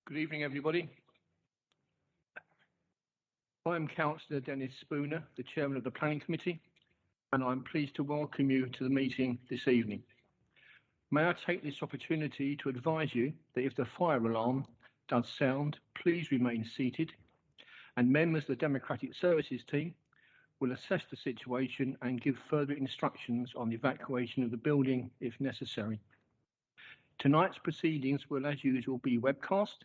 Good evening, everybody. I am Councillor Dennis Spooner, the Chairman of the Planning Committee, and I'm pleased to welcome you to the meeting this evening. May I take this opportunity to advise you that if the fire alarm does sound, please remain seated, and members of the Democratic Services team will assess the situation and give further instructions on the evacuation of the building if necessary. Tonight's proceedings will, as usual, be webcast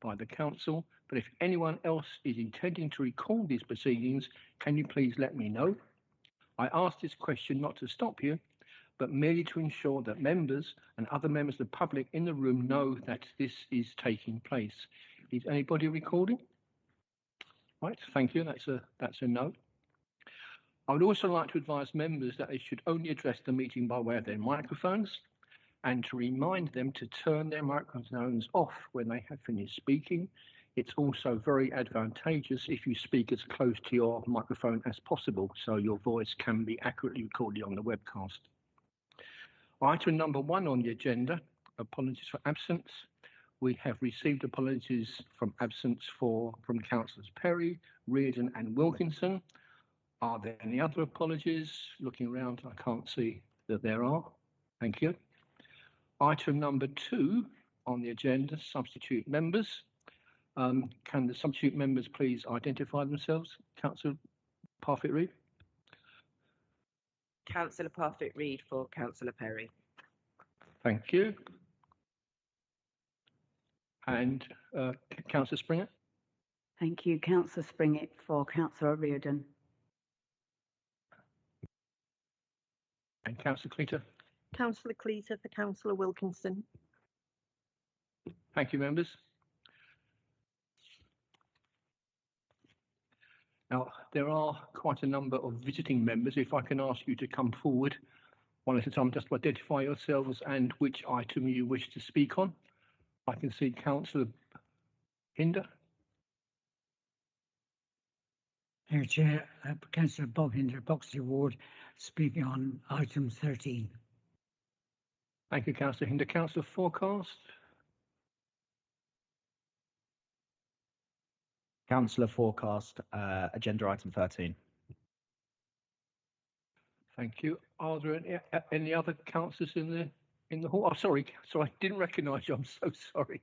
by the council, but if anyone else is intending to record these proceedings, can you please let me know? I ask this question not to stop you, but merely to ensure that members and other members of the public in the room know that this is taking place. Is anybody recording? Right, thank you, that's a note. I would also like to advise members that they should only address the meeting by way of their microphones, and to remind them to turn their microphones off when they have finished speaking. It's also very advantageous if you speak as close to your microphone as possible, so your voice can be accurately recorded on the webcast. Item number 1 on the agenda, apologies for absence. We have received apologies from absence from Councillors Perry, Reardon and Wilkinson. Are there any other apologies? Looking around, I can't see that there are. Thank you. Item number 2 on the agenda, substitute members. Can the substitute members please identify themselves? Councillor Parfitt-Reid. Councillor Parfitt-Reid for Councillor Perry. Thank you. And Councillor Springer. Thank you, Councillor Springett for Councillor Reardon. And Councillor Cleater. Councillor Cleater for Councillor Wilkinson. Thank you, members. Now, there are quite a number of visiting members. If I can ask you to come forward one at a time, just to identify yourselves and which item you wish to speak on. I can see Councillor Hinder. Mayor Chair, Councillor Bob Hinder, Boxley Ward, speaking on item 13. Thank you, Councillor Hinder. Councillor Forecast. Councillor Forecast, agenda item 13. Thank you. Are there any other councillors in the hall? Oh, sorry, I didn't recognise you. I'm so sorry.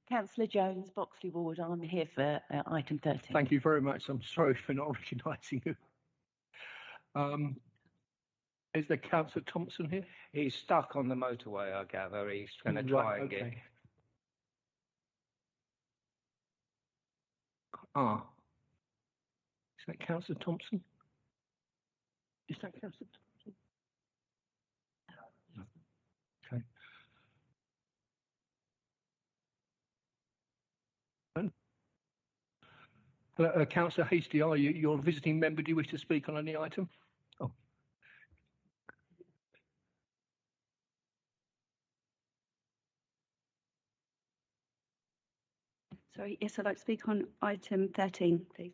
Councillor Jones, Boxley Ward. I'm here for item 13. Thank you very much. I'm sorry for not recognising you. Is there Councillor Thompson here? He's stuck on the motorway, I gather. He's going to try again. Ah. Is that Councillor Thompson? Is that Councillor Thompson? No. Okay. Hello, Councillor Hasty, are you? You're a visiting member. Do you wish to speak on any item? Oh. Sorry, yes, I'd like to speak on item 13, please.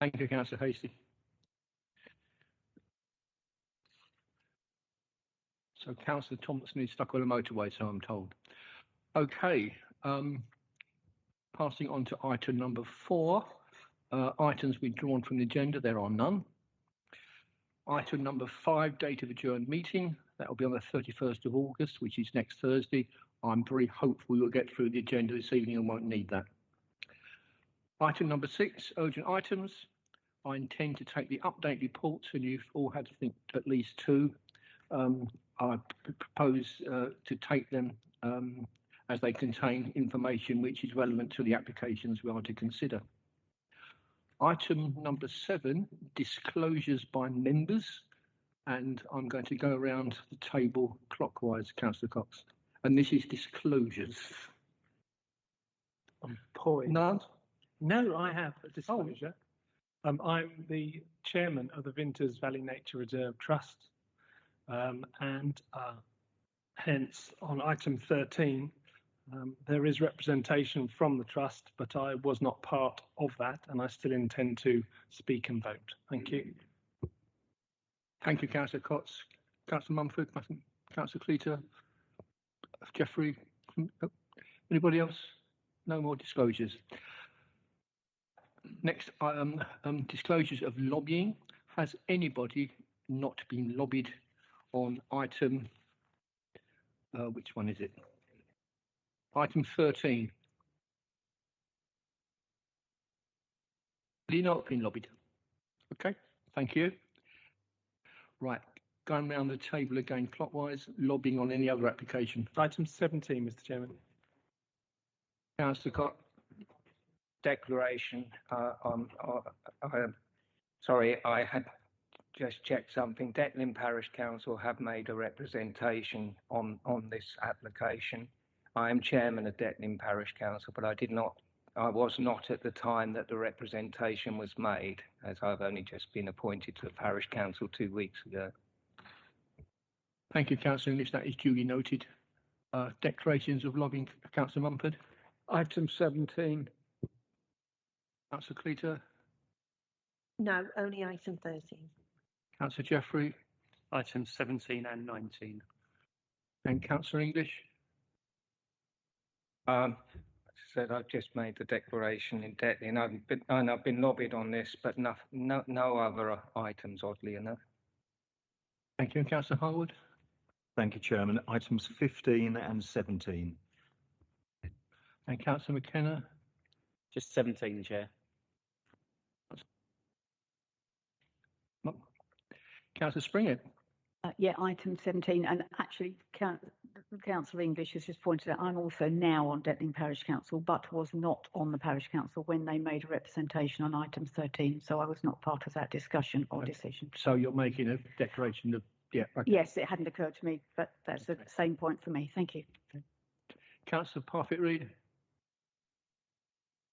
Thank you, Councillor Hasty. So Councillor Thompson is stuck on a motorway, so I'm told. Okay, passing on to item number 4. Items withdrawn from the agenda, there are none. Item number 5, date of adjourned meeting. That will be on the 31st of August, which is next Thursday. I'm very hopeful we will get through the agenda this evening and won't need that. Item number 6, urgent items. I intend to take the update reports, and you've all had to think at least 2. I propose to take them as they contain information which is relevant to the applications we are to consider. Item number 7, disclosures by members, and I'm going to go around the table clockwise, Councillor Cox. And this is disclosures. I'm poised. None? No, I have a disclosure. I'm the chairman of the Vinters Valley Nature Reserve Trust, and hence on item 13, there is representation from the trust, but I was not part of that, and I still intend to speak and vote. Thank you. Thank you, Councillor Cox. Councillor Mumford, Councillor Cleater, Jeffrey. Anybody else? No more disclosures. Next, disclosures of lobbying. Has anybody not been lobbied on item, which one is it? Item 13. Have you not been lobbied? Okay, thank you. Right, going round the table again clockwise, lobbying on any other application. Item 17, Mr. Chairman. Councillor Cott. Declaration. Sorry, I had just checked something. Detling Parish Council have made a representation on this application. I am chairman of Detling Parish Council, but I was not at the time that the representation was made, as I've only just been appointed to the Parish Council 2 weeks ago. Thank you, Councillor English. That is duly noted. Declarations of lobbying, Councillor Mumford. Item 17. Councillor Cleater. No, only item 13. Councillor Jeffrey. Items 17 and 19. And Councillor English. As I said, I've just made the declaration in Detling, and I've been lobbied on this, but no other items, oddly enough. Thank you, Councillor Harwood. Thank you, Chairman. Items 15 and 17. And Councillor McKenna. Just 17, Chair. Councillor Springer. Yeah, item 17. And actually, Councillor English has just pointed out, I'm also now on Detling Parish Council, but was not on the Parish Council when they made a representation on item 13. So I was not part of that discussion or decision. So you're making a declaration of, yeah. Okay. Yes, it hadn't occurred to me, but that's the same point for me. Thank you. Okay. Councillor Parfitt-Reid.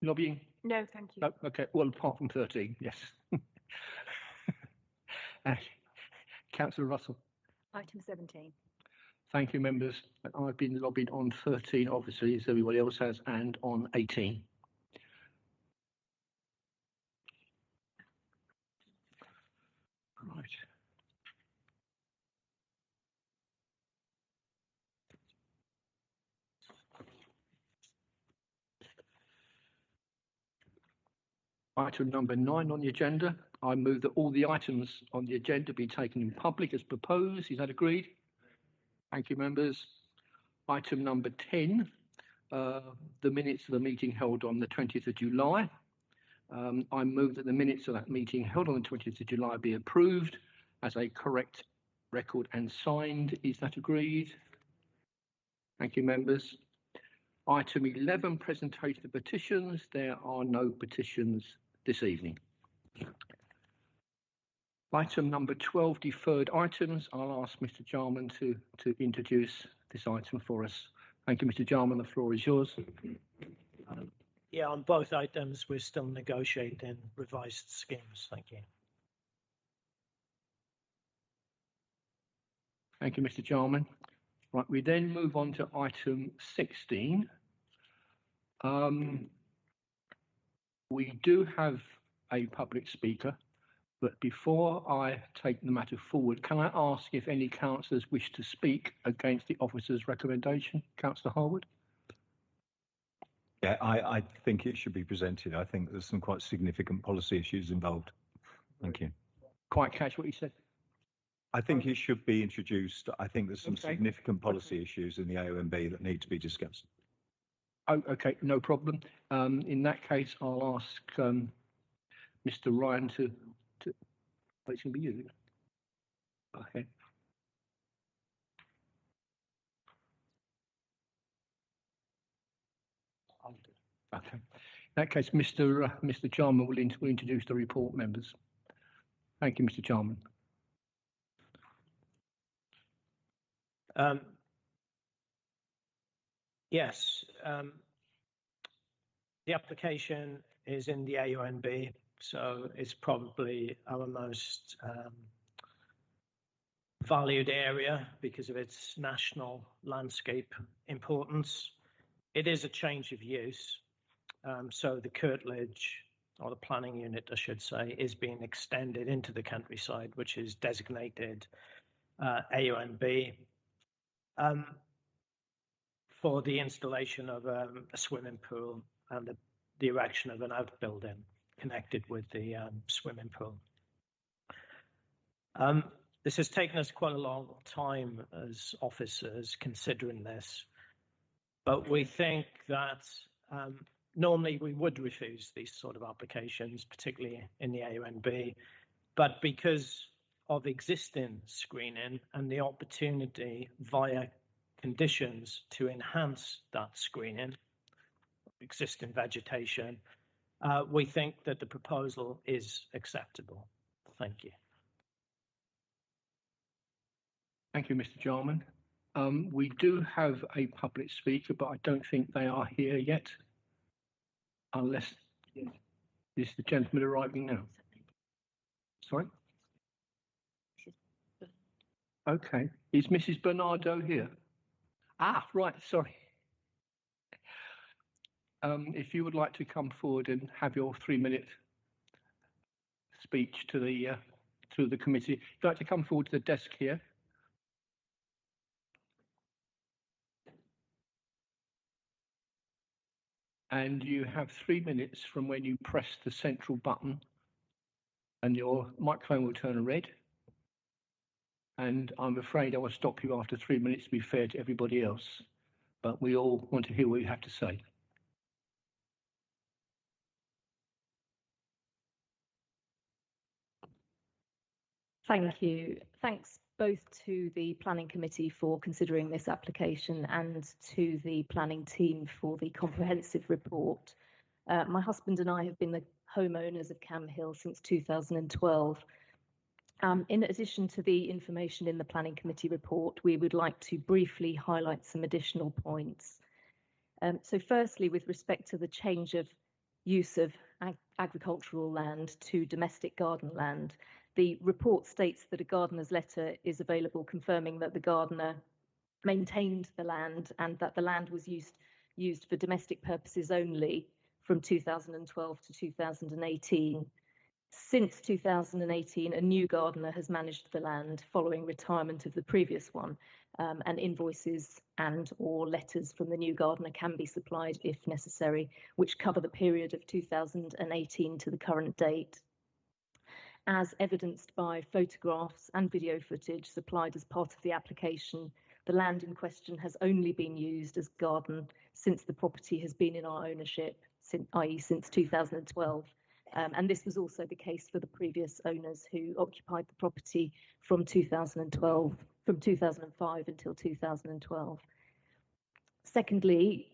Lobbying? No, thank you. Oh, okay, well, apart from 13, yes. Councillor Russell. Item 17. Thank you, members. I've been lobbied on 13, obviously, as everybody else has, and on 18. Right. Item number 9 on the agenda. I move that all the items on the agenda be taken in public as proposed. Is that agreed? Thank you, members. Item number 10, the minutes of the meeting held on the 20th of July. I move that the minutes of that meeting held on the 20th of July be approved as a correct record and signed. Is that agreed? Thank you, members. Item 11, presentation of petitions. There are no petitions this evening. Item number 12, deferred items. I'll ask Mr. Jarman to introduce this item for us. Thank you, Mr. Jarman. The floor is yours. Yeah, on both items, we're still negotiating revised schemes. Thank you. Thank you, Mr. Jarman. Right, we then move on to item 16. We do have a public speaker, but before I take the matter forward, can I ask if any councillors wish to speak against the officer's recommendation? Councillor Harwood? Yeah, I think it should be presented. I think there's some quite significant policy issues involved. Thank you. Quite catch what you said. I think it should be introduced. I think there's some significant policy issues in the AONB that need to be discussed. Oh, okay, no problem. In that case, I'll ask Mr. Ryan to. Oh, it's going to be you. Okay. Okay. In that case, Mr. Jarman will introduce the report, members. Thank you, Mr. Jarman. Yes, the application is in the AONB, so it's probably our most valued area because of its national landscape importance. It is a change of use, so the curtilage, or the planning unit, I should say, is being extended into the countryside, which is designated AONB. for the installation of a swimming pool and the erection of an outbuilding connected with the swimming pool. This has taken us quite a long time as officers considering this, but we think that normally we would refuse these sort of applications, particularly in the AONB, but because of existing screening and the opportunity via conditions to enhance that screening, existing vegetation, we think that the proposal is acceptable. Thank you. Thank you, Mr. Jarman. We do have a public speaker, but I don't think they are here yet. Unless this is the gentleman arriving now. Sorry? Okay. Is Mrs. Bernardo here? Ah, right, sorry. If you would like to come forward and have your 3-minute speech to the committee, if you'd like to come forward to the desk here. And you have 3 minutes from when you press the central button and your microphone will turn red. And I'm afraid I will stop you after 3 minutes to be fair to everybody else. But we all want to hear what you have to say. Thank you. Thanks both to the Planning Committee for considering this application and to the planning team for the comprehensive report. My husband and I have been the homeowners of Cam Hill since 2012. In addition to the information in the Planning Committee report, we would like to briefly highlight some additional points. So firstly, with respect to the change of use of agricultural land to domestic garden land, the report states that a gardener's letter is available confirming that the gardener maintained the land and that the land was used for domestic purposes only from 2012 to 2018. Since 2018, a new gardener has managed the land following retirement of the previous one, and invoices and/or letters from the new gardener can be supplied if necessary, which cover the period of 2018 to the current date. As evidenced by photographs and video footage supplied as part of the application, the land in question has only been used as garden since the property has been in our ownership, i.e. since 2012. And this was also the case for the previous owners who occupied the property from 2005 until 2012. Secondly,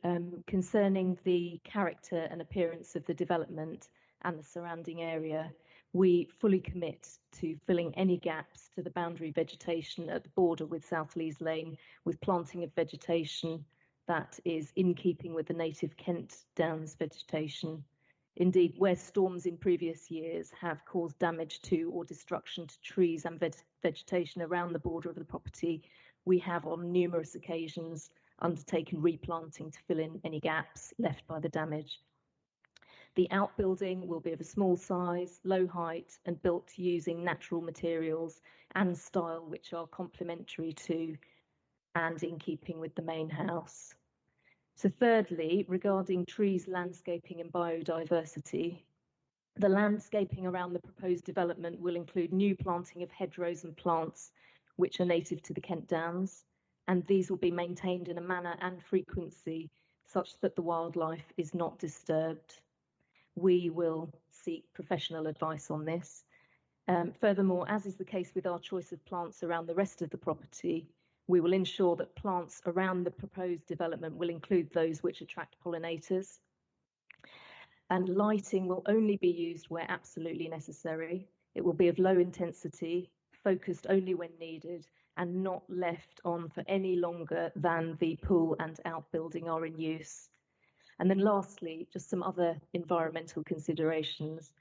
concerning the character and appearance of the development and the surrounding area, we fully commit to filling any gaps to the boundary vegetation at the border with South Lees Lane with planting of vegetation that is in keeping with the native Kent Downs vegetation. Indeed, where storms in previous years have caused damage to or destruction to trees and vegetation around the border of the property, we have on numerous occasions undertaken replanting to fill in any gaps left by the damage. The outbuilding will be of a small size, low height, and built using natural materials and style which are complementary to and in keeping with the main house. So thirdly, regarding trees, landscaping and biodiversity, the landscaping around the proposed development will include new planting of hedgerows and plants which are native to the Kent Downs, and these will be maintained in a manner and frequency such that the wildlife is not disturbed. We will seek professional advice on this. Furthermore, as is the case with our choice of plants around the rest of the property, we will ensure that plants around the proposed development will include those which attract pollinators. And lighting will only be used where absolutely necessary. It will be of low intensity, focused only when needed, and not left on for any longer than the pool and outbuilding are in use. And then lastly, just some other environmental considerations.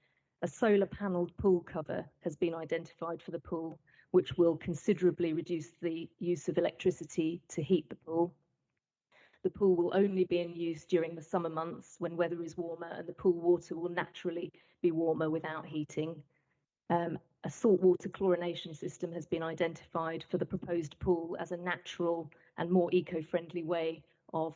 A solar panelled pool cover has been identified for the pool, which will considerably reduce the use of electricity to heat the pool. The pool will only be in use during the summer months when weather is warmer and the pool water will naturally be warmer without heating. A saltwater chlorination system has been identified for the proposed pool as a natural and more eco-friendly way of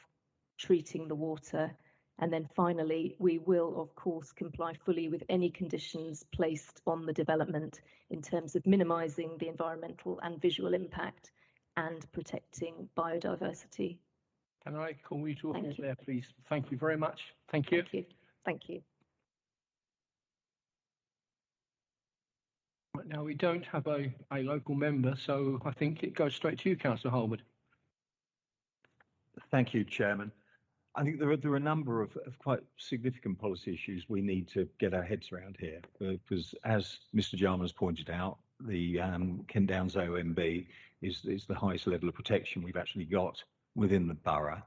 treating the water. And then finally, we will, of course, comply fully with any conditions placed on the development in terms of minimising the environmental and visual impact and protecting biodiversity. Can I call you to a halt there, please? Thank you very much. Thank you. Thank you. Thank you. Right, now, we don't have a local member, so I think it goes straight to you, Councillor Harwood. Thank you, Chairman. I think there are a number of quite significant policy issues we need to get our heads around here, because as Mr. Jarman's pointed out, the Kent Downs OMB is the highest level of protection we've actually got within the borough,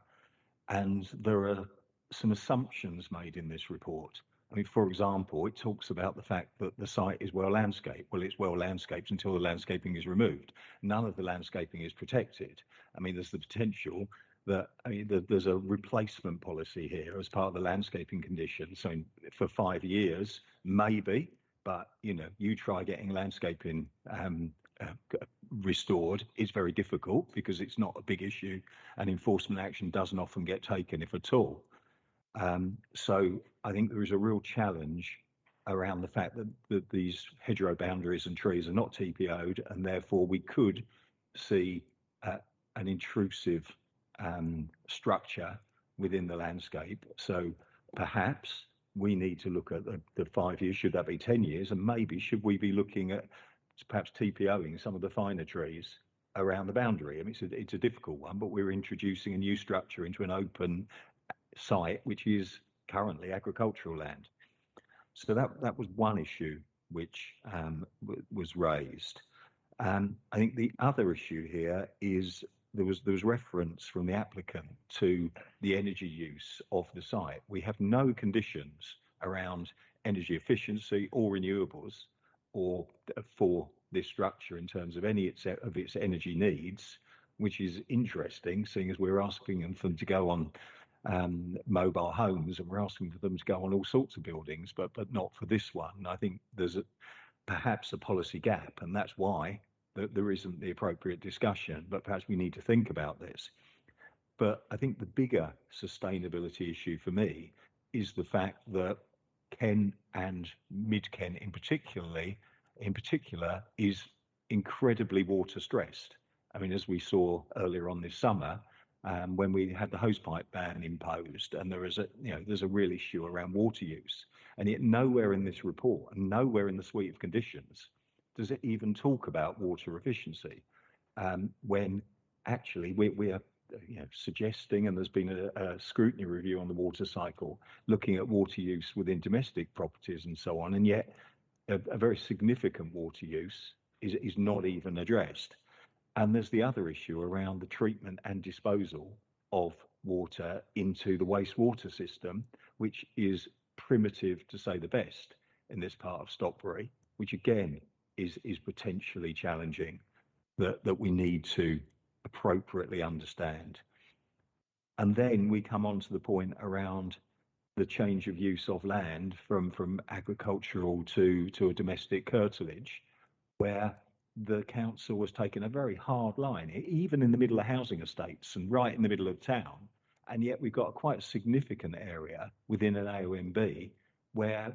and there are some assumptions made in this report. I mean, for example, it talks about the fact that the site is well landscaped. Well, it's well landscaped until the landscaping is removed. None of the landscaping is protected. I mean, there's the potential that there's a replacement policy here as part of the landscaping condition. So for 5 years, maybe, but you try getting landscaping restored. It's very difficult because it's not a big issue, and enforcement action doesn't often get taken, if at all. So I think there is a real challenge around the fact that these hedgerow boundaries and trees are not TPO'd, and therefore we could see an intrusive structure within the landscape. So perhaps we need to look at the 5 years. Should that be 10 years? And maybe should we be looking at perhaps TPOing some of the finer trees around the boundary? I mean, it's a difficult one, but we're introducing a new structure into an open site, which is currently agricultural land. So that was one issue which was raised. I think the other issue here is there was reference from the applicant to the energy use of the site. We have no conditions around energy efficiency or renewables or for this structure in terms of any of its energy needs, which is interesting, seeing as we're asking them to go on mobile homes, and we're asking for them to go on all sorts of buildings, but not for this one. I think there's perhaps a policy gap, and that's why there isn't the appropriate discussion, but perhaps we need to think about this. But I think the bigger sustainability issue for me is the fact that Kent and Mid-Kent in particular is incredibly water stressed. I mean, as we saw earlier on this summer, when we had the hosepipe ban imposed, and there's a real issue around water use, and yet nowhere in this report and nowhere in the suite of conditions does it even talk about water efficiency, when actually we are suggesting, and there's been a scrutiny review on the water cycle looking at water use within domestic properties and so on, and yet a very significant water use is not even addressed. And there's the other issue around the treatment and disposal of water into the wastewater system, which is primitive to say the best in this part of Stockbury, which again is potentially challenging, that we need to appropriately understand. And then we come on to the point around the change of use of land from agricultural to a domestic curtilage, where the council was taking a very hard line, even in the middle of housing estates and right in the middle of town. And yet we've got quite a significant area within an AONB where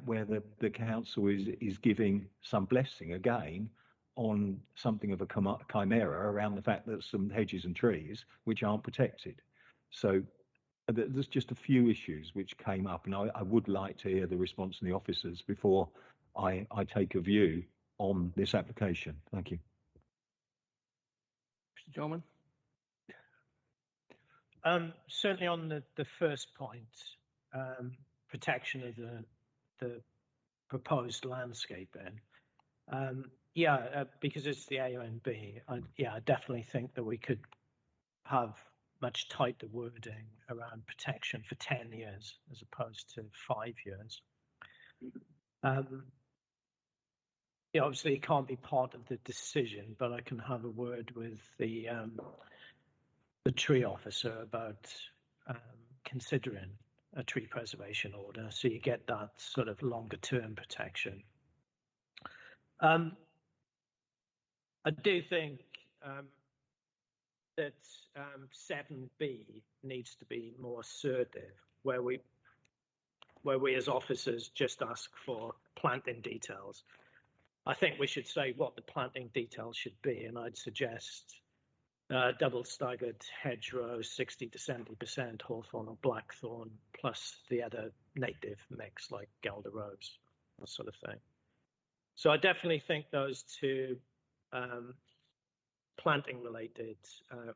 the council is giving some blessing again on something of a chimera around the fact that some hedges and trees which aren't protected. So there's just a few issues which came up, and I would like to hear the response from the officers before I take a view on this application. Thank you. Mr. Jarman? Certainly on the first point, protection of the proposed landscaping. Because it's the AONB, I definitely think that we could have much tighter wording around protection for 10 years as opposed to 5 years. Obviously it can't be part of the decision, but I can have a word with the tree officer about considering a tree preservation order, so you get that sort of longer term protection. I do think that 7B needs to be more assertive, where we as officers just ask for planting details. I think we should say what the planting details should be, and I'd suggest double staggered hedgerows, 60 to 70% hawthorn or blackthorn, plus the other native mix like Guelder rose, that sort of thing. So I definitely think those two planting related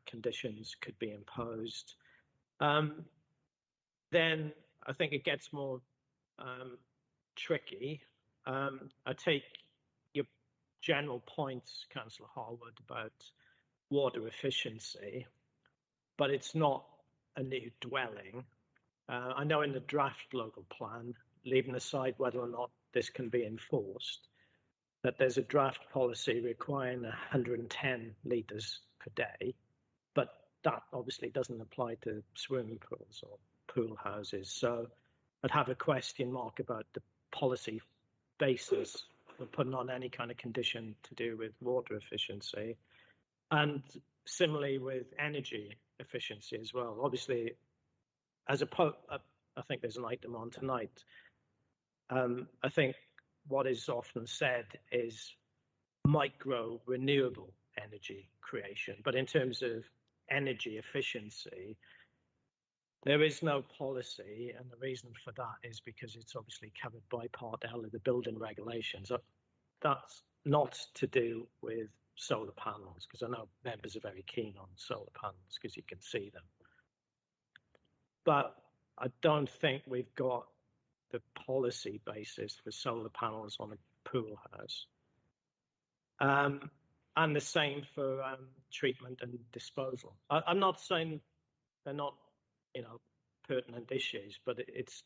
conditions could be imposed. Then I think it gets more tricky. I take your general points, Councillor Harwood, about water efficiency, but it's not a new dwelling. I know in the draft local plan, leaving aside whether or not this can be enforced, that there's a draft policy requiring 110 litres per day, but that obviously doesn't apply to swimming pools or pool houses. So I'd have a question mark about the policy basis for putting on any kind of condition to do with water efficiency. And similarly with energy efficiency as well. Obviously, as I think there's an item on tonight. I think what is often said is micro renewable energy creation, but in terms of energy efficiency, there is no policy, and the reason for that is because it's obviously covered by Part L of the building regulations. That's not to do with solar panels, because I know members are very keen on solar panels because you can see them. But I don't think we've got the policy basis for solar panels on a pool house. And the same for treatment and disposal. I'm not saying they're not, pertinent issues, but it's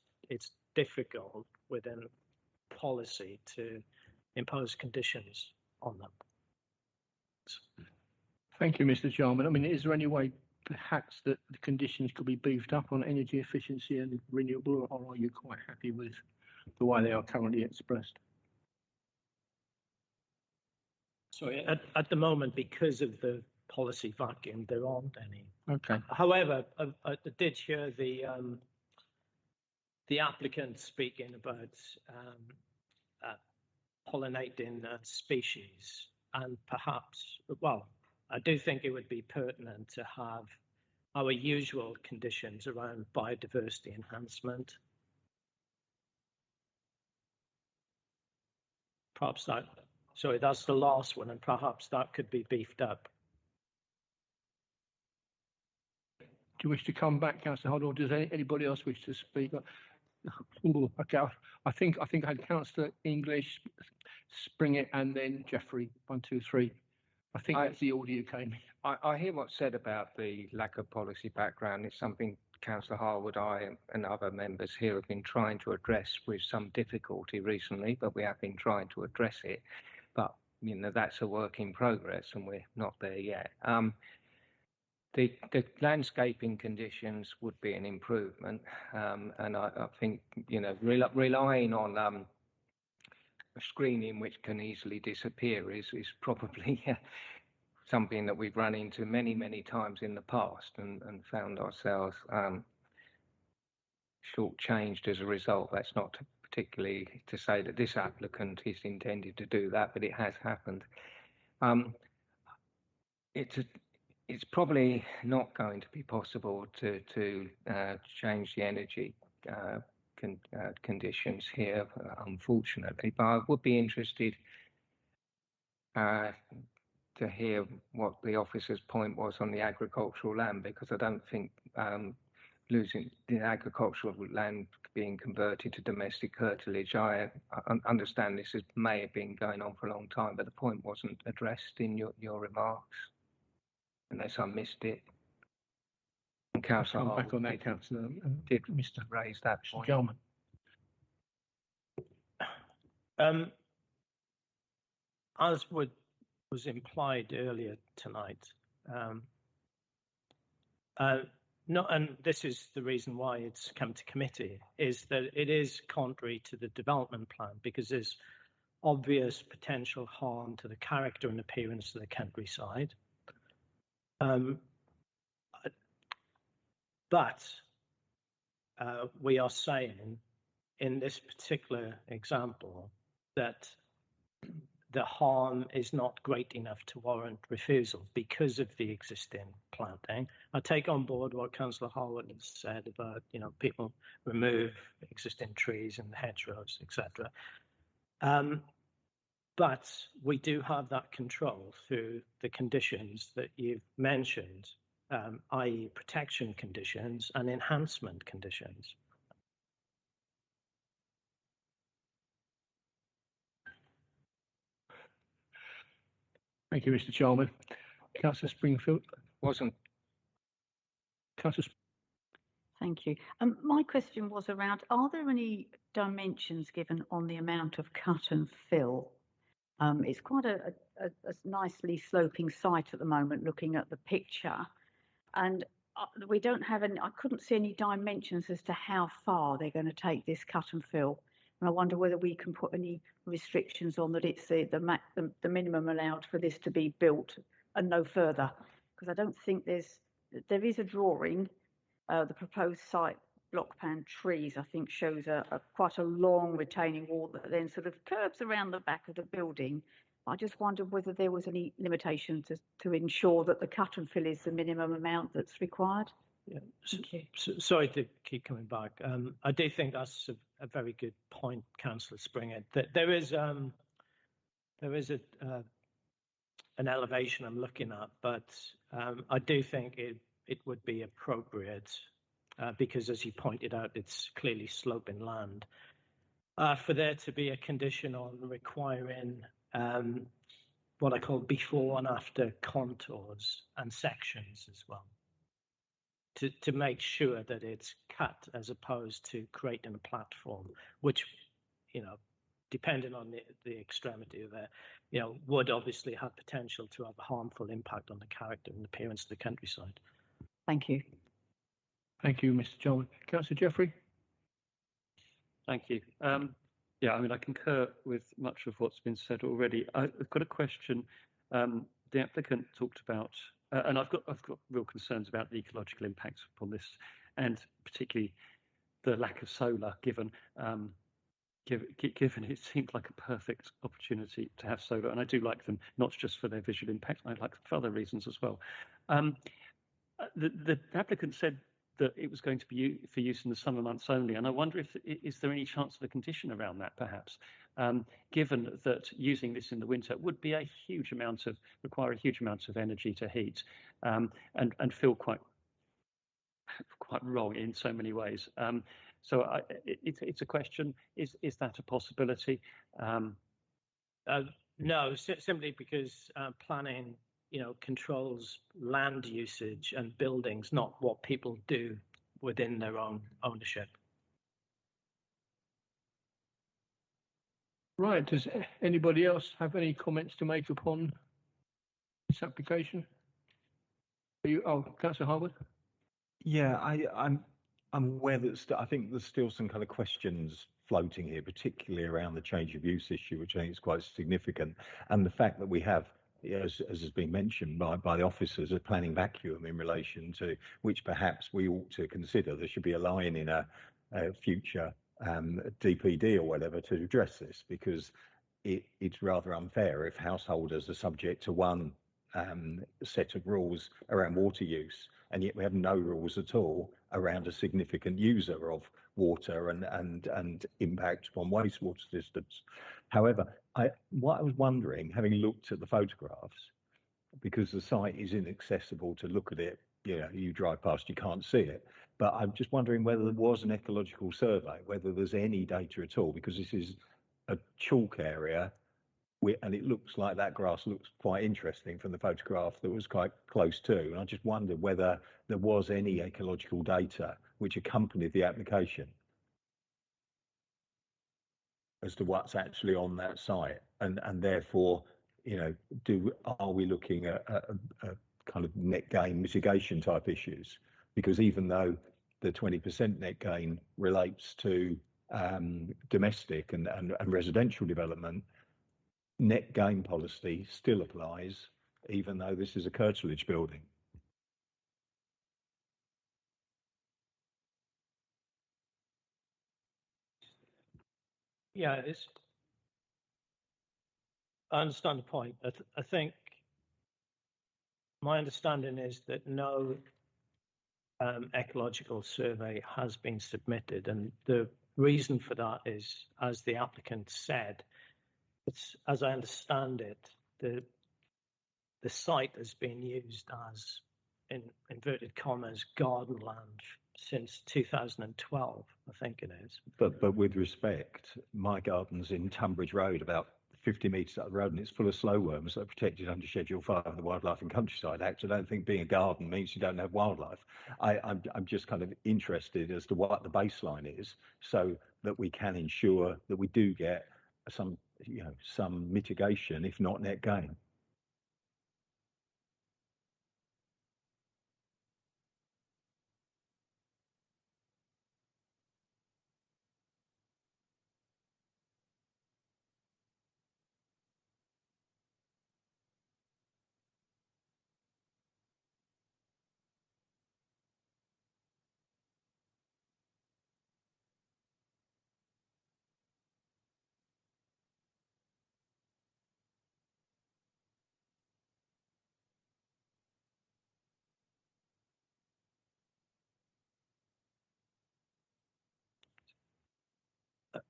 difficult within policy to impose conditions on them. Thank you, Mr. Jarman. I mean, is there any way perhaps that the conditions could be beefed up on energy efficiency and renewable, or are you quite happy with the way they are currently expressed? Sorry, at the moment, because of the policy vacuum, there aren't any. Okay. However, I did hear the applicant speaking about pollinating species, and perhaps, well, I do think it would be pertinent to have our usual conditions around biodiversity enhancement. Perhaps that, sorry, that's the last one, and perhaps that could be beefed up. Do you wish to come back, Councillor Hodd, or does anybody else wish to speak? Okay, I think I had Councillor English, Springett, and then Jeffrey. 1, 2, 3. I think that's the order you came in. I hear what's said about the lack of policy background. It's something Councillor Harwood, I and other members here have been trying to address with some difficulty recently, but we have been trying to address it. But, that's a work in progress and we're not there yet. The landscaping conditions would be an improvement, and I think relying on screening which can easily disappear is probably something that we've run into many times in the past and found ourselves shortchanged as a result. That's not particularly to say that this applicant is intended to do that, but it has happened. It's probably not going to be possible to change the energy conditions here, unfortunately. But I would be interested to hear what the officer's point was on the agricultural land, because I don't think losing the agricultural land being converted to domestic curtilage. I understand this may have been going on for a long time, but the point wasn't addressed in your remarks, unless I missed it. And Councillor Come back on that, Councillor. Did Mr. raise that point? Jarman. As was implied earlier tonight, and this is the reason why it's come to committee, is that it is contrary to the development plan, because there's obvious potential harm to the character and appearance of the countryside. But we are saying in this particular example that the harm is not great enough to warrant refusal because of the existing planting. I take on board what Councillor Harwood has said about, people remove existing trees and hedgerows, etc. But we do have that control through the conditions that you've mentioned, i.e. protection conditions and enhancement conditions. Thank you, Mr. Chalmers. Councillor Springfield. Wasn't. Councillor. Thank you. My question was around, are there any dimensions given on the amount of cut and fill? It's quite a nicely sloping site at the moment, looking at the picture. And we don't have any, I couldn't see any dimensions as to how far they're going to take this cut and fill. And I wonder whether we can put any restrictions on that it's the minimum allowed for this to be built and no further. Because I don't think there is a drawing. The proposed site block pan trees, I think, shows quite a long retaining wall that then sort of curves around the back of the building. I just wondered whether there was any limitation to ensure that the cut and fill is the minimum amount that's required. Yeah. Sorry to keep coming back. I do think that's a very good point, Councillor Springer. That there is an elevation I'm looking at, but I do think it would be appropriate because, as you pointed out, it's clearly sloping land. For there to be a condition on requiring what I call before and after contours and sections as well, to make sure that it's cut as opposed to creating a platform, which, depending on the extremity of it, would obviously have potential to have a harmful impact on the character and appearance of the countryside. Thank you. Thank you, Mr. Chalmers. Councillor Jeffrey. Thank you. Yeah, I concur with much of what's been said already. I've got a question. The applicant talked about, and I've got real concerns about the ecological impacts upon this, and particularly the lack of solar. Given it seemed like a perfect opportunity to have solar, and I do like them not just for their visual impact. I like them for other reasons as well. The applicant said that it was going to be for use in the summer months only, and I wonder is there any chance of a condition around that, perhaps, given that using this in the winter would be require a huge amount of energy to heat, and feel quite wrong in so many ways. So it's a question: is that a possibility? No, simply because planning, controls land usage and buildings, not what people do within their own ownership. Right. Does anybody else have any comments to make upon this application? Councillor Harwood. Yeah, I'm aware that I think there's still some kind of questions floating here, particularly around the change of use issue, which I think is quite significant, and the fact that we have, as has been mentioned by the officers, a planning vacuum in relation to which perhaps we ought to consider. There should be a line in a future DPD or whatever to address this, because it's rather unfair if householders are subject to one set of rules around water use, and yet we have no rules at all around a significant user of water and impact on wastewater systems. However, what I was wondering, having looked at the photographs, because the site is inaccessible to look at it, you drive past, you can't see it, but I'm just wondering whether there was an ecological survey, whether there's any data at all, because this is a chalk area, and it looks like that grass looks quite interesting from the photograph that was quite close to, and I just wondered whether there was any ecological data which accompanied the application as to what's actually on that site, and therefore, are we looking at a kind of net gain mitigation type issues? Because even though the 20% net gain relates to domestic and residential development, net gain policy still applies, even though this is a curtilage building. Yeah, I understand the point. I think my understanding is that no ecological survey has been submitted, and the reason for that is, as the applicant said, it's, as I understand it, the site has been used as, in inverted commas, garden land since 2012, I think it is. But with respect, my garden's in Tunbridge Road, about 50 metres up the road, and it's full of slow worms that are protected under Schedule 5 of the Wildlife and Countryside Act. I don't think being a garden means you don't have wildlife. I'm just kind of interested as to what the baseline is, so that we can ensure that we do get some mitigation, if not net gain.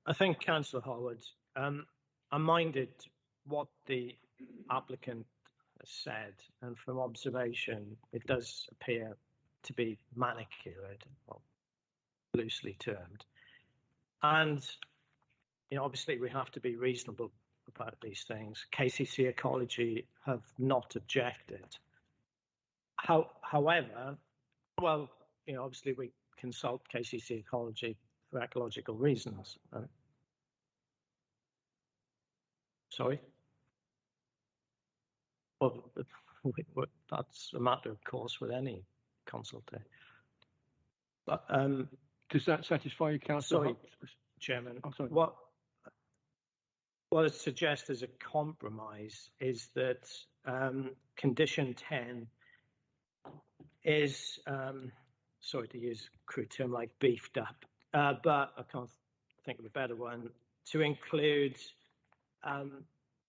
I think, Councillor Howard, I'm minded what the applicant has said, and from observation, it does appear to be manicured, well, loosely termed. And obviously, we have to be reasonable about these things. KCC Ecology have not objected. However, well, obviously, we consult KCC Ecology for ecological reasons. Sorry? Well, that's a matter of course with any consultation. But does that satisfy you, Councillor? Sorry, Chairman. I'm sorry. What I suggest as a compromise is that condition 10 is, sorry to use a crude term like beefed up, but I can't think of a better one, to include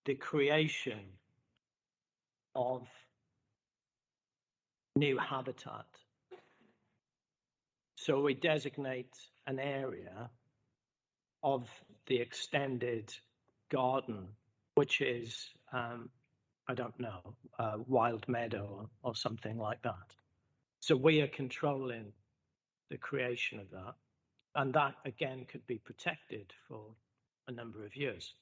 the creation of new habitat. So we designate an area of the extended garden, which is, I don't know, wild meadow or something like that. So we are controlling the creation of that. And that, again, could be protected for a number of years.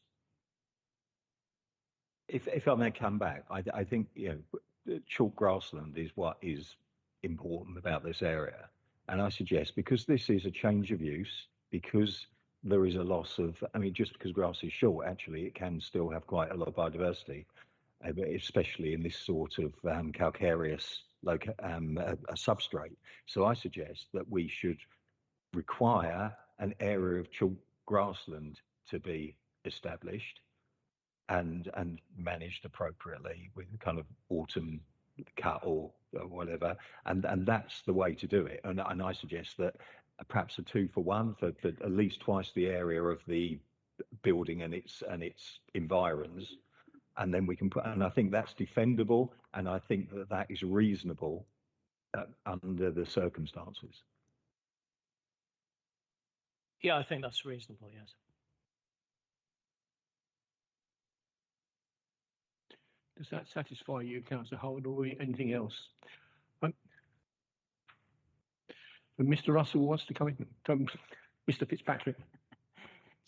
If I may come back, I think chalk grassland is what is important about this area, and I suggest, because this is a change of use, because there is a loss of, just because grass is short, actually it can still have quite a lot of biodiversity, especially in this sort of calcareous substrate. So I suggest that we should require an area of chalk grassland to be established and managed appropriately with kind of autumn cut or whatever, and that's the way to do it. And I suggest that perhaps a 2-for-1 for at least twice the area of the building and its environs, and then we can put. And I think that's defendable, and I think that is reasonable under the circumstances. Yeah, I think that's reasonable. Yes. Does that satisfy you, Councillor Howard, or anything else? Mr. Russell wants to come in. Mr. Fitzpatrick.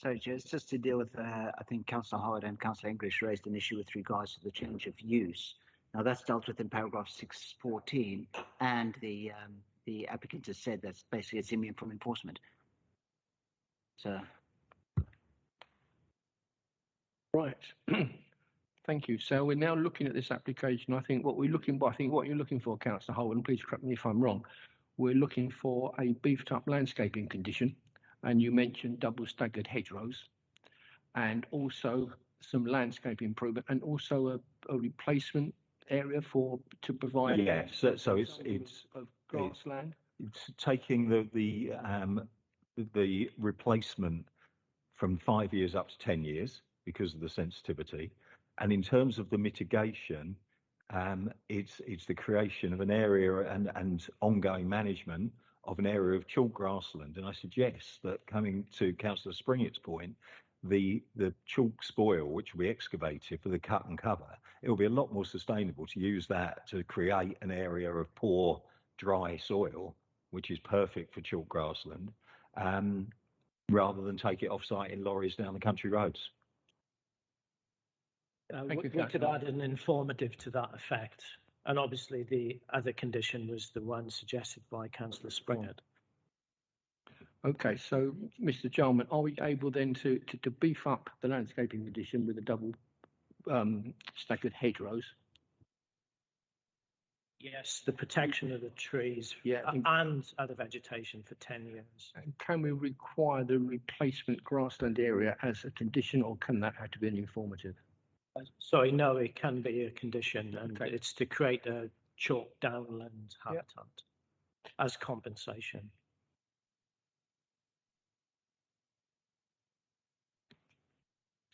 Sorry, Chair, it's just to deal with, I think Councillor Howard and Councillor English raised an issue with regards to the change of use. Now that's dealt with in paragraph 614, and the applicant has said that's basically it's immune from enforcement. So. Right. Thank you. So we're now looking at this application. I think what you're looking for, Councillor Howard, and please correct me if I'm wrong, we're looking for a beefed up landscaping condition, and you mentioned double staggered hedgerows, and also some landscape improvement, and also a replacement area to provide. Yeah, so it's grassland. It's taking the replacement from 5 years up to 10 years because of the sensitivity. And in terms of the mitigation, it's the creation of an area and ongoing management of an area of chalk grassland. And I suggest that, coming to Councillor Springett's point, the chalk spoil, which will be excavated for the cut and cover, it will be a lot more sustainable to use that to create an area of poor, dry soil, which is perfect for chalk grassland, rather than take it off-site in lorries down the country roads. We could add an informative to that effect. And obviously the other condition was the one suggested by Councillor Springett. Okay, so Mr. Jarman, are we able then to beef up the landscaping condition with a double staggered hedgerows? Yes, the protection of the trees and other vegetation for 10 years. And can we require the replacement grassland area as a condition, or can that have to be an informative? Sorry, no, it can be a condition, and it's to create a chalk downland habitat as compensation.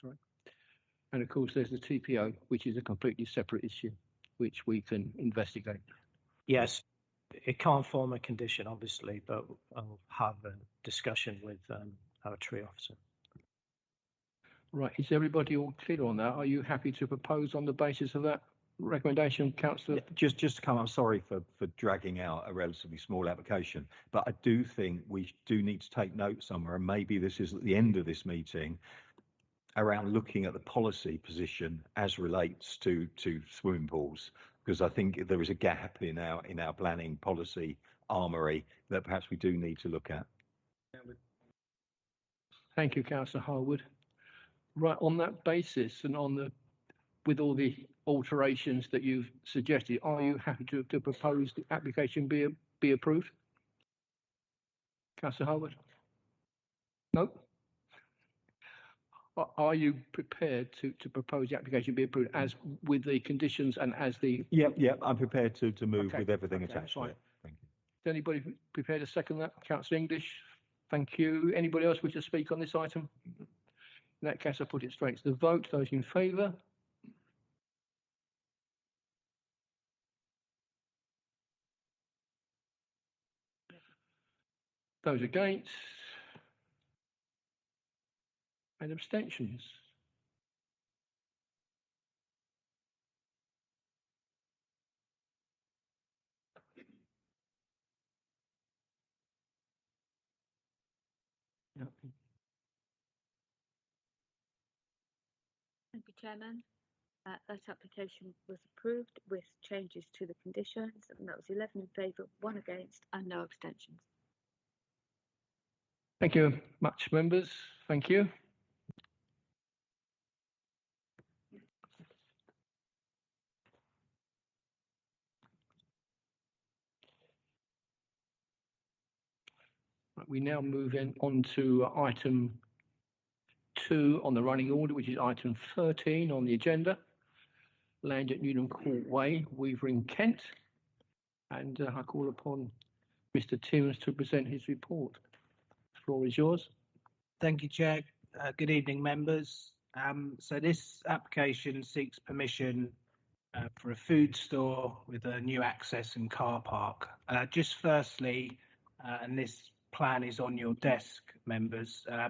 Sorry. And of course, there's the TPO, which is a completely separate issue, which we can investigate. Yes, it can't form a condition, obviously, but I'll have a discussion with our tree officer. Right, is everybody all clear on that? Are you happy to propose on the basis of that recommendation, Councillor? Just to come, I'm sorry for dragging out a relatively small application, but I do think we do need to take note somewhere, and maybe this is at the end of this meeting, around looking at the policy position as relates to swimming pools, because I think there is a gap in our planning policy armoury that perhaps we do need to look at. Thank you, Councillor Harwood. Right, on that basis and with all the alterations that you've suggested, are you happy to propose the application be approved? Councillor Harwood? No? Are you prepared to propose the application be approved as with the conditions and as the... Yeah, I'm prepared to move with everything attached to it. Thank you. Is anybody prepared to second that? Councillor English, thank you. Anybody else wish to speak on this item? In that case, I'll put it straight to the vote. Those in favour? Those against? And abstentions? Thank you, Chairman. That application was approved with changes to the conditions, and that was 11 in favour, 1 against, and no abstentions. Thank you much, members. Thank you. We now move on to item 2 on the running order, which is item 13 on the agenda. Land at Newnham Court Way, Weavering, Kent. And I call upon Mr. Timms to present his report. The floor is yours. Thank you, Chair. Good evening, members. So this application seeks permission for a food store with a new access and car park. Just firstly, and this plan is on your desk, members, I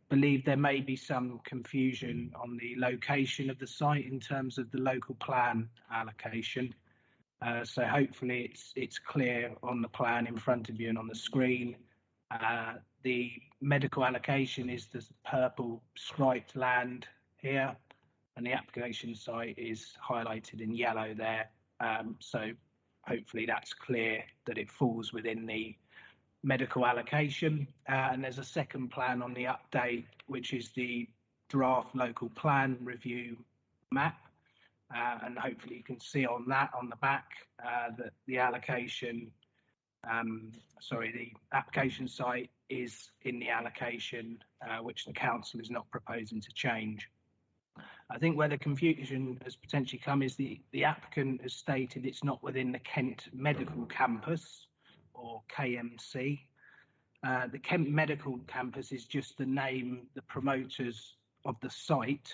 believe there may be some confusion on the location of the site in terms of the local plan allocation. So hopefully it's clear on the plan in front of you and on the screen. The medical allocation is the purple striped land here, and the application site is highlighted in yellow there. So hopefully that's clear that it falls within the medical allocation. And there's a second plan on the update, which is the draft local plan review map. And hopefully you can see on that on the back that the allocation, the application site is in the allocation, which the council is not proposing to change. I think where the confusion has potentially come is the applicant has stated it's not within the Kent Medical Campus, or KMC. The Kent Medical Campus is just the name the promoters of the site,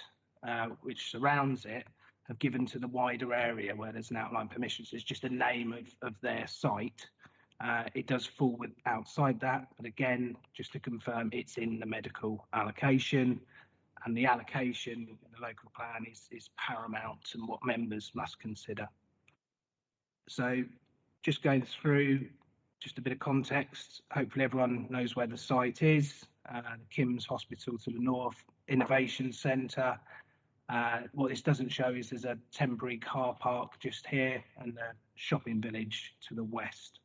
which surrounds it, have given to the wider area where there's an outline permission. So it's just a name of their site. It does fall outside that, but again, just to confirm, it's in the medical allocation, and the allocation in the local plan is paramount and what members must consider. So just going through just a bit of context, hopefully everyone knows where the site is. The Kim's Hospital to the north, Innovation Centre. What this doesn't show is there's a temporary car park just here and the shopping village to the west.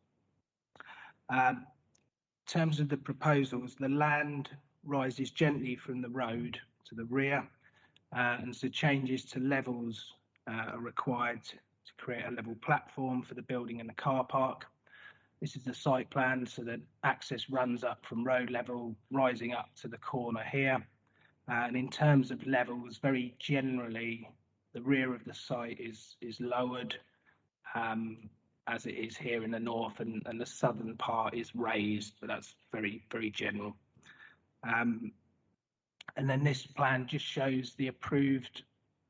In terms of the proposals, the land rises gently from the road to the rear, and so changes to levels are required to create a level platform for the building and the car park. This is the site plan, so that access runs up from road level, rising up to the corner here. And in terms of levels, very generally, the rear of the site is lowered, as it is here in the north, and the southern part is raised, but that's very, very general. And then this plan just shows the approved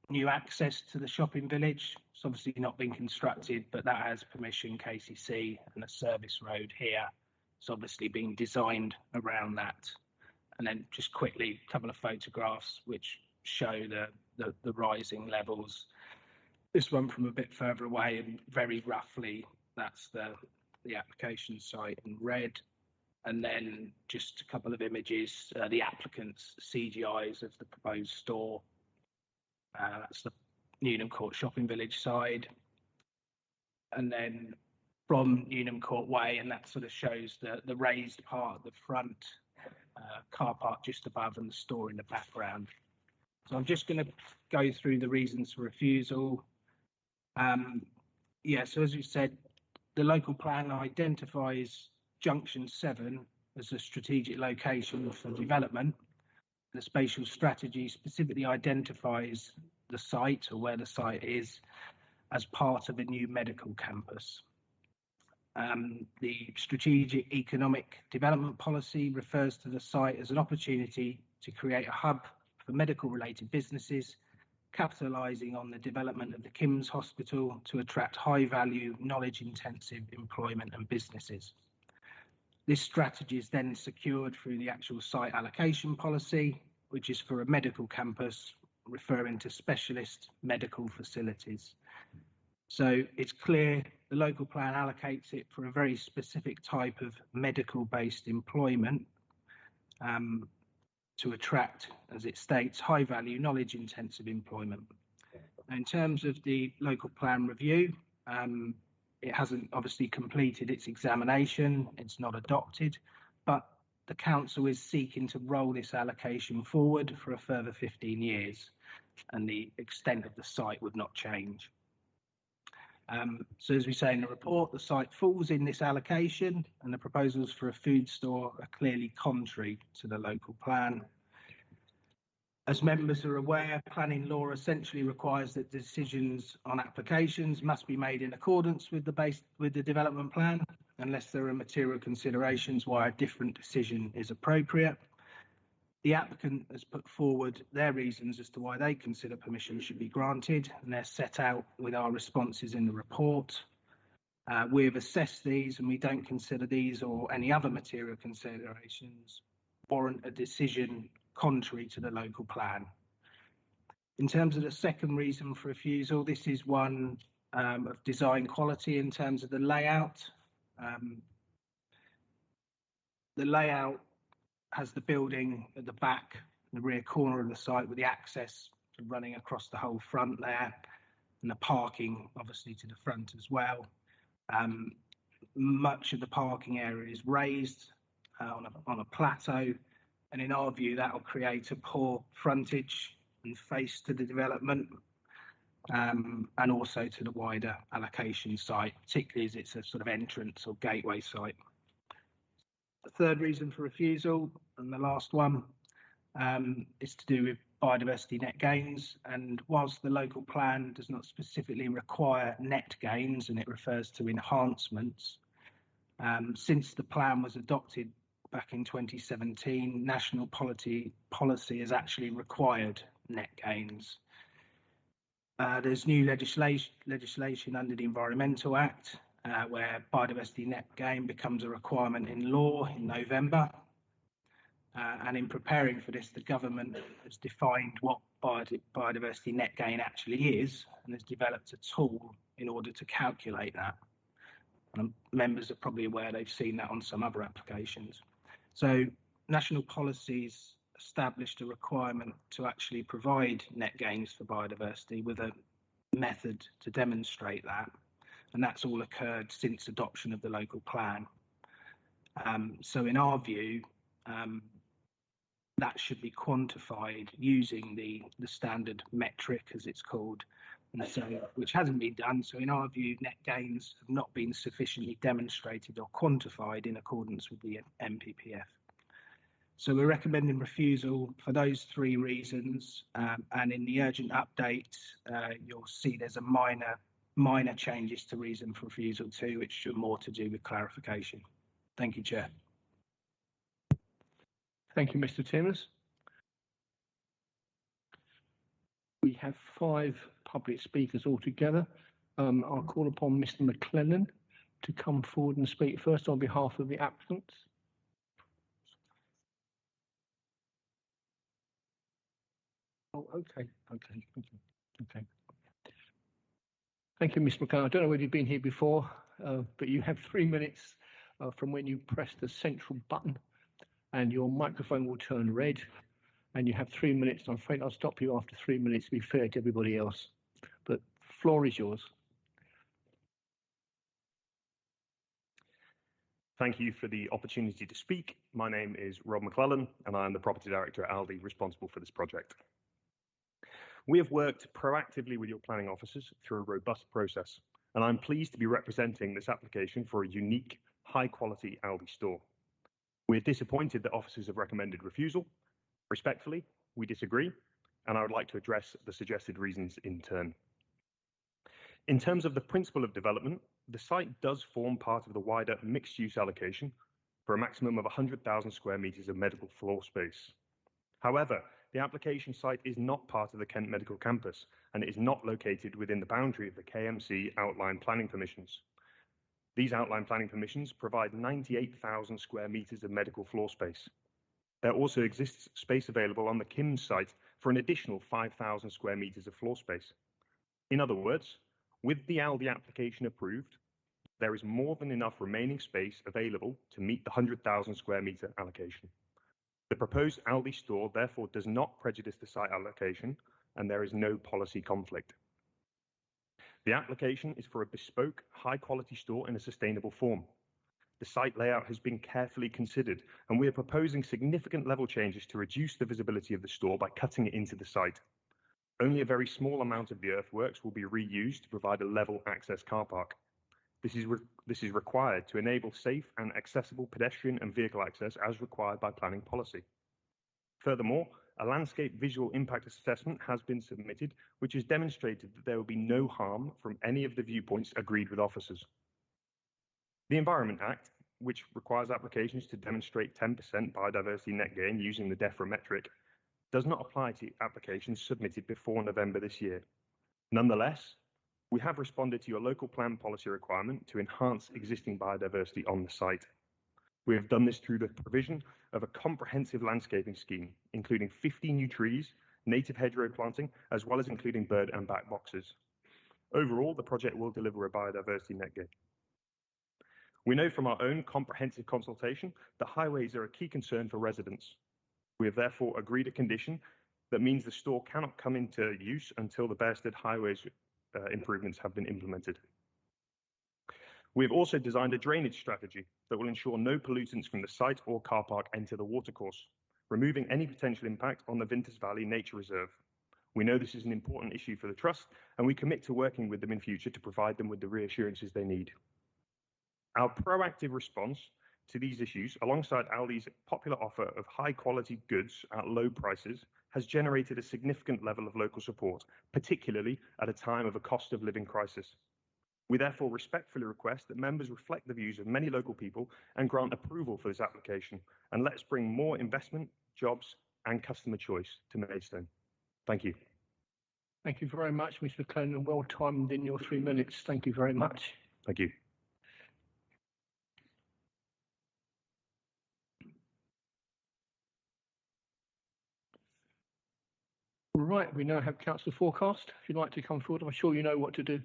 new access to the shopping village. It's obviously not been constructed, but that has permission, KCC, and a service road here. It's obviously being designed around that. And then just quickly, a couple of photographs which show the rising levels. This one from a bit further away, and very roughly, that's the application site in red. And then just a couple of images, the applicant's CGIs of the proposed store. That's the Newnham Court Shopping Village side. And then from Newnham Court Way, and that sort of shows the raised part at the front, car park just above, and the store in the background. So I'm just going to go through the reasons for refusal. So as we said, the local plan identifies Junction 7 as a strategic location for development. The spatial strategy specifically identifies the site, or where the site is, as part of a new medical campus. The strategic economic development policy refers to the site as an opportunity to create a hub for medical related businesses, capitalising on the development of the Kim's Hospital to attract high value, knowledge intensive employment and businesses. This strategy is then secured through the actual site allocation policy, which is for a medical campus, referring to specialist medical facilities. So it's clear the local plan allocates it for a very specific type of medical based employment, to attract, as it states, high value, knowledge intensive employment. In terms of the local plan review, it hasn't obviously completed its examination, it's not adopted, but the council is seeking to roll this allocation forward for a further 15 years, and the extent of the site would not change. So as we say in the report, the site falls in this allocation, and the proposals for a food store are clearly contrary to the local plan. As members are aware, planning law essentially requires that decisions on applications must be made in accordance with the development plan, unless there are material considerations why a different decision is appropriate. The applicant has put forward their reasons as to why they consider permission should be granted, and they're set out with our responses in the report. We have assessed these, and we don't consider these or any other material considerations warrant a decision contrary to the local plan. In terms of the second reason for refusal, this is one of design quality in terms of the layout. The layout has the building at the back, the rear corner of the site, with the access running across the whole front there, and the parking obviously to the front as well. Much of the parking area is raised on a plateau, and in our view that will create a poor frontage and face to the development, and also to the wider allocation site, particularly as it's a sort of entrance or gateway site. The third reason for refusal, and the last one, is to do with biodiversity net gains. And whilst the local plan does not specifically require net gains, and it refers to enhancements, since the plan was adopted back in 2017, national policy has actually required net gains. There's new legislation under the Environmental Act where biodiversity net gain becomes a requirement in law in November. And in preparing for this, the government has defined what biodiversity net gain actually is and has developed a tool in order to calculate that. And members are probably aware they've seen that on some other applications. So national policies established a requirement to actually provide net gains for biodiversity with a method to demonstrate that. And that's all occurred since adoption of the local plan. So in our view, that should be quantified using the standard metric, as it's called, and so, which hasn't been done. So in our view, net gains have not been sufficiently demonstrated or quantified in accordance with the NPPF. So we're recommending refusal for those 3 reasons. And in the urgent update, you'll see there's a minor changes to reason for refusal 2, which are more to do with clarification. Thank you, Chair. Thank you, Mr. Timmers. We have 5 public speakers altogether. I'll call upon Mr. McClellan to come forward and speak first on behalf of the applicants. Oh, okay. Thank you, Mr. McClellan. I don't know whether you've been here before, but you have 3 minutes from when you press the central button, and your microphone will turn red, and you have 3 minutes. I'm afraid I'll stop you after 3 minutes to be fair to everybody else. But floor is yours. Thank you for the opportunity to speak. My name is Rob McClellan, and I am the Property Director at Aldi, responsible for this project. We have worked proactively with your planning officers through a robust process, and I'm pleased to be representing this application for a unique, high-quality Aldi store. We're disappointed that officers have recommended refusal. Respectfully, we disagree, and I would like to address the suggested reasons in turn. In terms of the principle of development, the site does form part of the wider mixed-use allocation for a maximum of 100,000 square metres of medical floor space. However, the application site is not part of the Kent Medical Campus, and it is not located within the boundary of the KMC outline planning permissions. These outline planning permissions provide 98,000 square metres of medical floor space. There also exists space available on the KIMS site for an additional 5,000 square metres of floor space. In other words, with the Aldi application approved, there is more than enough remaining space available to meet the 100,000 square metre allocation. The proposed Aldi store therefore does not prejudice the site allocation, and there is no policy conflict. The application is for a bespoke, high-quality store in a sustainable form. The site layout has been carefully considered, and we are proposing significant level changes to reduce the visibility of the store by cutting it into the site. Only a very small amount of the earthworks will be reused to provide a level access car park. This is required to enable safe and accessible pedestrian and vehicle access as required by planning policy. Furthermore, a landscape visual impact assessment has been submitted, which has demonstrated that there will be no harm from any of the viewpoints agreed with officers. The Environment Act, which requires applications to demonstrate 10% biodiversity net gain using the DEFRA metric, does not apply to applications submitted before November this year. Nonetheless, we have responded to your local plan policy requirement to enhance existing biodiversity on the site. We have done this through the provision of a comprehensive landscaping scheme, including 50 new trees, native hedgerow planting, as well as including bird and bat boxes. Overall, the project will deliver a biodiversity net gain. We know from our own comprehensive consultation that highways are a key concern for residents. We have therefore agreed a condition that means the store cannot come into use until the Bearsted Highways improvements have been implemented. We have also designed a drainage strategy that will ensure no pollutants from the site or car park enter the watercourse, removing any potential impact on the Vinters Valley Nature Reserve. We know this is an important issue for the Trust, and we commit to working with them in future to provide them with the reassurances they need. Our proactive response to these issues, alongside Aldi's popular offer of high-quality goods at low prices, has generated a significant level of local support, particularly at a time of a cost of living crisis. We therefore respectfully request that members reflect the views of many local people and grant approval for this application, and let's bring more investment, jobs and customer choice to Maidstone. Thank you. Thank you very much, Mr. McLennan. Well timed in your 3 minutes. Thank you very much. Thank you. Right, we now have Councillor Forecast. If you'd like to come forward, I'm sure you know what to do.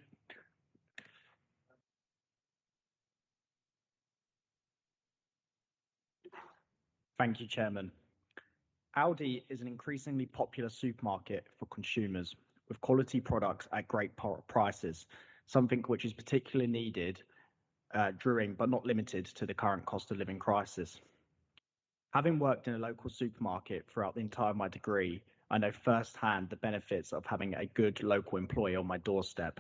Thank you, Chairman. Aldi is an increasingly popular supermarket for consumers with quality products at great prices, something which is particularly needed during but not limited to the current cost of living crisis. Having worked in a local supermarket throughout the entire of my degree, I know firsthand the benefits of having a good local employee on my doorstep.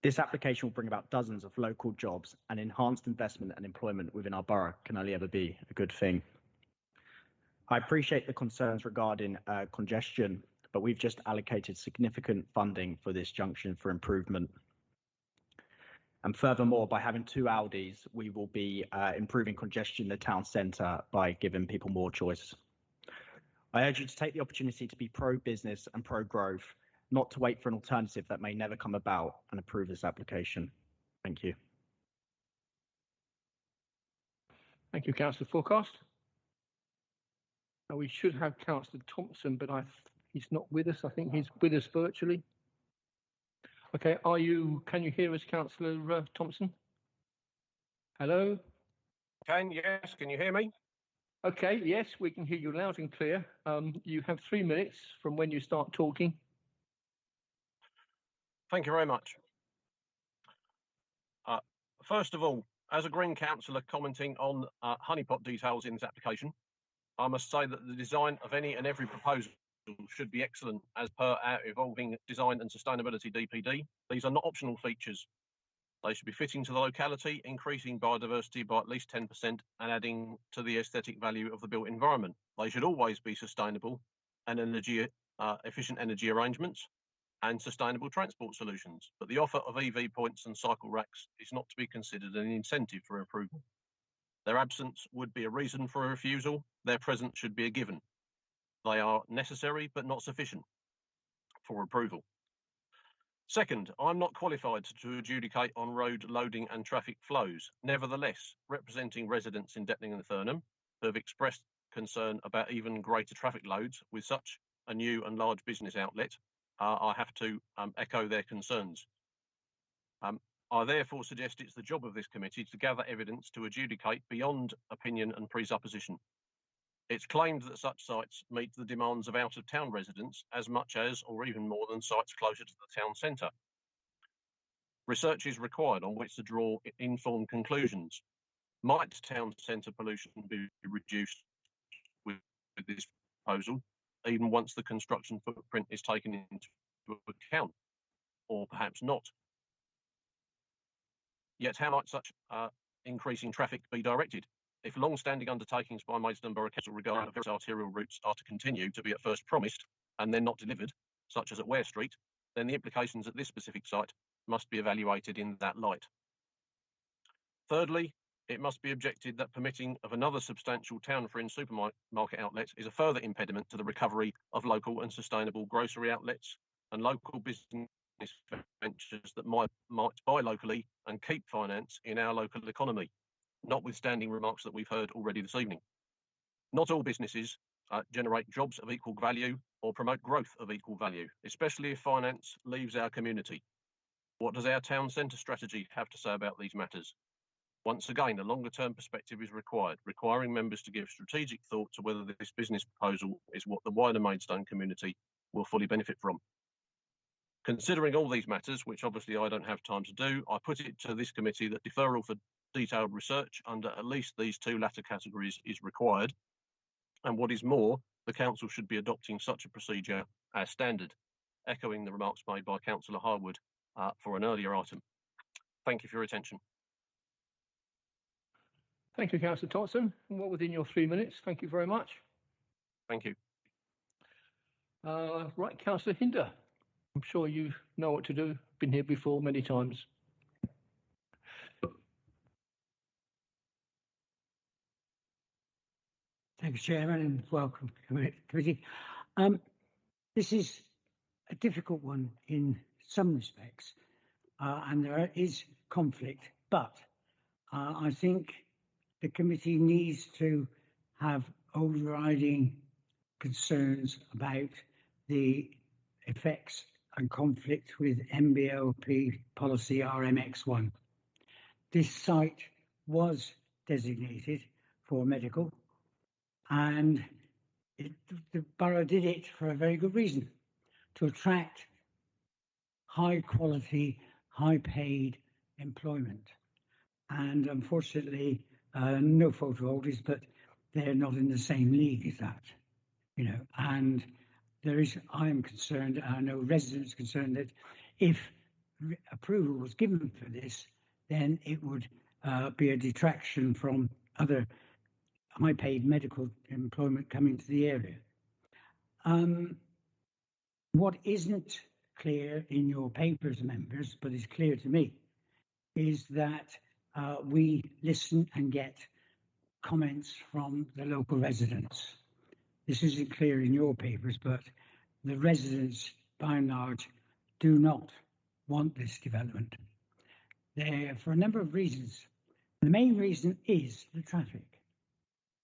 This application will bring about dozens of local jobs, and enhanced investment and employment within our borough can only ever be a good thing. I appreciate the concerns regarding congestion, but we've just allocated significant funding for this junction for improvement. And furthermore, by having 2 Aldis, we will be improving congestion in the town centre by giving people more choice. I urge you to take the opportunity to be pro-business and pro-growth, not to wait for an alternative that may never come about, and approve this application. Thank you. Thank you, Councillor Forecast. Now we should have Councillor Thompson, but he's not with us. I think he's with us virtually. Okay, can you hear us, Councillor Thompson? Hello? Can you hear me? Okay, yes, we can hear you loud and clear. You have 3 minutes from when you start talking. Thank you very much. First of all, as a Green councillor commenting on honeypot details in this application, I must say that the design of any and every proposal should be excellent as per our evolving design and sustainability DPD. These are not optional features. They should be fitting to the locality, increasing biodiversity by at least 10% and adding to the aesthetic value of the built environment. They should always be sustainable and efficient energy arrangements and sustainable transport solutions. But the offer of EV points and cycle racks is not to be considered an incentive for approval. Their absence would be a reason for a refusal. Their presence should be a given. They are necessary but not sufficient for approval. Second, I'm not qualified to adjudicate on road loading and traffic flows. Nevertheless, representing residents in Detling and Thurnham who have expressed concern about even greater traffic loads with such a new and large business outlet, I have to echo their concerns. I therefore suggest it's the job of this committee to gather evidence to adjudicate beyond opinion and presupposition. It's claimed that such sites meet the demands of out-of-town residents as much as, or even more than, sites closer to the town centre. Research is required on which to draw informed conclusions. Might town centre pollution be reduced with this proposal, even once the construction footprint is taken into account, or perhaps not? Yet how might such increasing traffic be directed? If long-standing undertakings by Maidstone Borough Council regarding various arterial routes are to continue to be at first promised and then not delivered, such as at Ware Street, then the implications at this specific site must be evaluated in that light. Thirdly, it must be objected that permitting of another substantial town fringe supermarket outlet is a further impediment to the recovery of local and sustainable grocery outlets and local business ventures that might buy locally and keep finance in our local economy, notwithstanding remarks that we've heard already this evening. Not all businesses generate jobs of equal value or promote growth of equal value, especially if finance leaves our community. What does our town centre strategy have to say about these matters? Once again, a longer-term perspective is required, requiring members to give strategic thought to whether this business proposal is what the wider Maidstone community will fully benefit from. Considering all these matters, which obviously I don't have time to do, I put it to this committee that deferral for detailed research under at least these 2 latter categories is required, and what is more, the council should be adopting such a procedure as standard, echoing the remarks made by Councillor Harwood for an earlier item. Thank you for your attention. Thank you, Councillor Thompson. Well within your 3 minutes. Thank you very much. Thank you. Right, Councillor Hinder. I'm sure you know what to do. Been here before many times. Thank you, Chairman, and welcome, committee. This is a difficult one in some respects, and there is conflict, but I think the committee needs to have overriding concerns about the effects and conflict with MBLP policy RMX1. This site was designated for medical, and the borough did it for a very good reason, to attract high quality, high paid employment. And unfortunately, no photo holders, but they're not in the same league as that, you know. And I am concerned, I know residents concerned that if approval was given for this, then it would be a detraction from other high paid medical employment coming to the area. What isn't clear in your papers, members, but is clear to me, is that we listen and get comments from the local residents. This isn't clear in your papers, but the residents, by and large, do not want this development. They're for a number of reasons. The main reason is the traffic.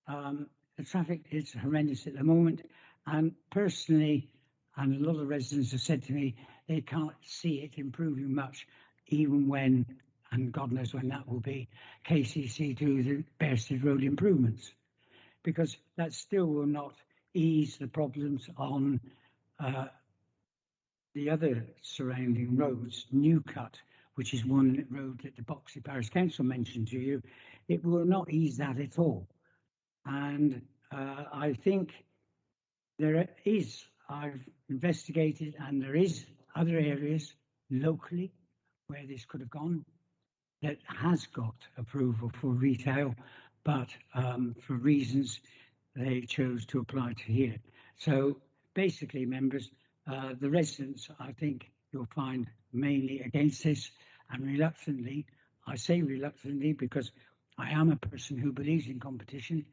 The traffic is horrendous at the moment, and personally, and a lot of residents have said to me, they can't see it improving much, even when, and God knows when that will be, KCC do the Bearsted Road improvements, because that still will not ease the problems on the other surrounding roads. Newcut, which is one road that the Boxley Parish Council mentioned to you, it will not ease that at all. And I think there is, I've investigated, and there is other areas locally where this could have gone that has got approval for retail, but for reasons they chose to apply to here. So basically, members, the residents, I think you'll find mainly against this, and reluctantly, I say reluctantly because I am a person who believes in competition.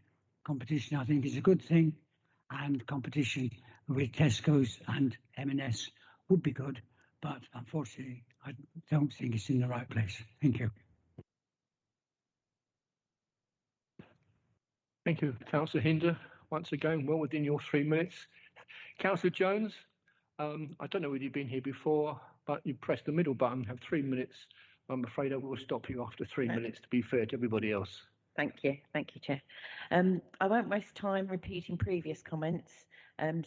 Competition, I think, is a good thing, and competition with Tesco's and M&S would be good, but unfortunately, I don't think it's in the right place. Thank you. Thank you, Councillor Hinder. Once again, well within your 3 minutes. Councillor Jones, I don't know whether you've been here before, but you press the middle button, have 3 minutes. I'm afraid I will stop you after 3 minutes, to be fair to everybody else. Thank you, Chair. I won't waste time repeating previous comments,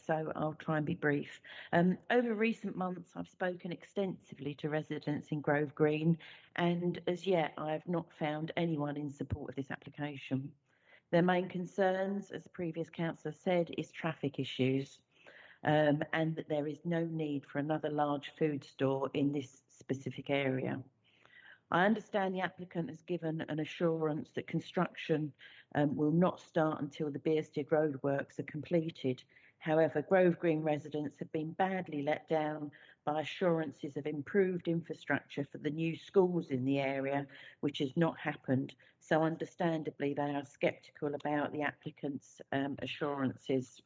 so I'll try and be brief. Over recent months, I've spoken extensively to residents in Grove Green, and as yet, I have not found anyone in support of this application. Their main concerns, as the previous councillor said, is traffic issues, and that there is no need for another large food store in this specific area. I understand the applicant has given an assurance that construction will not start until the Bearsted Road works are completed. However, Grove Green residents have been badly let down by assurances of improved infrastructure for the new schools in the area, which has not happened. So understandably, they are sceptical about the applicant's assurances.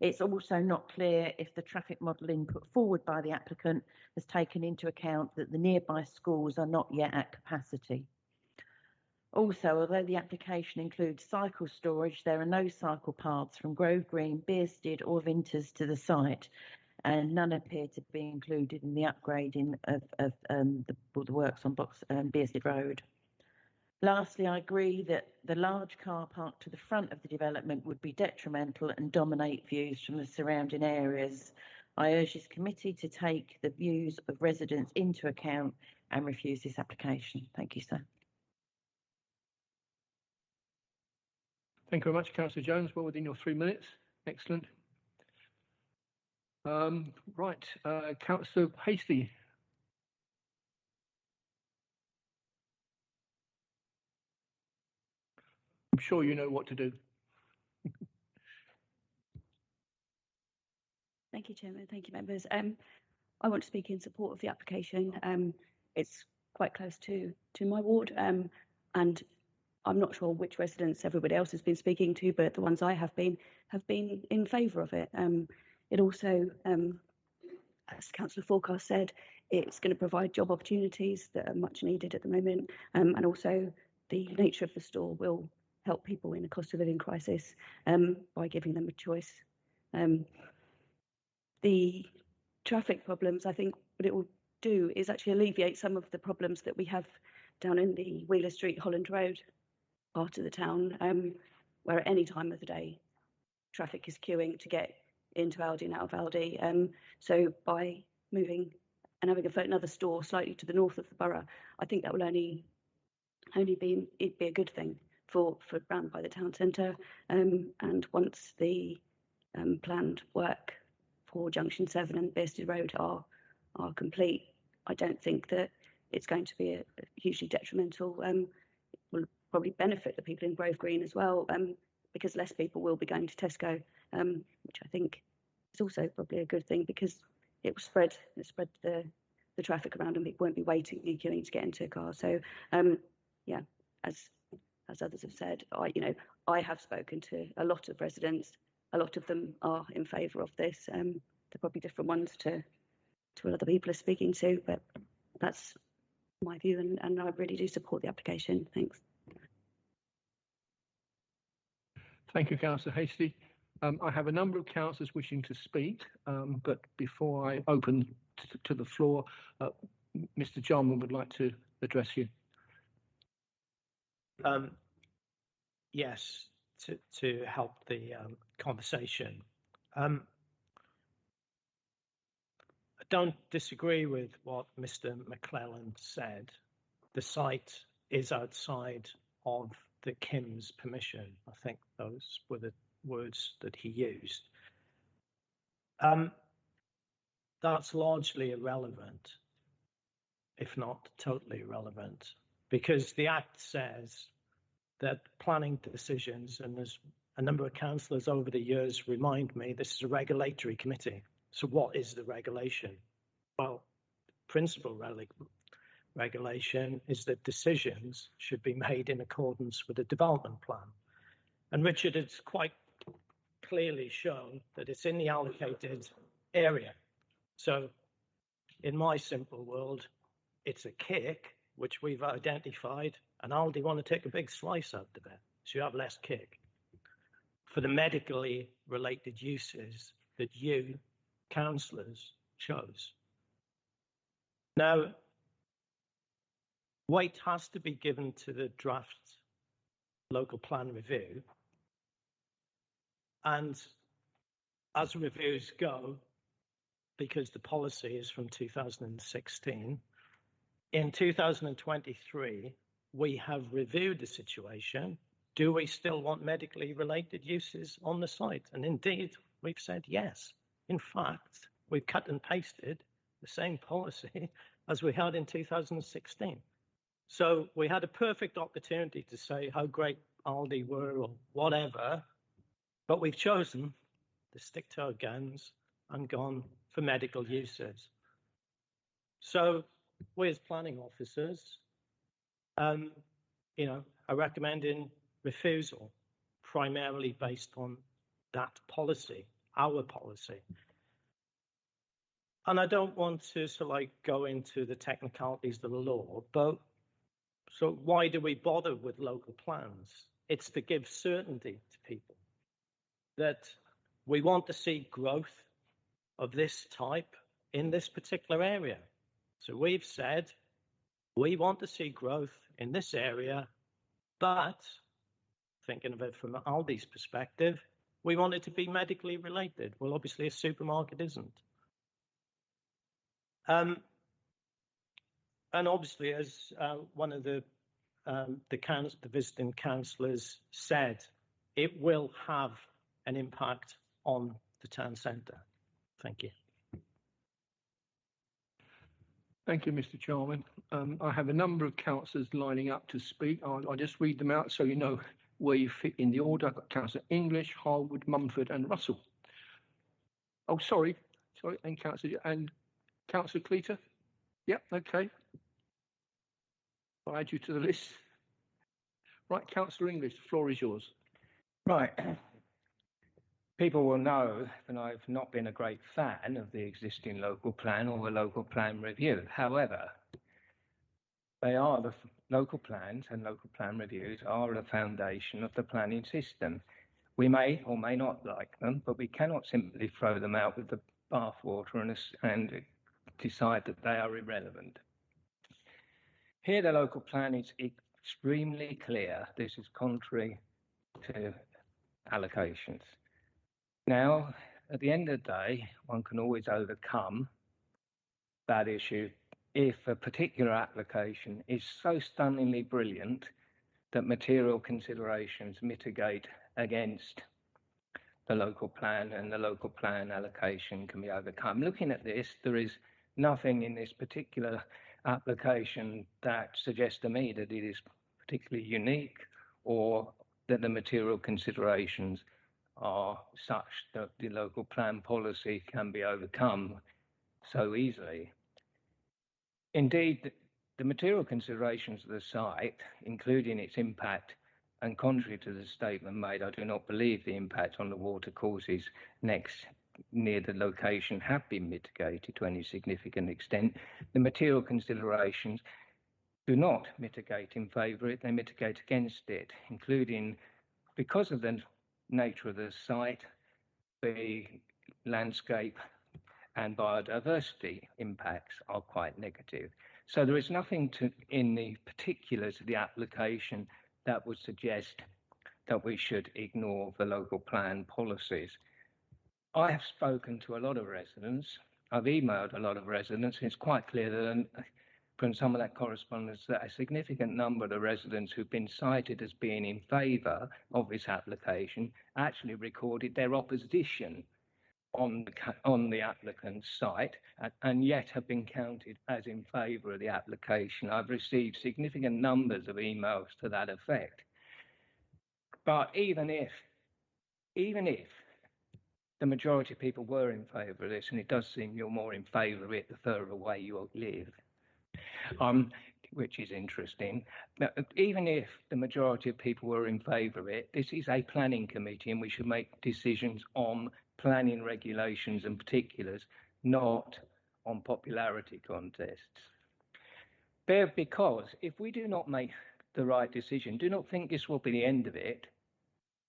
It's also not clear if the traffic modelling put forward by the applicant has taken into account that the nearby schools are not yet at capacity. Also, although the application includes cycle storage, there are no cycle paths from Grove Green, Bearsted or Vinters to the site, and none appear to be included in the upgrading of the works on Bearsted Road. Lastly, I agree that the large car park to the front of the development would be detrimental and dominate views from the surrounding areas. I urge this committee to take the views of residents into account and refuse this application. Thank you, sir. Thank you very much, Councillor Jones. Well within your 3 minutes. Excellent. Right, Councillor Hasty. I'm sure you know what to do. Thank you, Chairman. Thank you, members. I want to speak in support of the application. It's quite close to my ward, and I'm not sure which residents everybody else has been speaking to, but the ones I have been in favour of it. It also, as Councillor Forecast said, it's going to provide job opportunities that are much needed at the moment, and also the nature of the store will help people in a cost of living crisis by giving them a choice. The traffic problems, I think what it will do is actually alleviate some of the problems that we have down in the Wheeler Street, Holland Road part of the town, where at any time of the day traffic is queuing to get into Aldi and out of Aldi. So by moving and having another store slightly to the north of the borough, I think that will only be a good thing for round by the town centre. And once the planned work for Junction 7 and Bearsted Road are complete, I don't think that it's going to be a hugely detrimental. It will probably benefit the people in Grove Green as well, because less people will be going to Tesco, which I think is also probably a good thing, because it will spread the traffic around and people won't be waiting and queuing to get into a car. So yeah, as others have said, I have spoken to a lot of residents. A lot of them are in favour of this. They're probably different ones to what other people are speaking to, but that's my view, and I really do support the application. Thanks. Thank you, Councillor Hastie. I have a number of councillors wishing to speak, but before I open to the floor, Mr. Jarman would like to address you. Yes, to help the conversation. I don't disagree with what Mr. McClellan said. The site is outside of the Kim's permission. I think those were the words that he used. That's largely irrelevant, if not totally irrelevant, because the Act says that planning decisions, and there's a number of councillors over the years remind me this is a regulatory committee. So what is the regulation? Well, principal regulation is that decisions should be made in accordance with the development plan. And Richard has quite clearly shown that it's in the allocated area. So in my simple world, it's a cake, which we've identified, and Aldi want to take a big slice out of it, so you have less cake. For the medically related uses that you, councillors, chose. Now, weight has to be given to the draft local plan review, and as reviews go, because the policy is from 2016, in 2023, we have reviewed the situation. Do we still want medically related uses on the site? And indeed, we've said yes. In fact, we've cut and pasted the same policy as we had in 2016. So we had a perfect opportunity to say how great Aldi were or whatever, but we've chosen to stick to our guns and gone for medical uses. So we as planning officers, are recommending refusal, primarily based on that policy, our policy. And I don't want to go into the technicalities of the law, but so why do we bother with local plans? It's to give certainty to people that we want to see growth of this type in this particular area. So we've said we want to see growth in this area, but thinking of it from Aldi's perspective, we want it to be medically related. Well, obviously a supermarket isn't. And obviously, as one of the visiting councillors said, it will have an impact on the town centre. Thank you. Thank you, Mr. Jarman. I have a number of councillors lining up to speak. I'll just read them out so you know where you fit in the order. I've got Councillor English, Harwood, Mumford and Russell. Oh, sorry, and Councillor Cleater? Yep, okay. I'll add you to the list. Right, Councillor English, the floor is yours. Right. People will know that I've not been a great fan of the existing local plan or the local plan review. However, they are local plans and local plan reviews are the foundation of the planning system. We may or may not like them, but we cannot simply throw them out with the bathwater and decide that they are irrelevant. Here, the local plan is extremely clear. This is contrary to allocations. Now, at the end of the day, one can always overcome that issue if a particular application is so stunningly brilliant that material considerations mitigate against the local plan and the local plan allocation can be overcome. Looking at this, there is nothing in this particular application that suggests to me that it is particularly unique or that the material considerations are such that the local plan policy can be overcome so easily. Indeed, the material considerations of the site, including its impact, and contrary to the statement made, I do not believe the impact on the watercourses near the location have been mitigated to any significant extent. The material considerations do not mitigate in favour of it, they mitigate against it, including because of the nature of the site, the landscape and biodiversity impacts are quite negative. So there is nothing in the particulars of the application that would suggest that we should ignore the local plan policies. I have spoken to a lot of residents. I've emailed a lot of residents. It's quite clear that from some of that correspondence that a significant number of the residents who've been cited as being in favour of this application actually recorded their opposition on the applicant's site and yet have been counted as in favour of the application. I've received significant numbers of emails to that effect. But even if the majority of people were in favour of this, and it does seem you're more in favour of it the further away you live, which is interesting. But even if the majority of people were in favour of it, this is a planning committee and we should make decisions on planning regulations and particulars, not on popularity contests. Because if we do not make the right decision, do not think this will be the end of it,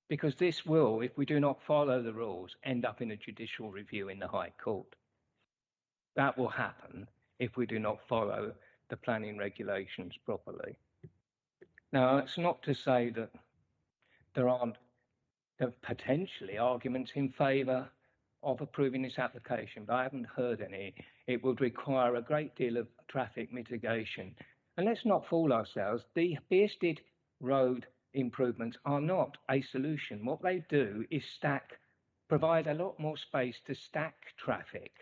because this will, if we do not follow the rules, end up in a judicial review in the High Court. That will happen if we do not follow the planning regulations properly. Now, it's not to say that there aren't potentially arguments in favour of approving this application, but I haven't heard any. It would require a great deal of traffic mitigation. And let's not fool ourselves, the Bearsted Road improvements are not a solution. What they do is provide a lot more space to stack traffic.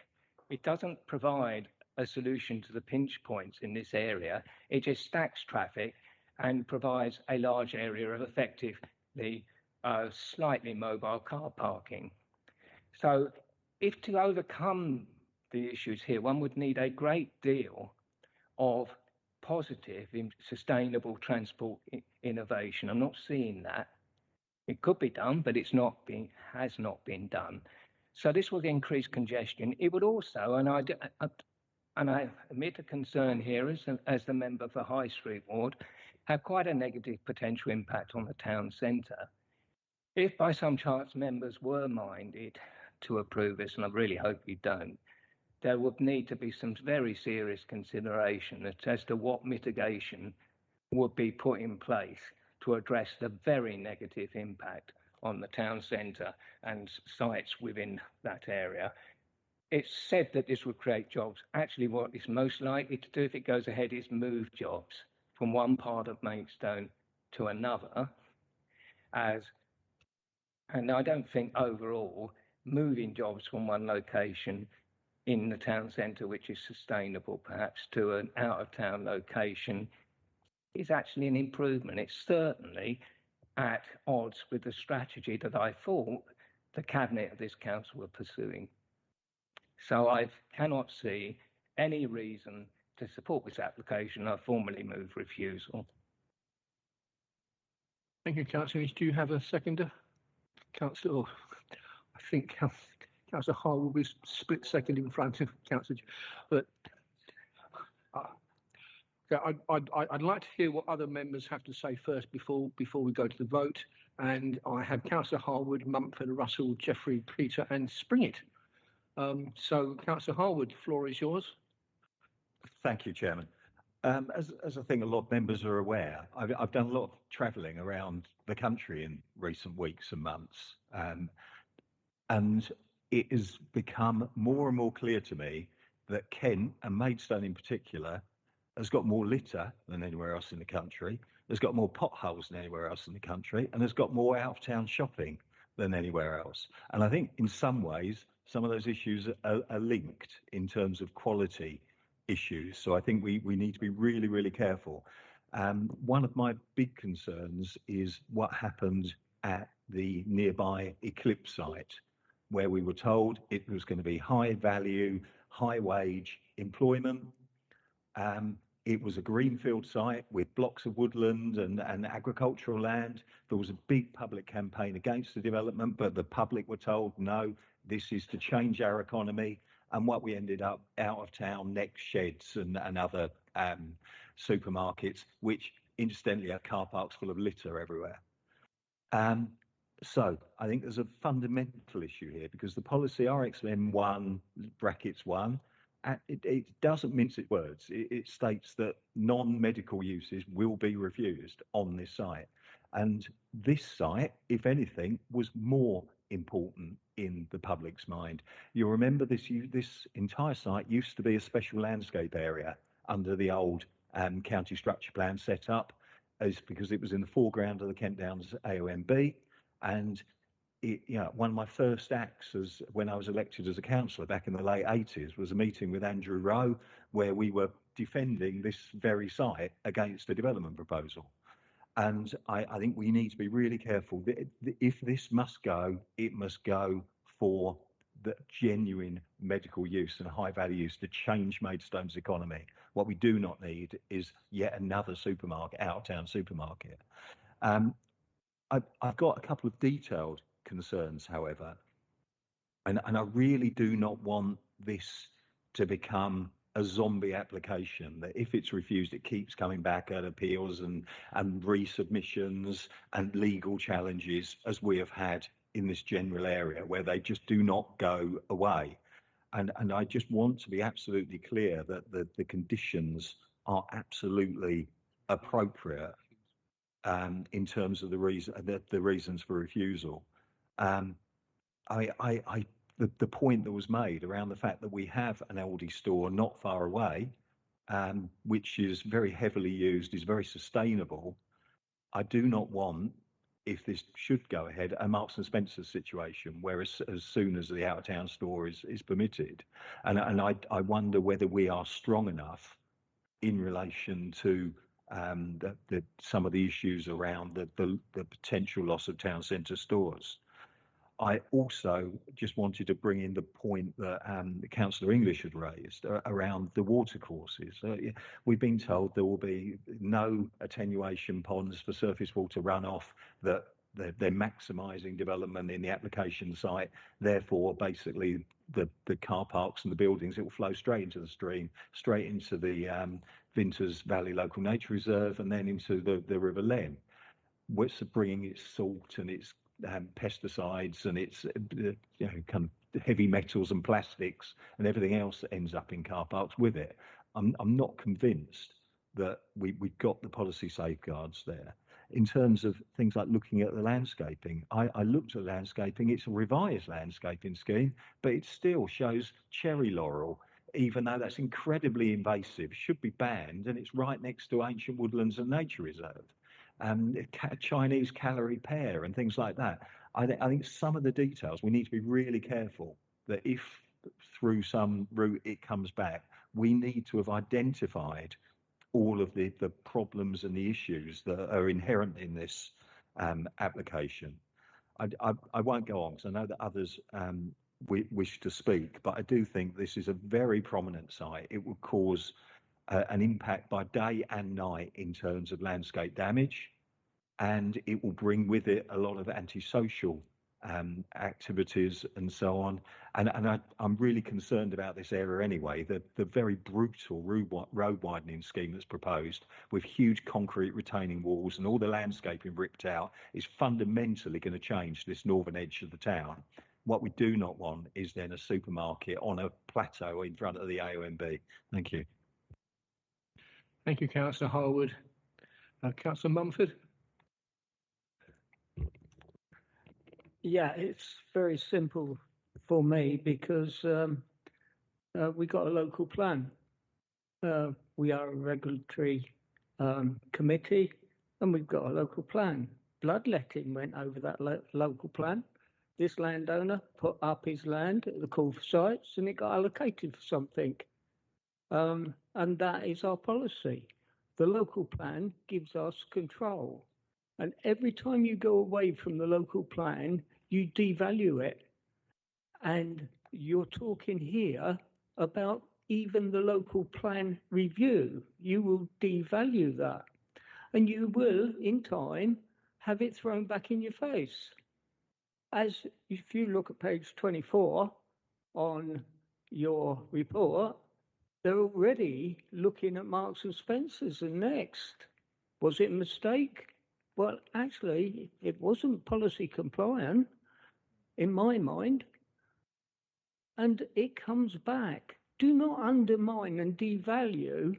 It doesn't provide a solution to the pinch points in this area. It just stacks traffic and provides a large area of effectively slightly mobile car parking. So if to overcome the issues here, one would need a great deal of positive sustainable transport innovation. I'm not seeing that. It could be done, but has not been done. So this will increase congestion. It would also, and I admit a concern here as the member for High Street Ward, have quite a negative potential impact on the town centre. If by some chance members were minded to approve this, and I really hope you don't, there would need to be some very serious consideration as to what mitigation would be put in place to address the very negative impact on the town centre and sites within that area. It's said that this would create jobs. Actually, what it's most likely to do if it goes ahead is move jobs from one part of Maidstone to another. And I don't think overall moving jobs from one location in the town centre, which is sustainable perhaps, to an out-of-town location is actually an improvement. It's certainly at odds with the strategy that I thought the Cabinet of this council were pursuing. So I cannot see any reason to support this application. I formally move refusal. Thank you, Councillor Inch. Do you have a seconder? Councillor, I think Councillor Harwood was split second in front of Councillor, but okay, I'd like to hear what other members have to say first before we go to the vote. And I have Councillor Harwood, Mumford, Russell, Jeffrey, Peter, and Springett. So, Councillor Harwood, the floor is yours. Thank you, Chairman. As I think a lot of members are aware, I've done a lot of travelling around the country in recent weeks and months, and it has become more and more clear to me that Kent, and Maidstone in particular, has got more litter than anywhere else in the country, has got more potholes than anywhere else in the country, and has got more out-of-town shopping than anywhere else. And I think in some ways, some of those issues are linked in terms of quality issues. So I think we need to be really, really careful. One of my big concerns is what happened at the nearby Eclipse site, where we were told it was going to be high value, high wage employment. It was a greenfield site with blocks of woodland and agricultural land. There was a big public campaign against the development, but the public were told, no, this is to change our economy. And what we ended up out of town, Next Sheds and other supermarkets, which incidentally are car parks full of litter everywhere. So I think there's a fundamental issue here because the policy RxM1 brackets 1, it doesn't mince its words. It states that non-medical uses will be refused on this site. And this site, if anything, was more important in the public's mind. You'll remember this entire site used to be a special landscape area under the old county structure plan set up, as because it was in the foreground of the Kent Downs AONB. And one of my first acts as when I was elected as a councillor back in the late 80s was a meeting with Andrew Rowe where we were defending this very site against a development proposal. And I think we need to be really careful that if this must go, it must go for the genuine medical use and high value use to change Maidstone's economy. What we do not need is yet another supermarket, out-of-town supermarket. I've got a couple of detailed concerns, however, and I really do not want this to become a zombie application, that if it's refused, it keeps coming back at appeals and resubmissions and legal challenges, as we have had in this general area, where they just do not go away. And I just want to be absolutely clear that the conditions are absolutely appropriate in terms of the reasons for refusal. The point that was made around the fact that we have an Aldi store not far away, which is very heavily used, is very sustainable. I do not want, if this should go ahead, a Marks and Spencer situation where as soon as the out-of-town store is permitted. And I wonder whether we are strong enough in relation to some of the issues around the potential loss of town centre stores. I also just wanted to bring in the point that Councillor English had raised around the watercourses. We've been told there will be no attenuation ponds for surface water runoff, that they're maximising development in the application site. Therefore, basically, the car parks and the buildings, it will flow straight into the stream, straight into the Vinters Valley Local Nature Reserve, and then into the River Lem. What's bringing its salt and its pesticides and its kind of heavy metals and plastics and everything else that ends up in car parks with it. I'm not convinced that we've got the policy safeguards there. In terms of things like looking at the landscaping, I looked at landscaping. It's a revised landscaping scheme, but it still shows cherry laurel, even though that's incredibly invasive, should be banned, and it's right next to Ancient Woodlands and Nature Reserve. Chinese calorie pear and things like that. I think some of the details, we need to be really careful that if through some route it comes back, we need to have identified all of the problems and the issues that are inherent in this application. I won't go on because I know that others wish to speak, but I do think this is a very prominent site. It will cause an impact by day and night in terms of landscape damage. and it will bring with it a lot of antisocial activities and so on. And I'm really concerned about this area anyway. The very brutal road widening scheme that's proposed, with huge concrete retaining walls and all the landscaping ripped out, is fundamentally going to change this northern edge of the town. What we do not want is then a supermarket on a plateau in front of the AONB. Thank you. Thank you, Councillor Harwood. Councillor Mumford. Yeah, it's very simple for me because we got a local plan. We are a regulatory committee and we've got a local plan. Bloodletting went over that local plan. This landowner put up his land at the call for sites and it got allocated for something. And that is our policy. The local plan gives us control. And every time you go away from the local plan, you devalue it. And you're talking here about even the local plan review. You will devalue that. And you will, in time, have it thrown back in your face. As if you look at page 24 on your report, they're already looking at Marks and Spencer's and Next. Was it a mistake? Well, actually, it wasn't policy compliant, in my mind. And it comes back. Do not undermine and devalue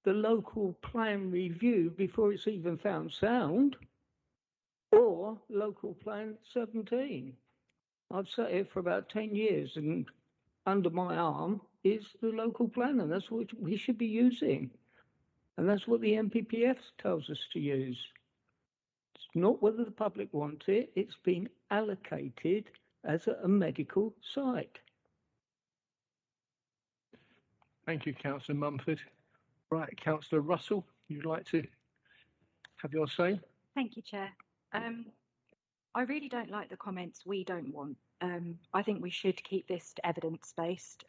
the local plan review before it's even found sound, or local plan 17. I've sat here for about 10 years and under my arm is the local plan, and that's what we should be using. And that's what the NPPF tells us to use. It's not whether the public want it, it's been allocated as a medical site. Thank you, Councillor Mumford. Right, Councillor Russell, you'd like to have your say? Thank you, Chair. I really don't like the comments "we don't want." I think we should keep this evidence-based.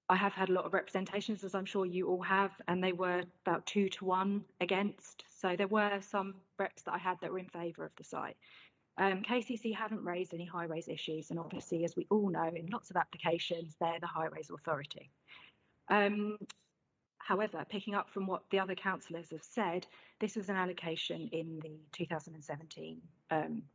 I have had a lot of representations, as I'm sure you all have, and they were about 2 to 1 against. So there were some reps that I had that were in favour of the site. KCC haven't raised any highways issues, and obviously, as we all know, in lots of applications, they're the highways authority. However, picking up from what the other councillors have said, this was an allocation in the 2017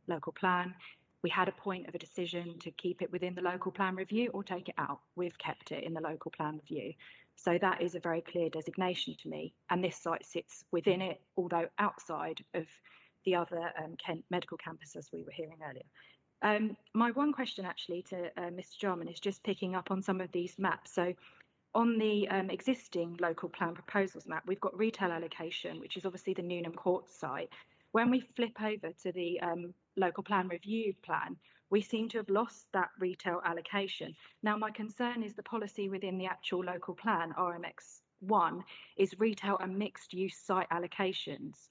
local plan. We had a point of a decision to keep it within the local plan review or take it out. We've kept it in the local plan review. So that is a very clear designation to me. And this site sits within it, although outside of the other Kent medical campus, as we were hearing earlier. My one question actually to Mr. Jarman is just picking up on some of these maps. So on the existing local plan proposals map, we've got retail allocation, which is obviously the Newnham Court site. When we flip over to the local plan review plan, we seem to have lost that retail allocation. Now, my concern is the policy within the actual local plan, RMX1, is retail and mixed use site allocations.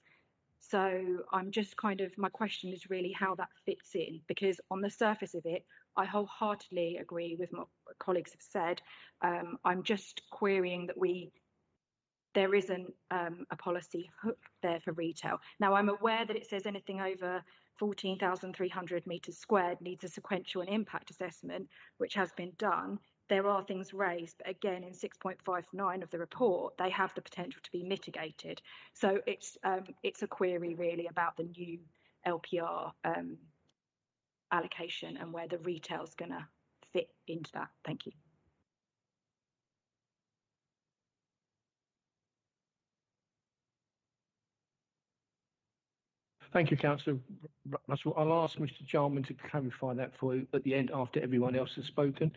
So I'm just my question is really how that fits in, because on the surface of it, I wholeheartedly agree with what colleagues have said. I'm just querying that there isn't a policy hook there for retail. Now, I'm aware that it says anything over 14,300 metres squared needs a sequential and impact assessment, which has been done. There are things raised, but again, in 6.59 of the report, they have the potential to be mitigated. So it's a query really about the new LPR allocation and where the retail is going to fit into that. Thank you. Thank you, Councillor Russell. I'll ask Mr. Jarman to clarify that for you at the end after everyone else has spoken.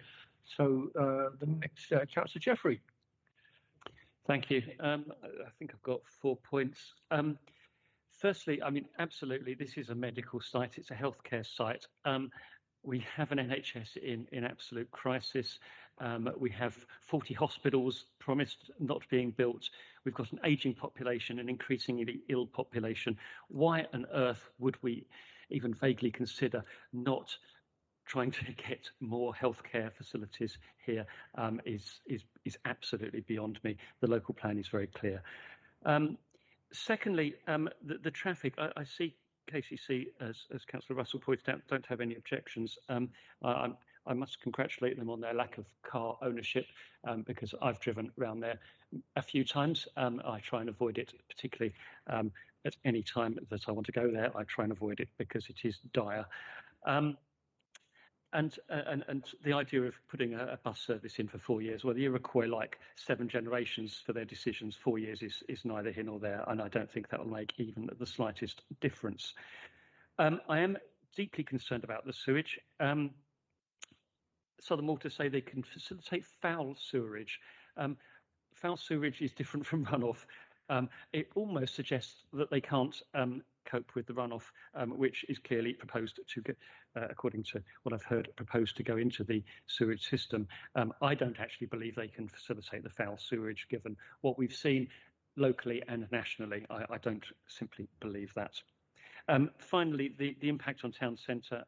So the next, Councillor Jeffrey. Thank you. I think I've got 4 points. Firstly, I mean, absolutely, this is a medical site. It's a healthcare site. We have an NHS in absolute crisis. We have 40 hospitals promised not being built. We've got an ageing population, an increasingly ill population. Why on earth would we even vaguely consider not trying to get more healthcare facilities here is absolutely beyond me. The local plan is very clear. Secondly, the traffic. I see KCC, as Councillor Russell pointed out, don't have any objections. I must congratulate them on their lack of car ownership, because I've driven around there a few times. I try and avoid it, particularly at any time that I want to go there. I try and avoid it because it is dire. And the idea of putting a bus service in for 4 years, well, the Iroquois like 7 generations for their decisions. 4 years is neither here nor there, and I don't think that will make even the slightest difference. I am deeply concerned about the sewage. Southern Water say they can facilitate foul sewerage. Foul sewerage is different from runoff. It almost suggests that they can't cope with the runoff, which is clearly proposed to get, according to what I've heard, proposed to go into the sewage system. I don't actually believe they can facilitate the foul sewage, given what we've seen locally and nationally. I don't simply believe that. Finally, the impact on town centre.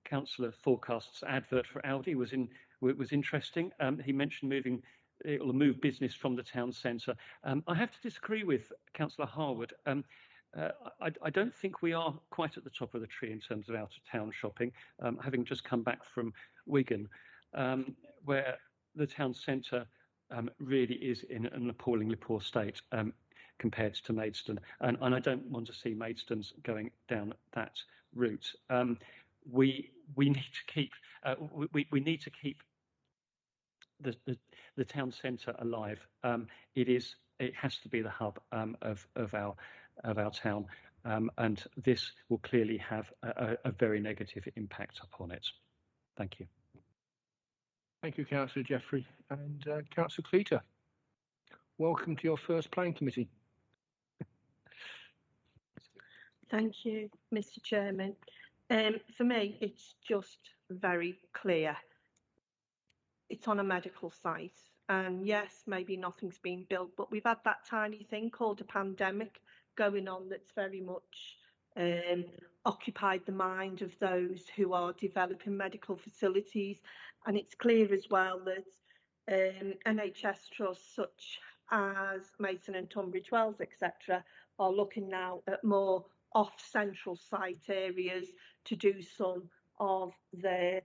Councillor Forecast's advert for Aldi was interesting. He mentioned it will move business from the town centre. I have to disagree with Councillor Harwood. I don't think we are quite at the top of the tree in terms of out-of-town shopping, having just come back from Wigan, where the town centre really is in an appallingly poor state compared to Maidstone, and I don't want to see Maidstone's going down that route. We need to keep we need to keep the town centre alive. It has to be the hub of our town, and this will clearly have a very negative impact upon it. Thank you. Thank you, Councillor Jeffrey. And Councillor Cleater, welcome to your first planning committee. Thank you, Mr. Chairman. For me, it's just very clear. It's on a medical site, and yes, maybe nothing's been built, but we've had that tiny thing called a pandemic going on that's very much occupied the mind of those who are developing medical facilities. And it's clear as well that NHS trusts such as Mason and Tunbridge Wells, etc., are looking now at more off-central site areas to do some of their,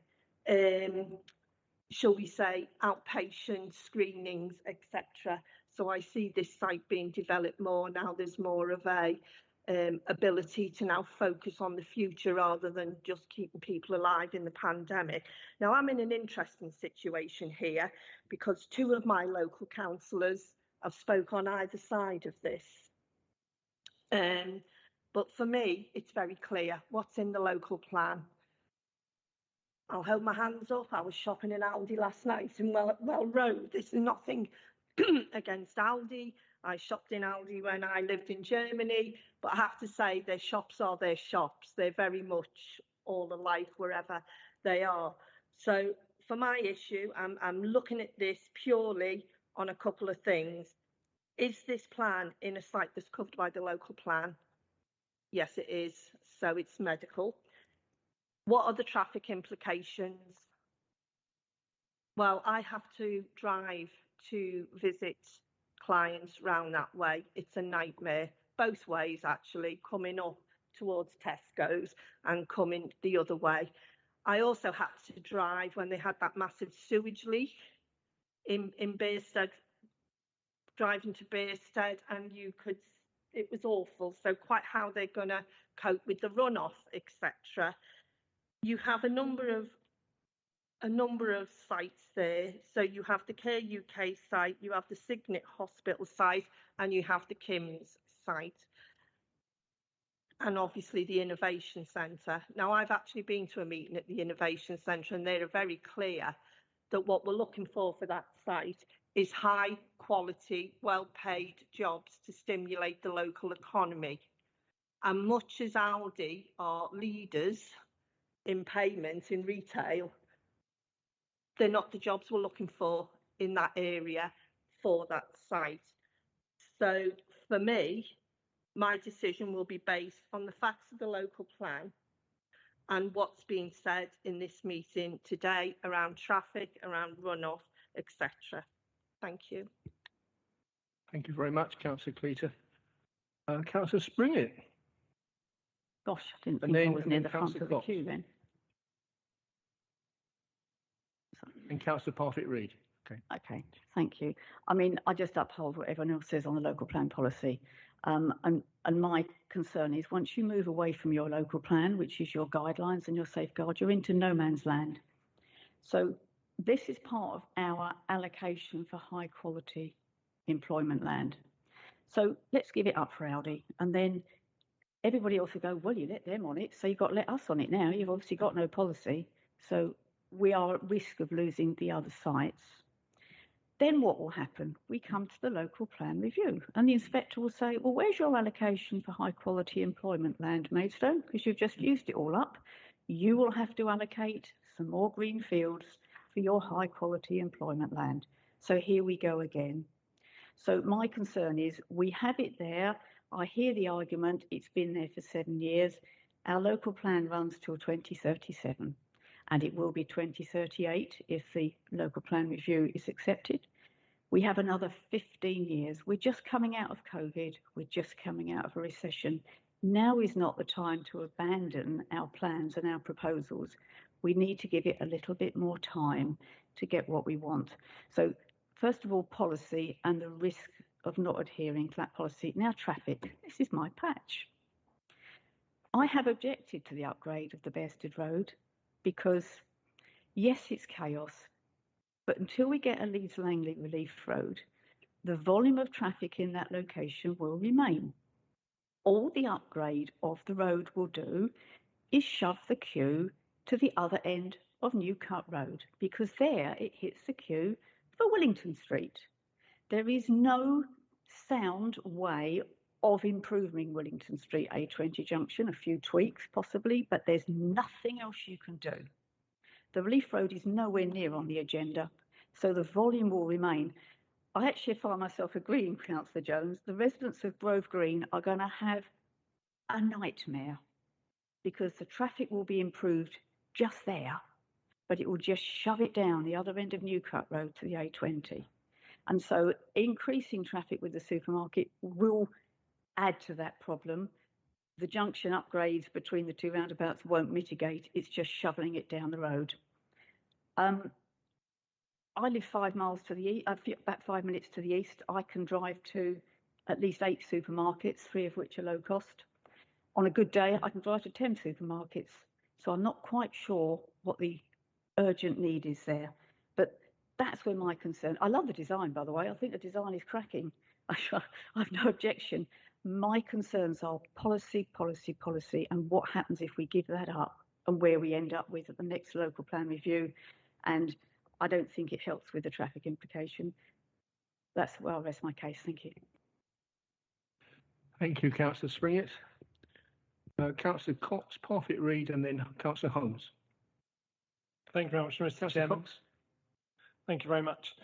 shall we say, outpatient screenings, etc. So I see this site being developed more now. There's more of a ability to now focus on the future rather than just keeping people alive in the pandemic. Now, I'm in an interesting situation here because 2 of my local councillors have spoke on either side of this. But for me, it's very clear what's in the local plan. I'll hold my hands up. I was shopping in Aldi last night in Well Road. This is nothing against Aldi. I shopped in Aldi when I lived in Germany, but I have to say their shops are their shops. They're very much all alike wherever they are. So for my issue, I'm looking at this purely on a couple of things. Is this plan in a site that's covered by the local plan? Yes, it is. So it's medical. What are the traffic implications? Well, I have to drive to visit clients round that way. It's a nightmare, both ways actually, coming up towards Tesco's and coming the other way. I also had to drive when they had that massive sewage leak in Bearsted, driving to Bearsted, and it was awful. So quite how they're going to cope with the runoff, etc. You have a number of sites there. So you have the Care UK site, you have the Signet Hospital site, and you have the Kim's site, and obviously the Innovation Centre. Now, I've actually been to a meeting at the Innovation Centre, and they're very clear that what we're looking for that site is high quality, well-paid jobs to stimulate the local economy. And much as Aldi are leaders in payment in retail, they're not the jobs we're looking for in that area for that site. So for me, my decision will be based on the facts of the local plan and what's being said in this meeting today around traffic, around runoff, etc. Thank you. Thank you very much, Councillor Cleater. Councillor Springett. Gosh, I didn't And think I then- was and near then the front Councillor of the Cox. queue then. And Councillor Parfitt-Reid. Okay. Okay, thank you. I mean, I just uphold what everyone else says on the local plan policy. And my concern is once you move away from your local plan, which is your guidelines and your safeguard, you're into no man's land. So this is part of our allocation for high quality employment land. So let's give it up for Aldi. And then everybody else will go, well, you let them on it, so you've got to let us on it now. You've obviously got no policy. So we are at risk of losing the other sites. Then what will happen? We come to the local plan review and the inspector will say, well, where's your allocation for high quality employment land, Maidstone? Because you've just used it all up. You will have to allocate some more green fields for your high quality employment land. So here we go again. So my concern is we have it there. I hear the argument. It's been there for 7 years. Our local plan runs till 2037. And it will be 2038 if the local plan review is accepted. We have another 15 years. We're just coming out of COVID. We're just coming out of a recession. Now is not the time to abandon our plans and our proposals. We need to give it a little bit more time to get what we want. So first of all, policy and the risk of not adhering to that policy. Now traffic, this is my patch. I have objected to the upgrade of the Bearsted Road because yes, it's chaos, but until we get a Leeds Langley relief road, the volume of traffic in that location will remain. All the upgrade of the road will do is shove the queue to the other end of New Cut Road because there it hits the queue for Wellington Street. There is no sound way of improving Wellington Street A20 junction, a few tweaks possibly, but there's nothing else you can do. The relief road is nowhere near on the agenda, so the volume will remain. I actually find myself agreeing with Councillor Jones. The residents of Grove Green are going to have a nightmare because the traffic will be improved just there, but it will just shove it down the other end of New Cut Road to the A20. And so increasing traffic with the supermarket will add to that problem. The junction upgrades between the two roundabouts won't mitigate. It's just shoveling it down the road. I live 5 miles to the east, about 5 minutes to the east. I can drive to at least 8 supermarkets, 3 of which are low cost. On a good day, I can drive to 10 supermarkets. So I'm not quite sure what the urgent need is there. But that's where my concern. I love the design, by the way. I think the design is cracking. I've no objection. My concerns are policy, policy, policy, and what happens if we give that up and where we end up with at the next local plan review. And I don't think it helps with the traffic implication. That's where I'll rest my case. Thank you. Thank you, Councillor Springett. Councillor Cox, Parfitt-Reid, and then Councillor Holmes. Thank you very much, Mr. Councillor Chairman. Cox. Thank you very much.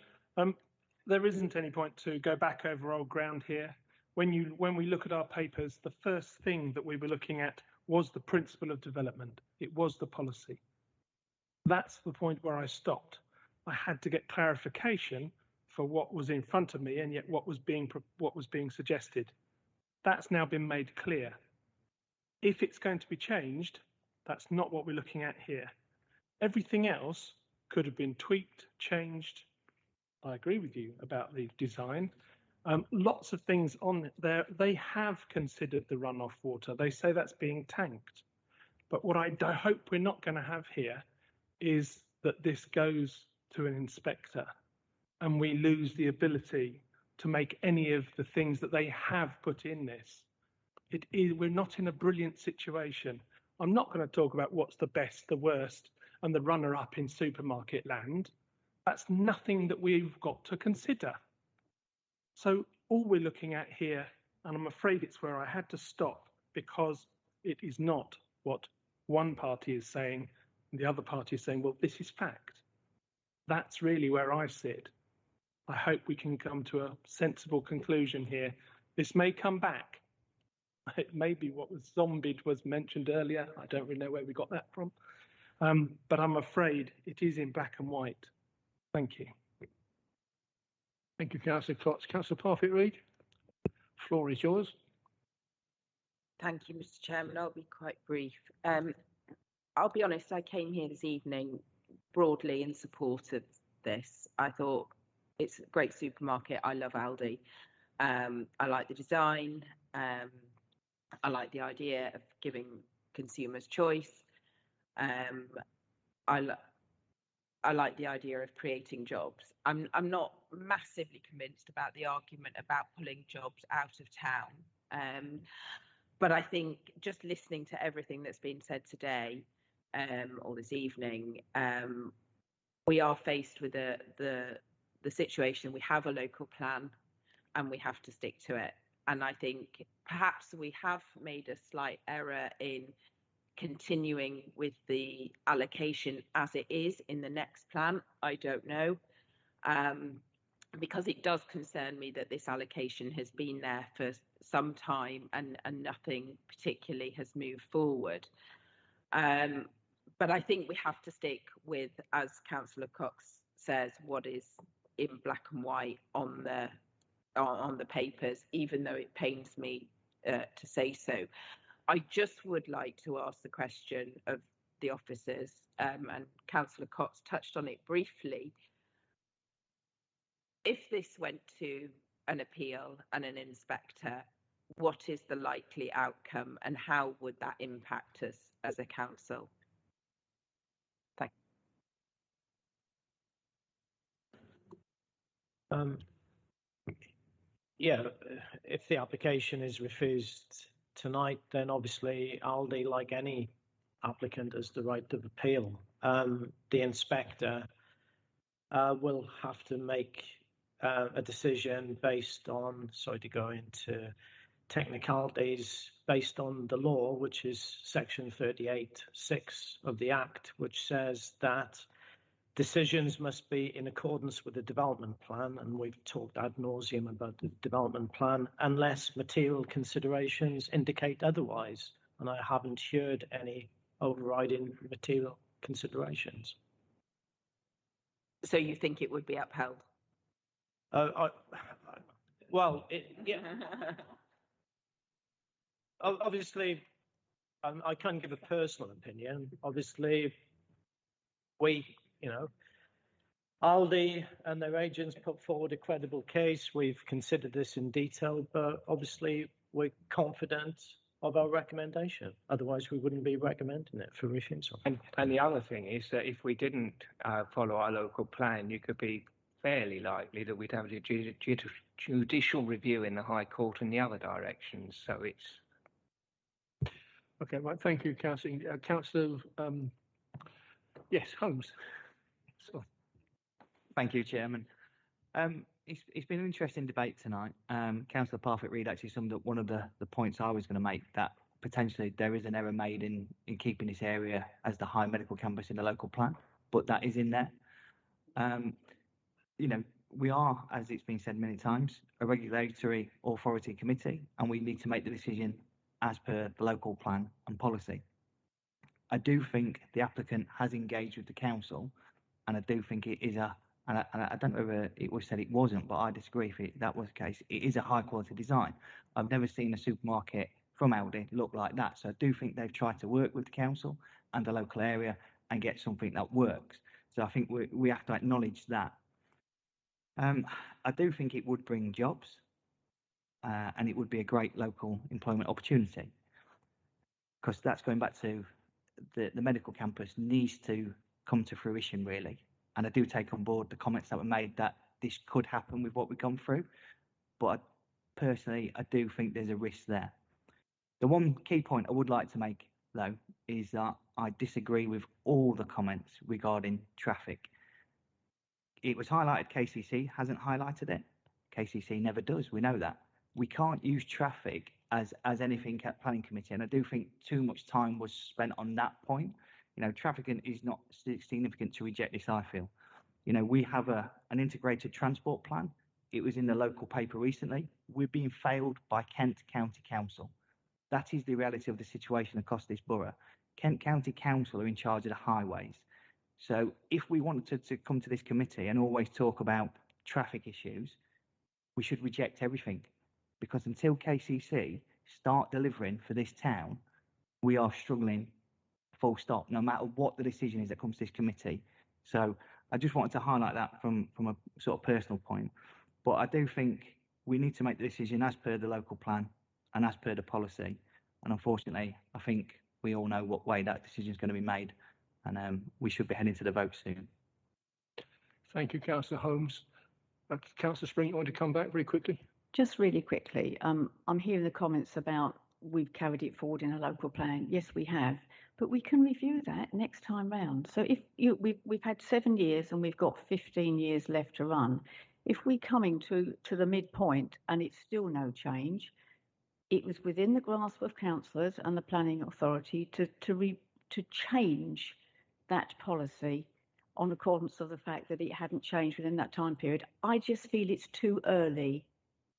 There isn't any point to go back over old ground here. When we look at our papers, the first thing that we were looking at was the principle of development. It was the policy. That's the point where I stopped. I had to get clarification for what was in front of me and yet what was being suggested. That's now been made clear. If it's going to be changed, that's not what we're looking at here. Everything else could have been tweaked, changed. I agree with you about the design. Lots of things on there. They have considered the runoff water. They say that's being tanked. But what I hope we're not going to have here is that this goes to an inspector and we lose the ability to make any of the things that they have put in this. We're not in a brilliant situation. I'm not going to talk about what's the best, the worst, and the runner-up in supermarket land. That's nothing that we've got to consider. So all we're looking at here, and I'm afraid it's where I had to stop because it is not what one party is saying and the other party is saying, well, this is fact. That's really where I sit. I hope we can come to a sensible conclusion here. This may come back. It may be what was zombied was mentioned earlier. I don't really know where we got that from. But I'm afraid it is in black and white. Thank you. Thank you, Councillor Klotz. Councillor Parfitt-Reid, floor is yours. Thank you, Mr. Chairman. I'll be quite brief. I'll be honest, I came here this evening broadly in support of this. I thought it's a great supermarket. I love Aldi. I like the design. I like the idea of giving consumers choice. I like the idea of creating jobs. I'm not massively convinced about the argument about pulling jobs out of town. But I think just listening to everything that's been said today or this evening, we are faced with the situation. We have a local plan and we have to stick to it. And I think perhaps we have made a slight error in continuing with the allocation as it is in the next plan. I don't know, because it does concern me that this allocation has been there for some time and nothing particularly has moved forward. But I think we have to stick with, as Councillor Cox says, what is in black and white on the papers, even though it pains me to say so. I just would like to ask the question of the officers, and Councillor Cox touched on it briefly. If this went to an appeal and an inspector, what is the likely outcome and how would that impact us as a council? Thank you. Yeah, if the application is refused tonight, then obviously Aldi, like any applicant, has the right of appeal. The inspector will have to make a decision based on, sorry to go into technicalities, based on the law, which is section 38(6) of the Act, which says that decisions must be in accordance with the development plan, and we've talked ad nauseum about the development plan, unless material considerations indicate otherwise, and I haven't heard any overriding material considerations. So you think it would be upheld? Well, yeah. Obviously, I can't give a personal opinion. Obviously, Aldi and their agents put forward a credible case. We've considered this in detail, but obviously we're confident of our recommendation. Otherwise, we wouldn't be recommending it for refusal. And the other thing is that if we didn't follow our local plan, you could be fairly likely that we'd have a judicial review in the High Court in the other directions. So it's... Okay, right. Thank you, Councillor. Councillor, yes, Holmes. Sorry. Thank you, Chairman. It's been an interesting debate tonight. Councillor Parfitt-Reid actually summed up one of the points I was going to make, that potentially there is an error made in keeping this area as the high medical campus in the local plan, but that is in there. We are, as it's been said many times, a regulatory authority committee, and we need to make the decision as per the local plan and policy. I do think the applicant has engaged with the council, and I do think it is and I don't know whether it was said it wasn't, but I disagree if that was the case. It is a high quality design. I've never seen a supermarket from Aldi look like that. So I do think they've tried to work with the council and the local area and get something that works. So I think we have to acknowledge that. I do think it would bring jobs, and it would be a great local employment opportunity, because that's going back to the medical campus needs to come to fruition, really. And I do take on board the comments that were made that this could happen with what we've gone through, but personally I do think there's a risk there. The one key point I would like to make, though, is that I disagree with all the comments regarding traffic. It was highlighted, KCC hasn't highlighted it. KCC never does, we know that. We can't use traffic as anything at planning committee, and I do think too much time was spent on that point. Traffic is not significant to reject this, I feel. We have an integrated transport plan. It was in the local paper recently. We're being failed by Kent County Council. That is the reality of the situation across this borough. Kent County Council are in charge of the highways. So if we wanted to come to this committee and always talk about traffic issues, we should reject everything, because until KCC start delivering for this town, we are struggling full stop, no matter what the decision is that comes to this committee. So I just wanted to highlight that from a sort of personal point. But I do think we need to make the decision as per the local plan and as per the policy. And unfortunately, I think we all know what way that decision is going to be made, and we should be heading to the vote soon. Thank you, Councillor Holmes. Councillor Spring, you want to come back very quickly? Just really quickly, I'm hearing the comments about we've carried it forward in a local plan. Yes, we have, but we can review that next time round. So if we've had 7 years and we've got 15 years left to run. If we're coming to the midpoint and it's still no change, it was within the grasp of councillors and the planning authority to change that policy on accordance of the fact that it hadn't changed within that time period. I just feel it's too early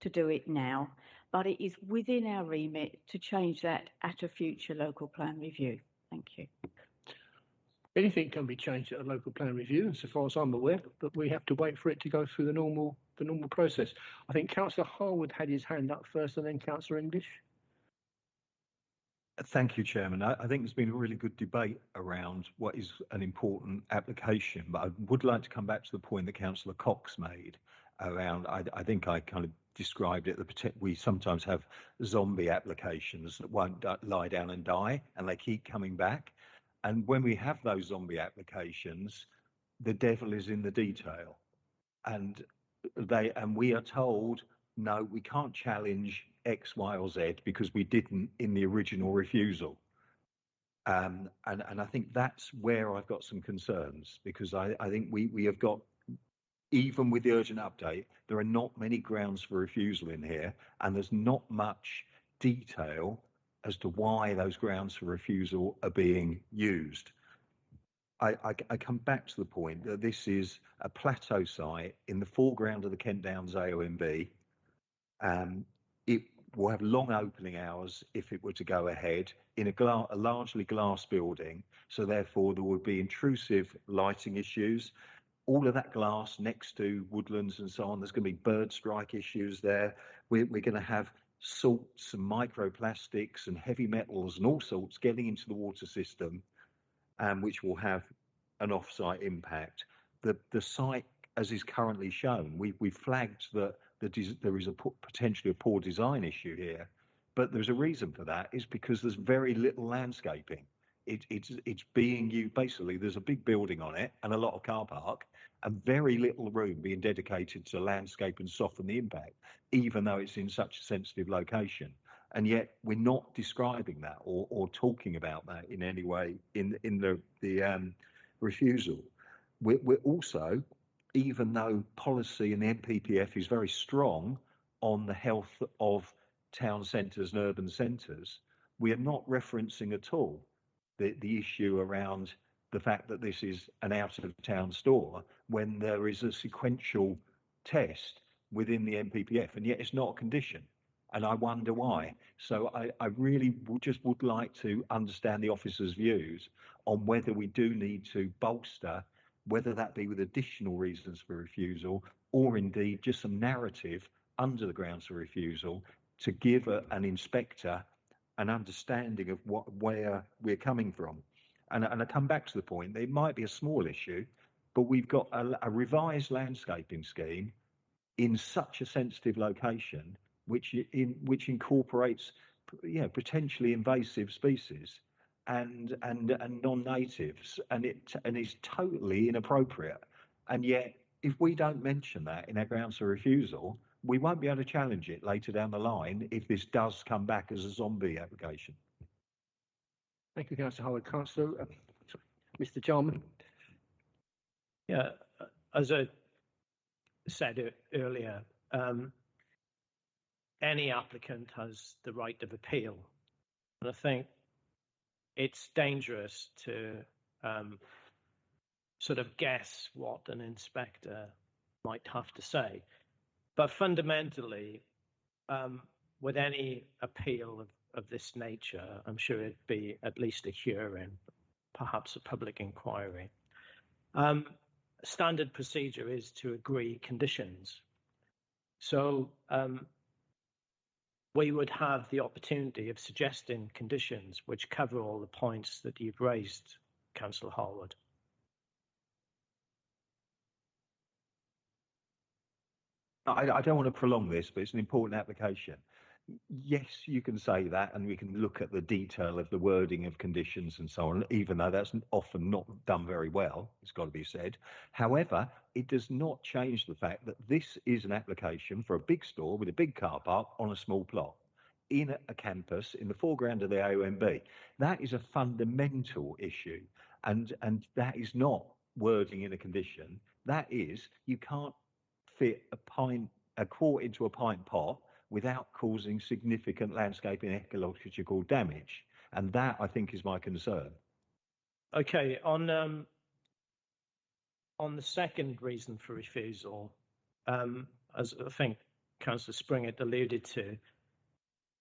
to do it now, but it is within our remit to change that at a future local plan review. Thank you. Anything can be changed at a local plan review, so far as I'm aware, but we have to wait for it to go through the normal process. I think Councillor Harwood had his hand up first, and then Councillor English. Thank you, Chairman. I think there's been a really good debate around what is an important application, but I would like to come back to the point that Councillor Cox made around, I think I kind of described it, we sometimes have zombie applications that won't lie down and die, and they keep coming back. And when we have those zombie applications, the devil is in the detail. And we are told, no, we can't challenge X, Y, or Z because we didn't in the original refusal. And I think that's where I've got some concerns, because I think we have got, even with the urgent update, there are not many grounds for refusal in here, and there's not much detail as to why those grounds for refusal are being used. I come back to the point that this is a plateau site in the foreground of the Kent Downs AONB. It will have long opening hours if it were to go ahead in a largely glass building, so therefore there would be intrusive lighting issues. All of that glass next to woodlands and so on, there's going to be bird strike issues there. We're going to have salts and microplastics and heavy metals and all sorts getting into the water system, which will have an off-site impact. The site, as is currently shown, we've flagged that there is potentially a poor design issue here, but there's a reason for that. Is because there's very little landscaping. It's being used, basically there's a big building on it and a lot of car park and very little room being dedicated to landscape and soften the impact, even though it's in such a sensitive location. And yet we're not describing that or talking about that in any way in the refusal. We're also, even though policy in the NPPF is very strong on the health of town centres and urban centres, we are not referencing at all the issue around the fact that this is an out-of-town store when there is a sequential test within the NPPF, and yet it's not a condition. And I wonder why. So I really would like to understand the officer's views on whether we do need to bolster, whether that be with additional reasons for refusal or indeed just some narrative under the grounds for refusal to give an inspector an understanding of where we're coming from. And I come back to the point that it might be a small issue, but we've got a revised landscaping scheme in such a sensitive location, which incorporates potentially invasive species and non-natives, and it's totally inappropriate. And yet, if we don't mention that in our grounds for refusal, we won't be able to challenge it later down the line if this does come back as a zombie application. Thank you, Councillor Howard. Councillor, Mr. Jarman. Yeah, as I said earlier, any applicant has the right of appeal, and I think it's dangerous to sort of guess what an inspector might have to say. But fundamentally, with any appeal of this nature, I'm sure it'd be at least a hearing, perhaps a public inquiry. Standard procedure is to agree conditions. So we would have the opportunity of suggesting conditions which cover all the points that you've raised, Councillor Harwood. I don't want to prolong this, but it's an important application. Yes, you can say that, and we can look at the detail of the wording of conditions and so on, even though that's often not done very well, it's got to be said. However, it does not change the fact that this is an application for a big store with a big car park on a small plot in a campus in the foreground of the AONB. That is a fundamental issue, and that is not wording in a condition. That is, you can't fit a quart into a pint pot without causing significant landscape and ecological damage. And that, I think, is my concern. Okay, on the second reason for refusal, as I think Councillor Springett alluded to,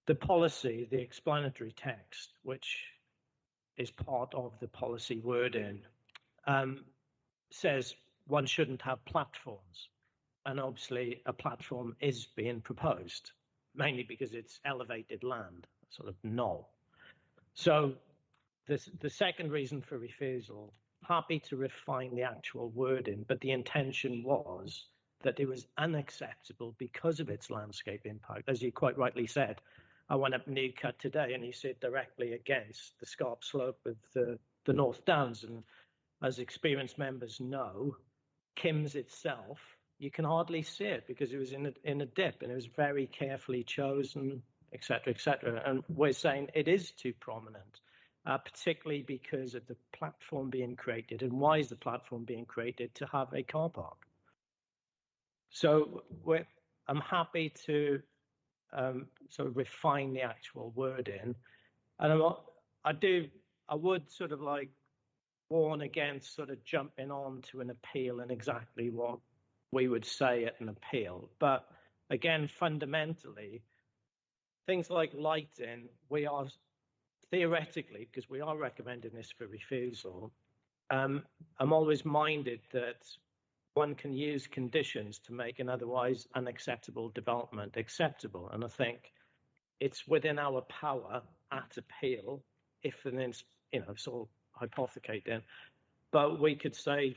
the policy, the explanatory text, which is part of the policy wording, says one shouldn't have platforms. And obviously a platform is being proposed, mainly because it's elevated land, sort of knoll. So the second reason for refusal, happy to refine the actual wording, but the intention was that it was unacceptable because of its landscape impact. As you quite rightly said, I went up Newcut today and you sit directly against the scarp slope of the North Downs. And as experienced members know, Kim's itself, you can hardly see it because it was in a dip and it was very carefully chosen, etc., etc. And we're saying it is too prominent, particularly because of the platform being created. And why is the platform being created? To have a car park. So I'm happy to sort of refine the actual wording, and I would sort of like warn against sort of jumping on to an appeal and exactly what we would say at an appeal. But again, fundamentally, things like lighting, we are theoretically, because we are recommending this for refusal, I'm always minded that one can use conditions to make an otherwise unacceptable development acceptable. And I think it's within our power at appeal, if and then, sort of hypothecating, but we could say,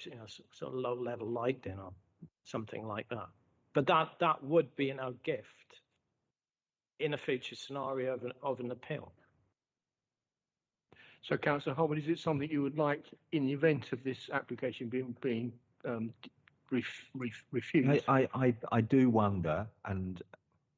sort of low level lighting or something like that. But that would be in our gift in a future scenario of an appeal. So, Councillor Harwood, is it something you would like in the event of this application being refused? I do wonder, and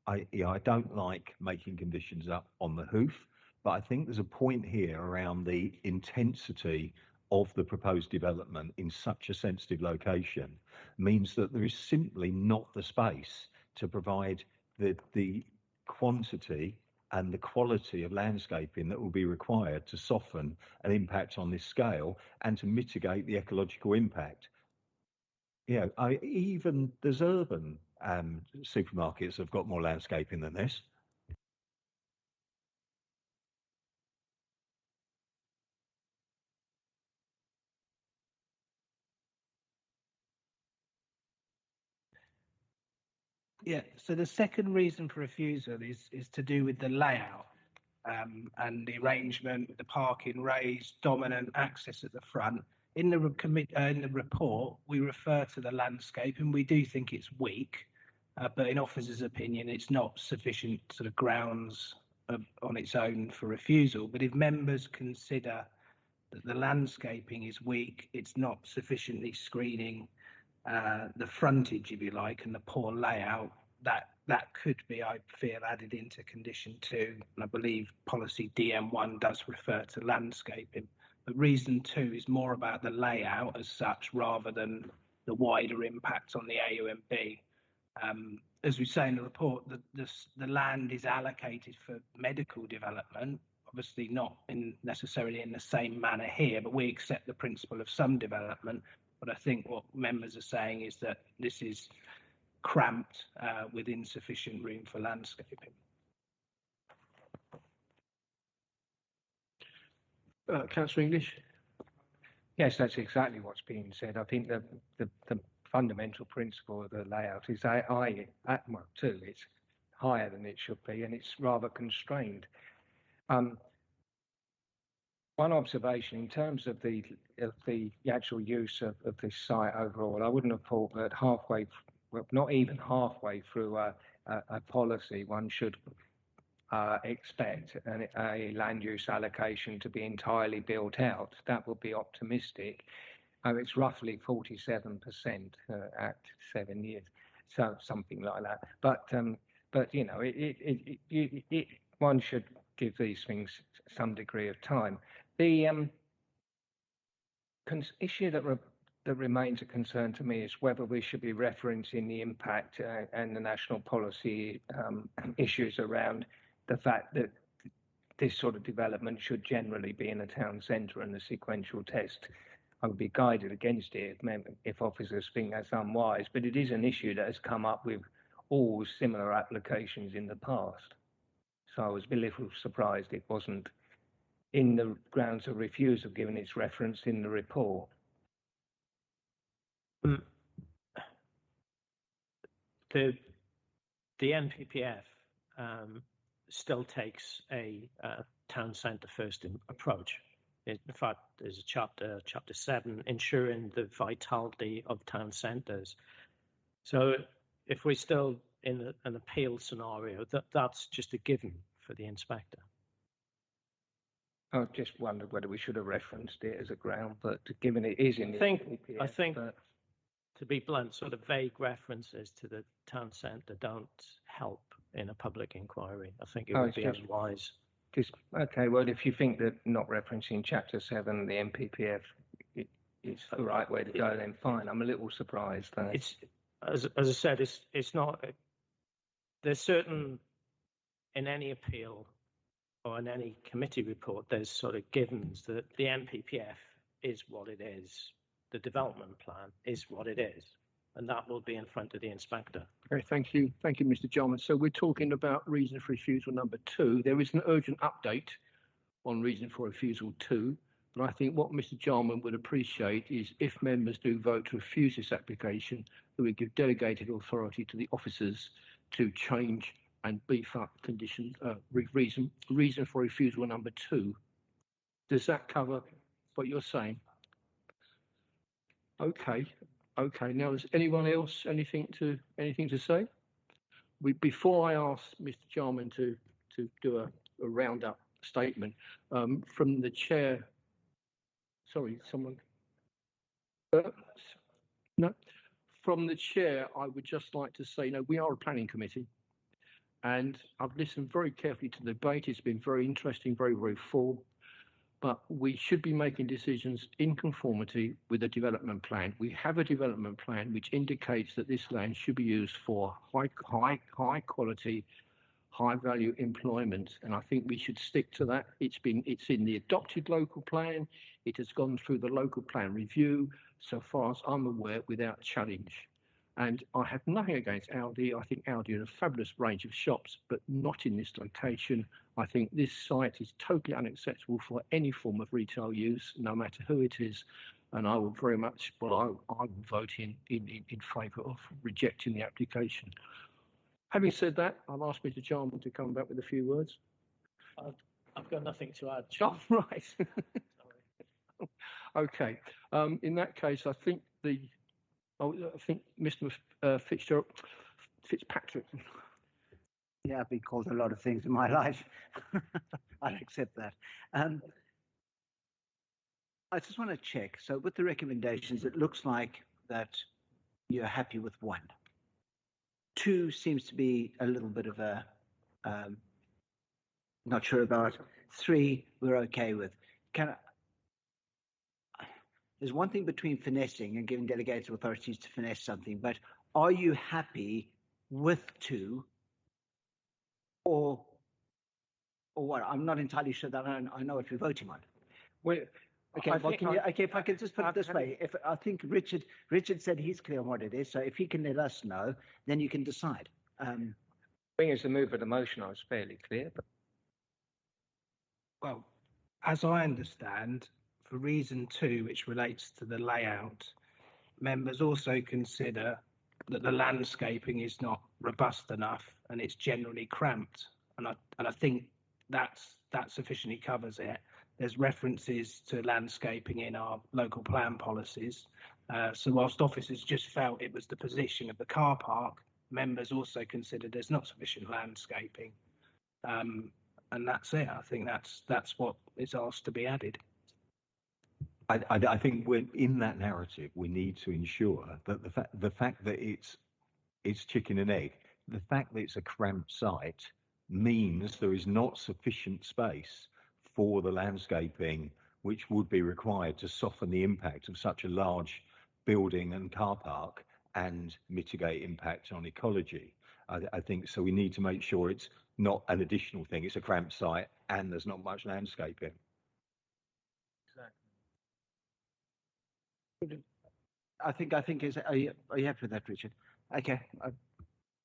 I don't like making conditions up on the hoof, but I think there's a point here around the intensity of the proposed development in such a sensitive location means that there is simply not the space to provide the quantity and the quality of landscaping that will be required to soften an impact on this scale and to mitigate the ecological impact. Even there's urban supermarkets have got more landscaping than this. Yeah, so the second reason for refusal is to do with the layout and the arrangement, the parking, raised, dominant access at the front. In the report, we refer to the landscape, and we do think it's weak, but in officer's opinion, it's not sufficient sort of grounds on its own for refusal. But if members consider that the landscaping is weak, it's not sufficiently screening the frontage, if you like, and the poor layout, that could be, I feel, added into condition 2. And I believe policy DM1 does refer to landscaping. But reason 2 is more about the layout as such rather than the wider impact on the AONB. As we say in the report, the land is allocated for medical development, obviously not necessarily in the same manner here, but we accept the principle of some development. But I think what members are saying is that this is cramped with insufficient room for landscaping. Councillor English? Yes, that's exactly what's being said. I think the fundamental principle of the layout is it's higher than it should be, and it's rather constrained. One observation in terms of the actual use of this site overall, I wouldn't have thought that halfway, well, not even halfway through a policy, one should expect a land use allocation to be entirely built out. That would be optimistic. It's roughly 47% at 7 years, so something like that. But you know, one should give these things some degree of time. The issue that remains a concern to me is whether we should be referencing the impact and the national policy issues around the fact that this sort of development should generally be in a town centre, and the sequential test, I would be guided against it if officers think that's unwise. But it is an issue that has come up with all similar applications in the past. So I was a little surprised it wasn't in the grounds of refusal given its reference in the report. The NPPF still takes a town centre first approach. In fact, there's a chapter 7, ensuring the vitality of town centres. So if we're still in an appeal scenario, that's just a given for the inspector. I just wondered whether we should have referenced it as a ground, but given it is in the NPPF, I think, to be blunt, sort of vague references to the town centre don't help in a public inquiry. I think it would be unwise. Okay, well, if you think that not referencing Chapter 7 of the NPPF is the right way to go, then fine. I'm a little surprised. It's, as I said, it's not. There's certain, in any appeal or in any committee report, there's sort of givens that the NPPF is what it is. The development plan is what it is, and that will be in front of the inspector. Okay, thank you, Mr. Jarman. So we're talking about reason for refusal number 2. There is an urgent update on reason for refusal 2, but I think what Mr. Jarman would appreciate is if members do vote to refuse this application, that we give delegated authority to the officers to change and beef up conditions, reason for refusal number 2. Does that cover what you're saying? Okay. Now, does anyone else anything to say? Before I ask Mr. Jarman to do a roundup statement from the chair. Sorry, someone. No. From the chair, I would just like to say, we are a planning committee, and I've listened very carefully to the debate. It's been very interesting, very, very full. But we should be making decisions in conformity with the development plan. We have a development plan which indicates that this land should be used for high quality, high value employment, and I think we should stick to that. It's in the adopted local plan. It has gone through the local plan review, so far as I'm aware, without challenge. And I have nothing against Aldi. I think Aldi are a fabulous range of shops, but not in this location. I think this site is totally unacceptable for any form of retail use, no matter who it is. And I will very much, I will vote in favour of rejecting the application. Having said that, I'll ask Mr. Jarman to come back with a few words. I've got nothing to add. Oh, right. Okay. In that case, I think Mr. Fitzpatrick. Yeah, I've been called a lot of things in my life. I'll accept that. I just want to check. So with the recommendations, it looks like that you're happy with 1. 2 seems to be a little bit of a not sure about. 3 we're okay with. There's one thing between finessing and giving delegated authorities to finesse something, but are you happy with 2 or what? I'm not entirely sure that I know what we're voting on. If I can just put it this way, if I think Richard said he's clear on what it is, so if he can let us know, then you can decide. I think as the move of the motion, I was fairly clear. But well, as I understand, for reason 2, which relates to the layout, members also consider that the landscaping is not robust enough and it's generally cramped. And I think that sufficiently covers it. There's references to landscaping in our local plan policies. So whilst officers just felt it was the position of the car park, members also considered there's not sufficient landscaping. And that's it. I think that's what is asked to be added. I think when in that narrative, we need to ensure that the fact that it's chicken and egg, the fact that it's a cramped site means there is not sufficient space for the landscaping which would be required to soften the impact of such a large building and car park and mitigate impact on ecology. I think so. We need to make sure it's not an additional thing. It's a cramped site and there's not much landscaping. I think is are you happy with that, Richard? Okay.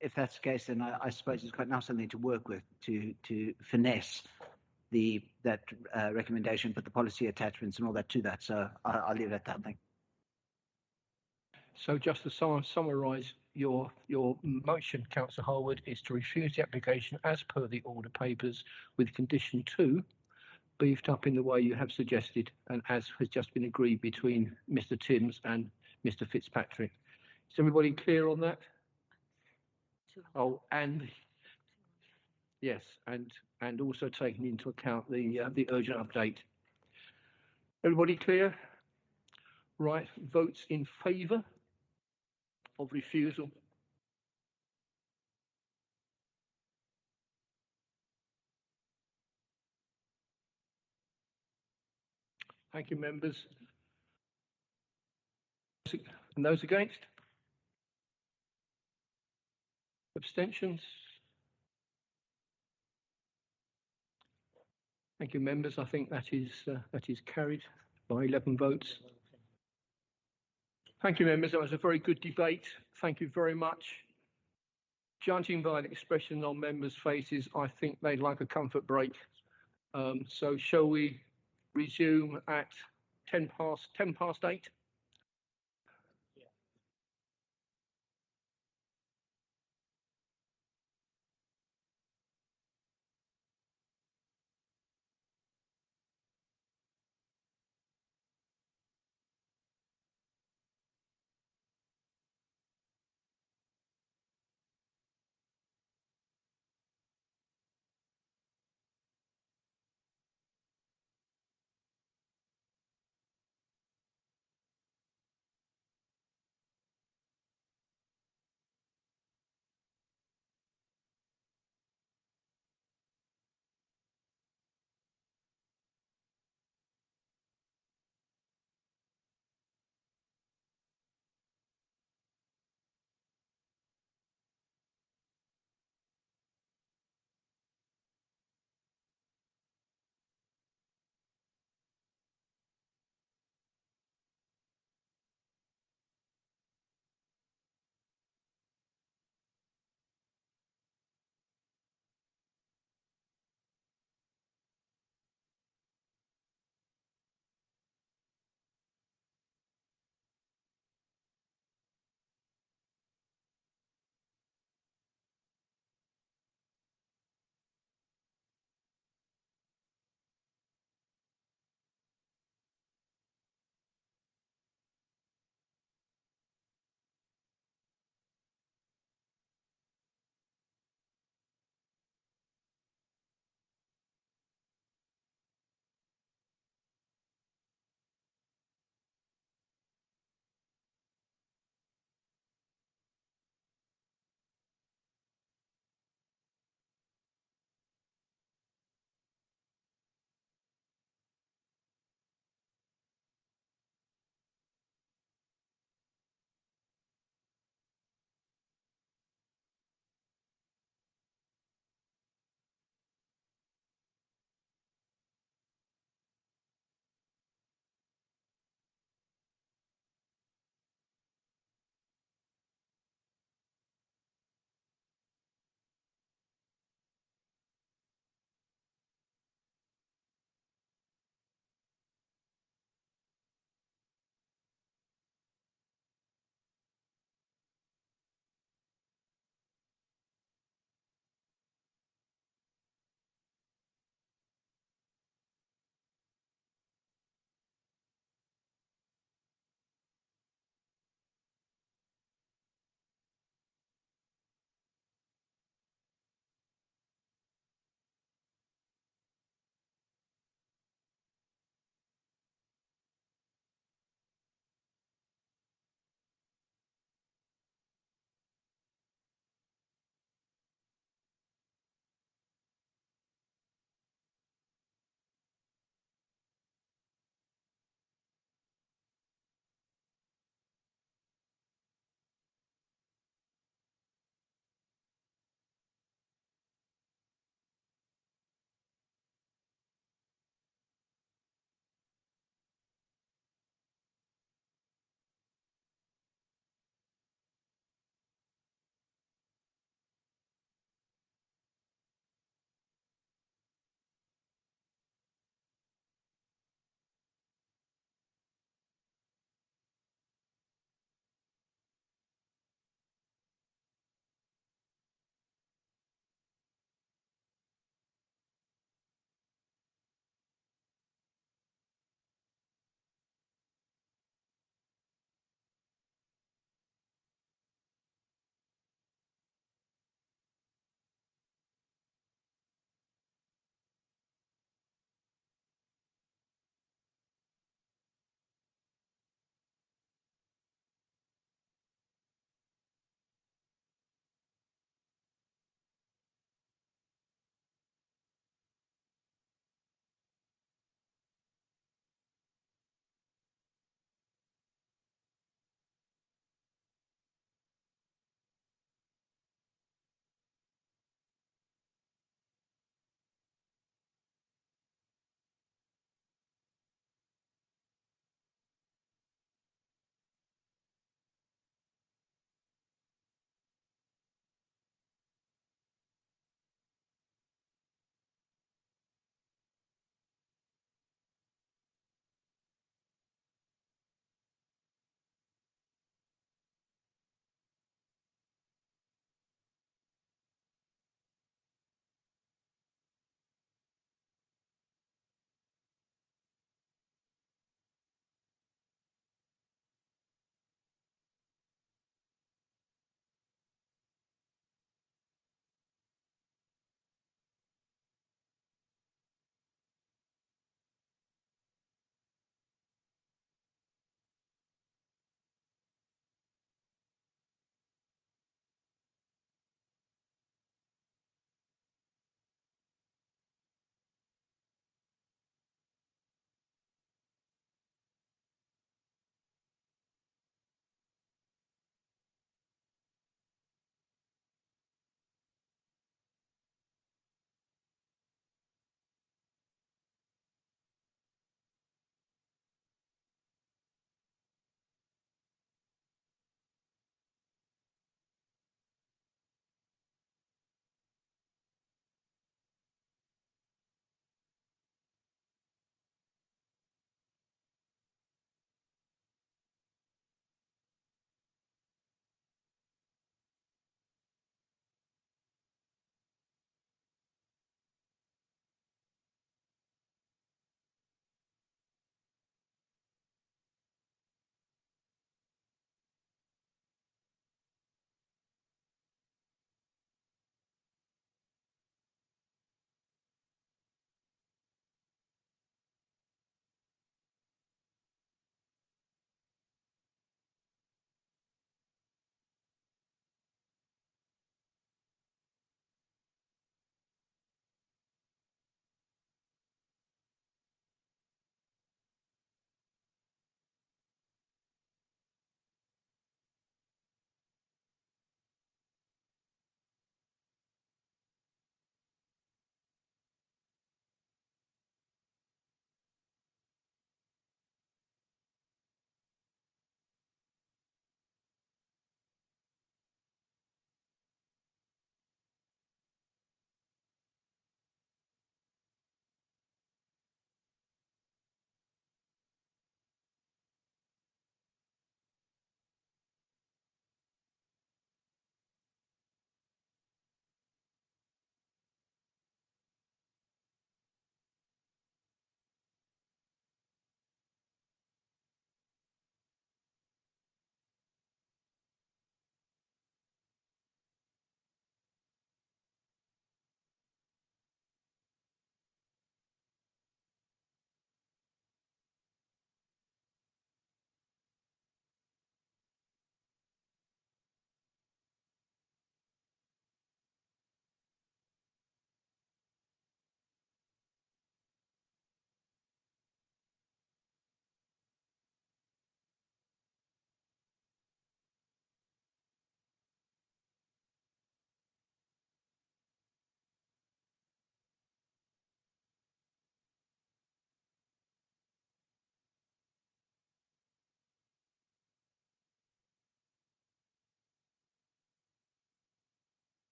If that's the case, then I suppose it's quite now something to work with to finesse that recommendation, put the policy attachments and all that to that. So I'll leave it at that thing. So just to summarise your motion, Councillor Harwood, is to refuse the application as per the order papers with condition 2 beefed up in the way you have suggested and as has just been agreed between Mr. Timms and Mr. Fitzpatrick. Is everybody clear on that? Oh, and yes, and also taking into account the urgent update. Everybody clear? Right, votes in favour of refusal. Thank you, members. And those against? Abstentions? Thank you, members. I think that is carried by 11 votes. Thank you, members. That was a very good debate. Thank you very much. Judging by the expression on members' faces, I think they'd like a comfort break. So shall we resume at 10 past 8?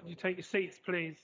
Could you take your seats, please?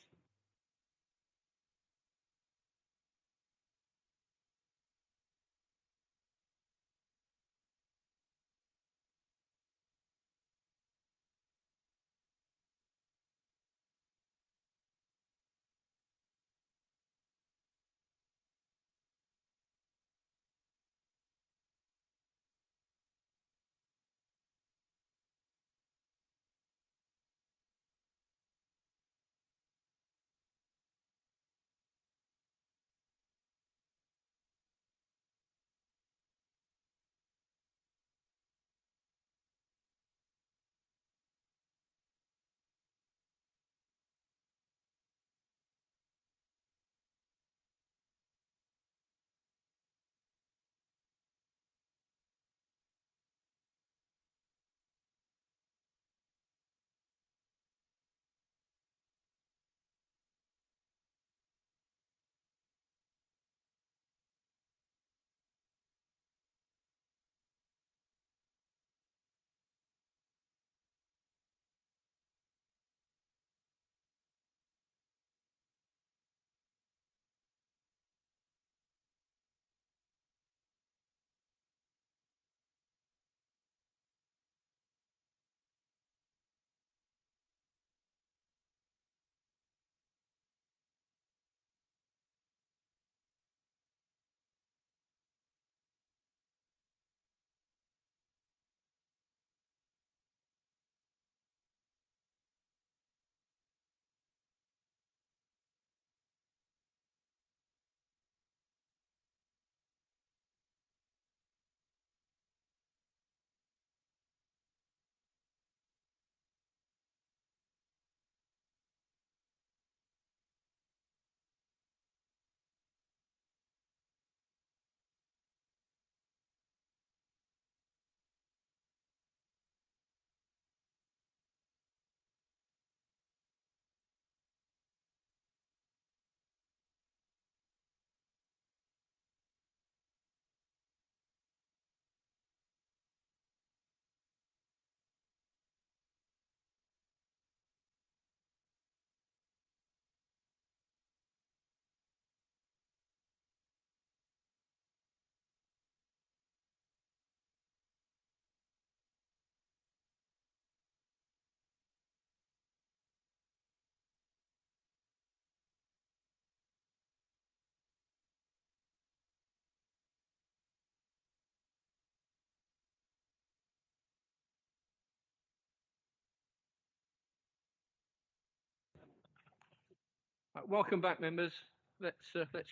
Welcome back, members. Let's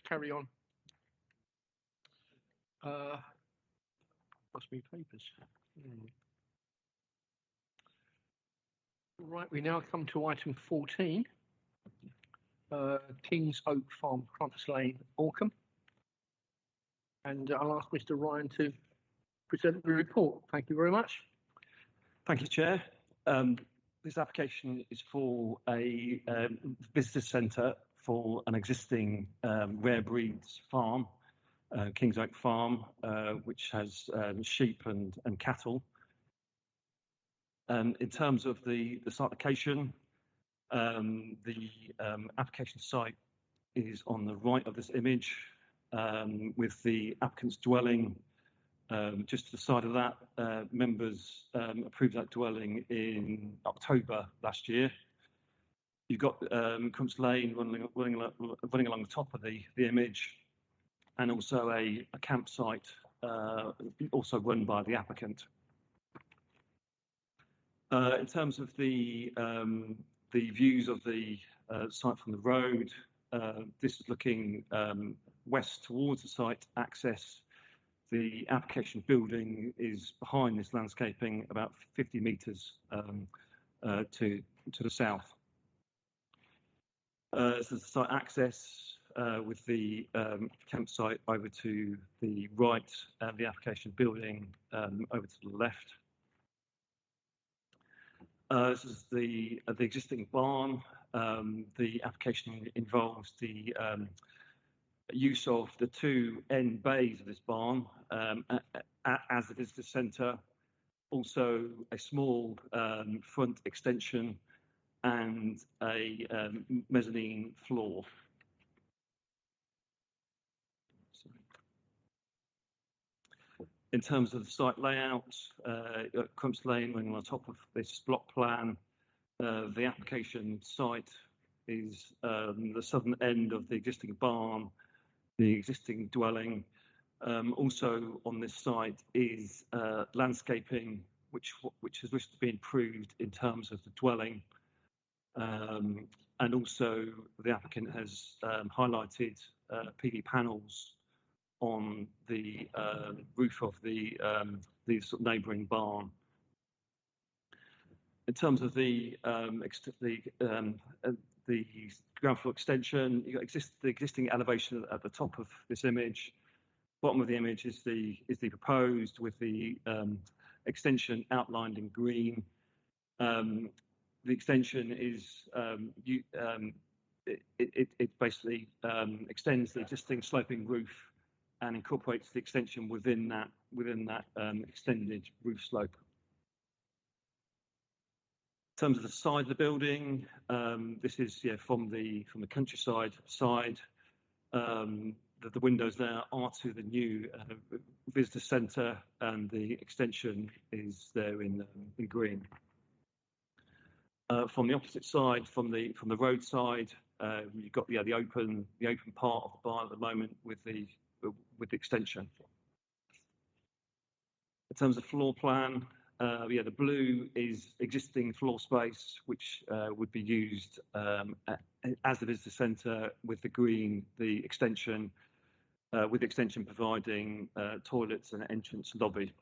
carry on. Lost me papers. Right, we now come to item 14, Kings Oak Farm, Crunts Lane, Orkham. And I'll ask Mr. Ryan to present the report. Thank you very much. Thank you, Chair. This application is for a visitor centre for an existing rare breeds farm, Kings Oak Farm, which has sheep and cattle. In terms of the site location, the application site is on the right of this image, with the applicant's dwelling just to the side of that. Members approved that dwelling in October last year. You've got Crunts Lane running along the top of the image, and also a campsite also run by the applicant. In terms of the views of the site from the road, this is looking west towards the site access. The application building is behind this landscaping, about 50 metres to the south. This is the site access with the campsite over to the right and the application building over to the left. This is the existing barn. The application involves the use of the two end bays of this barn as a visitor centre, also a small front extension, and a mezzanine floor. In terms of the site layout, Crumps Lane running on top of this block plan. The application site is the southern end of the existing barn, the existing dwelling. Also on this site is landscaping, which has wished to be improved in terms of the dwelling. And also the applicant has highlighted PV panels on the roof of the sort of neighbouring barn. In terms of the ground floor extension, you've got the existing elevation at the top of this image. Bottom of the image is the proposed, with the extension outlined in green. The extension is it basically extends the existing sloping roof and incorporates the extension within that extended roof slope. In terms of the side of the building, this is from the countryside side. The windows there are to the new visitor centre, and the extension is there in green. From the opposite side, from the road side, you've got the open part of the barn at the moment with the extension. In terms of floor plan, the blue is existing floor space, which would be used as the visitor centre, with the green, the extension, with the extension providing toilets and entrance lobby.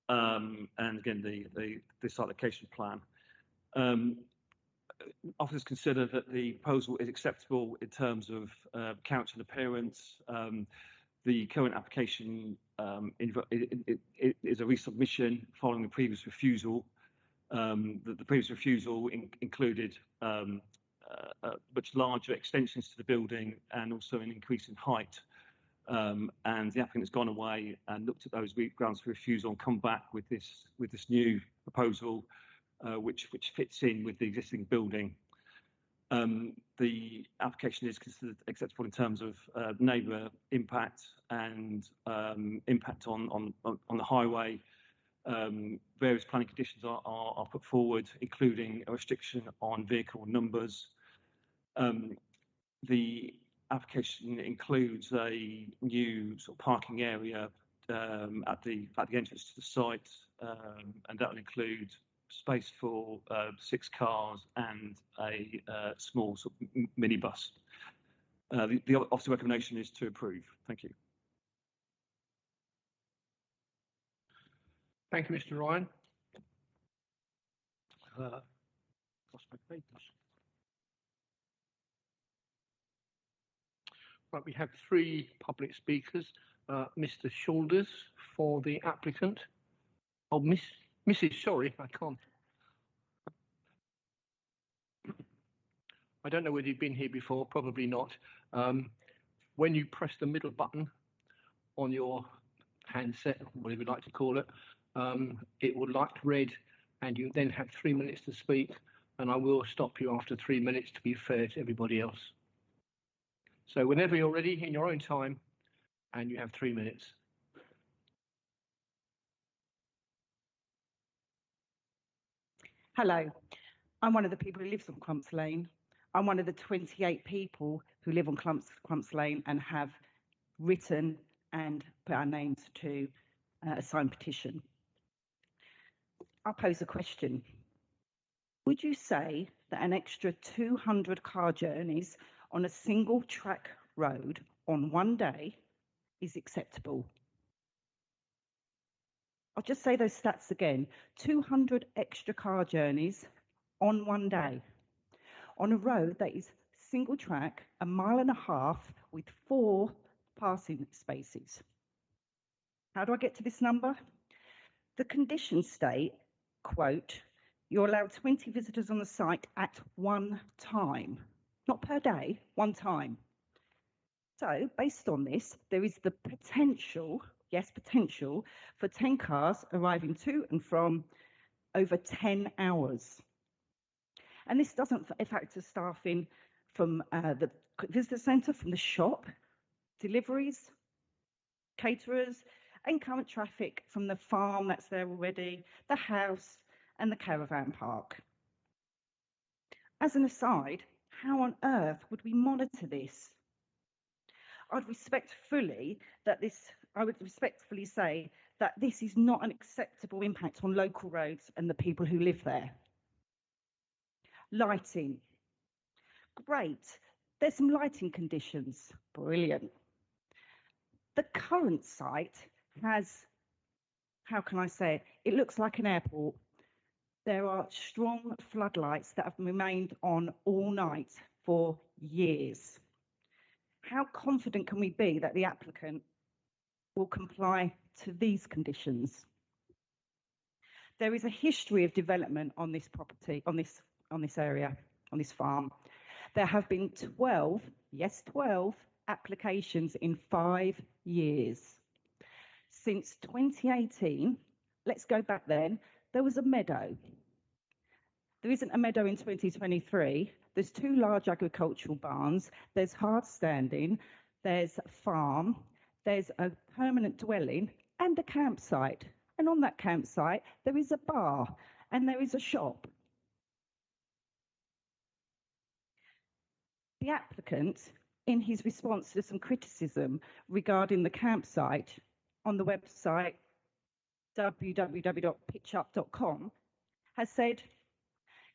And again, this allocation plan. Officers consider that the proposal is acceptable in terms of character and appearance. The current application is a resubmission following the previous refusal. The previous refusal included much larger extensions to the building and also an increase in height. And the applicant has gone away and looked at those grounds for refusal and come back with this new proposal, which fits in with the existing building. The application is considered acceptable in terms of neighbour impact and impact on the highway. Various planning conditions are put forward, including a restriction on vehicle numbers. The application includes a new sort of parking area at the entrance to the site, and that will include space for 6 cars and a small sort of minibus. The officer recommendation is to approve. Thank you. Thank you, Mr. Ryan. Lost my papers. Right, we have 3 public speakers. Mr. Shoulders for the applicant. Oh, Mrs. Sorry, I can't. I don't know whether you've been here before, probably not. When you press the middle button on your handset, whatever you like to call it, it will light red, and you then have 3 minutes to speak, and I will stop you after 3 minutes to be fair to everybody else. So whenever you're ready, in your own time, and you have 3 minutes. Hello, I'm one of the people who lives on Crumps Lane. I'm one of the 28 people who live on Crumps Lane and have written and put our names to a signed petition. I'll pose a question. Would you say that an extra 200 car journeys on a single track road on one day is acceptable? I'll just say those stats again. 200 extra car journeys on one day on a road that is single track, 1.5 miles with 4 passing spaces. How do I get to this number? The conditions state, quote, you're allowed 20 visitors on the site at one time, not per day, one time. So based on this, there is the potential, yes, potential for 10 cars arriving to and from over 10 hours. And this doesn't factor staffing from the visitor centre, from the shop, deliveries, caterers, and current traffic from the farm that's there already, the house, and the caravan park. As an aside, how on earth would we monitor this? I would respectfully say that this is not an acceptable impact on local roads and the people who live there. Lighting. Great. There's some lighting conditions. Brilliant. The current site has, how can I say it? It looks like an airport. There are strong floodlights that have remained on all night for years. How confident can we be that the applicant will comply to these conditions? There is a history of development on this property, on this area, on this farm. There have been 12 applications in 5 years. Since 2018, let's go back then, there was a meadow. There isn't a meadow in 2023. There's 2 large agricultural barns. There's hard standing. There's a farm. There's a permanent dwelling and a campsite. And on that campsite, there is a bar and there is a shop. The applicant, in his response to some criticism regarding the campsite on the website www.pitchup.com, has said,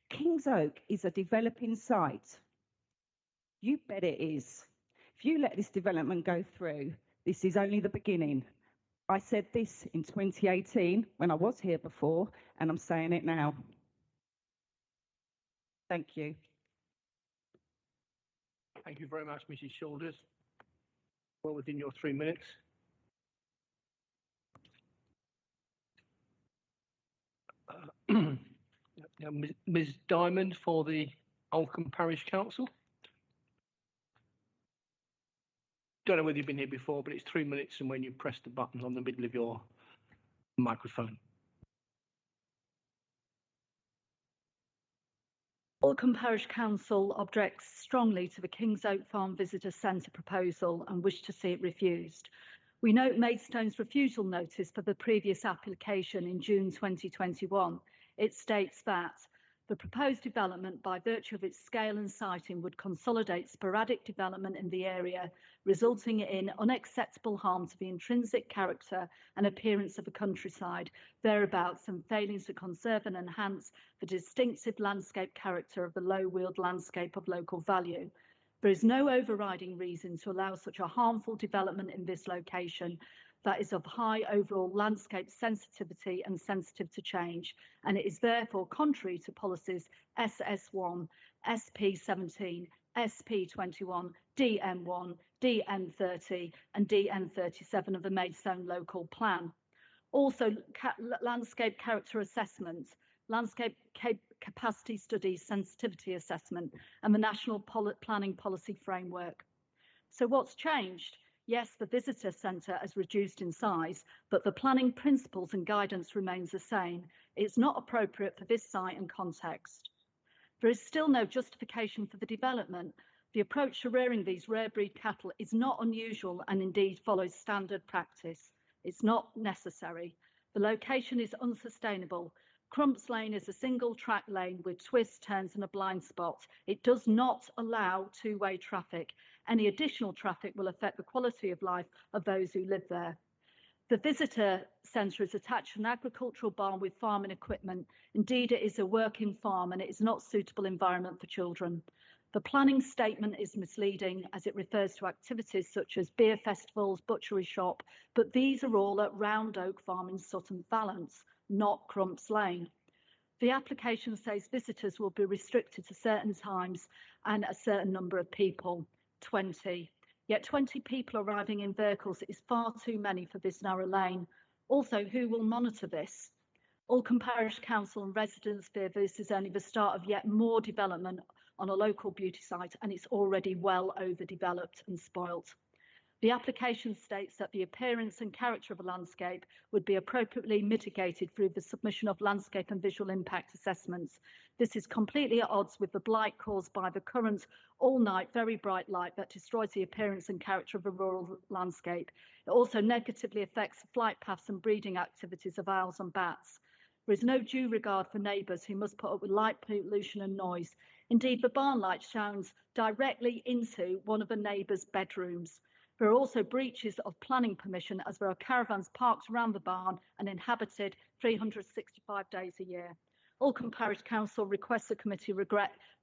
Kings Oak is a developing site. You bet it is. If you let this development go through, this is only the beginning. I said this in 2018 when I was here before, and I'm saying it now. Thank you. Thank you very much, Mrs. Shoulders. Well within your 3 minutes. Now, Ms. Diamond for the Oldcombe Parish Council. Don't know whether you've been here before, but it's 3 minutes and when you press the button on the middle of your microphone. Oldcombe Parish Council objects strongly to the Kings Oak Farm Visitor Centre proposal and wish to see it refused. We note Maidstone's refusal notice for the previous application in June 2021. It states that the proposed development, by virtue of its scale and siting, would consolidate sporadic development in the area, resulting in unacceptable harm to the intrinsic character and appearance of the countryside, thereabouts, and failing to conserve and enhance the distinctive landscape character of the low-wheeled landscape of local value. There is no overriding reason to allow such a harmful development in this location that is of high overall landscape sensitivity and sensitive to change, and it is therefore contrary to policies SS1, SP17, SP21, DN1, DN30 and DN37 of the Maidstone Local Plan. Also, landscape character assessment, landscape capacity studies, sensitivity assessment, and the National Planning Policy Framework. So what's changed? Yes, the visitor centre has reduced in size, but the planning principles and guidance remains the same. It's not appropriate for this site and context. There is still no justification for the development. The approach to rearing these rare breed cattle is not unusual and indeed follows standard practice. It's not necessary. The location is unsustainable. Crumps Lane is a single track lane with twists, turns and a blind spot. It does not allow two-way traffic. Any additional traffic will affect the quality of life of those who live there. The visitor centre is attached to an agricultural barn with farming equipment. Indeed, it is a working farm and it is not a suitable environment for children. The planning statement is misleading as it refers to activities such as beer festivals, butchery shop, but these are all at Round Oak Farm in Sutton Valence, not Crumps Lane. The application says visitors will be restricted to certain times and a certain number of people, 20. Yet 20 people arriving in vehicles is far too many for this narrow lane. Also, who will monitor this? Oldcombe Parish Council and residents fear this is only the start of yet more development on a local beauty site, and it's already well overdeveloped and spoilt. The application states that the appearance and character of a landscape would be appropriately mitigated through the submission of landscape and visual impact assessments. This is completely at odds with the blight caused by the current all-night very bright light that destroys the appearance and character of a rural landscape. It also negatively affects the flight paths and breeding activities of owls and bats. There is no due regard for neighbours who must put up with light pollution and noise. Indeed, the barn light shines directly into one of the neighbours' bedrooms. There are also breaches of planning permission as there are caravans parked around the barn and inhabited 365 days a year. Alcombe Parish Council requests the committee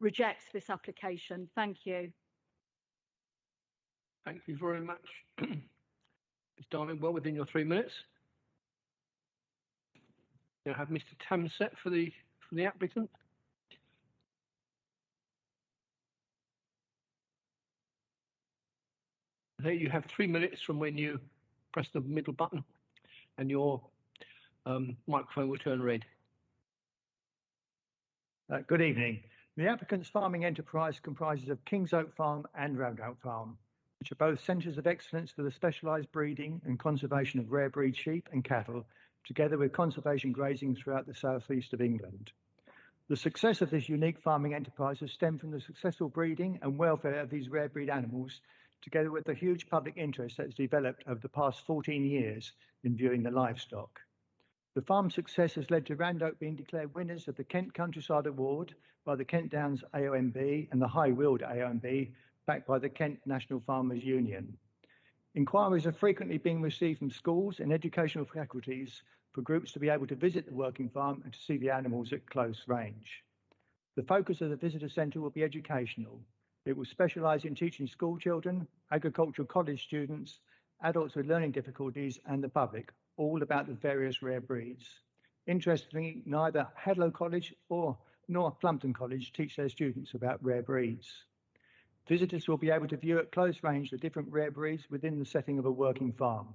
rejects this application. Thank you. Thank you very much. Ms. Darling, well within your 3 minutes. Now have Mr. Tamset for the applicant. There you have 3 minutes from when you press the middle button and your microphone will turn red. Good evening. The applicant's farming enterprise comprises of Kings Oak Farm and Roundout Farm, which are both centres of excellence for the specialised breeding and conservation of rare breed sheep and cattle, together with conservation grazing throughout the southeast of England. The success of this unique farming enterprise has stemmed from the successful breeding and welfare of these rare breed animals, together with the huge public interest that has developed over the past 14 years in viewing the livestock. The farm's success has led to Roundout being declared winners of the Kent Countryside Award by the Kent Downs AOMB and the High Weald AOMB, backed by the Kent National Farmers Union. Inquiries are frequently being received from schools and educational faculties for groups to be able to visit the working farm and to see the animals at close range. The focus of the visitor centre will be educational. It will specialise in teaching school children, agricultural college students, adults with learning difficulties and the public, all about the various rare breeds. Interestingly, neither Hadlow College nor Plumpton College teach their students about rare breeds. Visitors will be able to view at close range the different rare breeds within the setting of a working farm.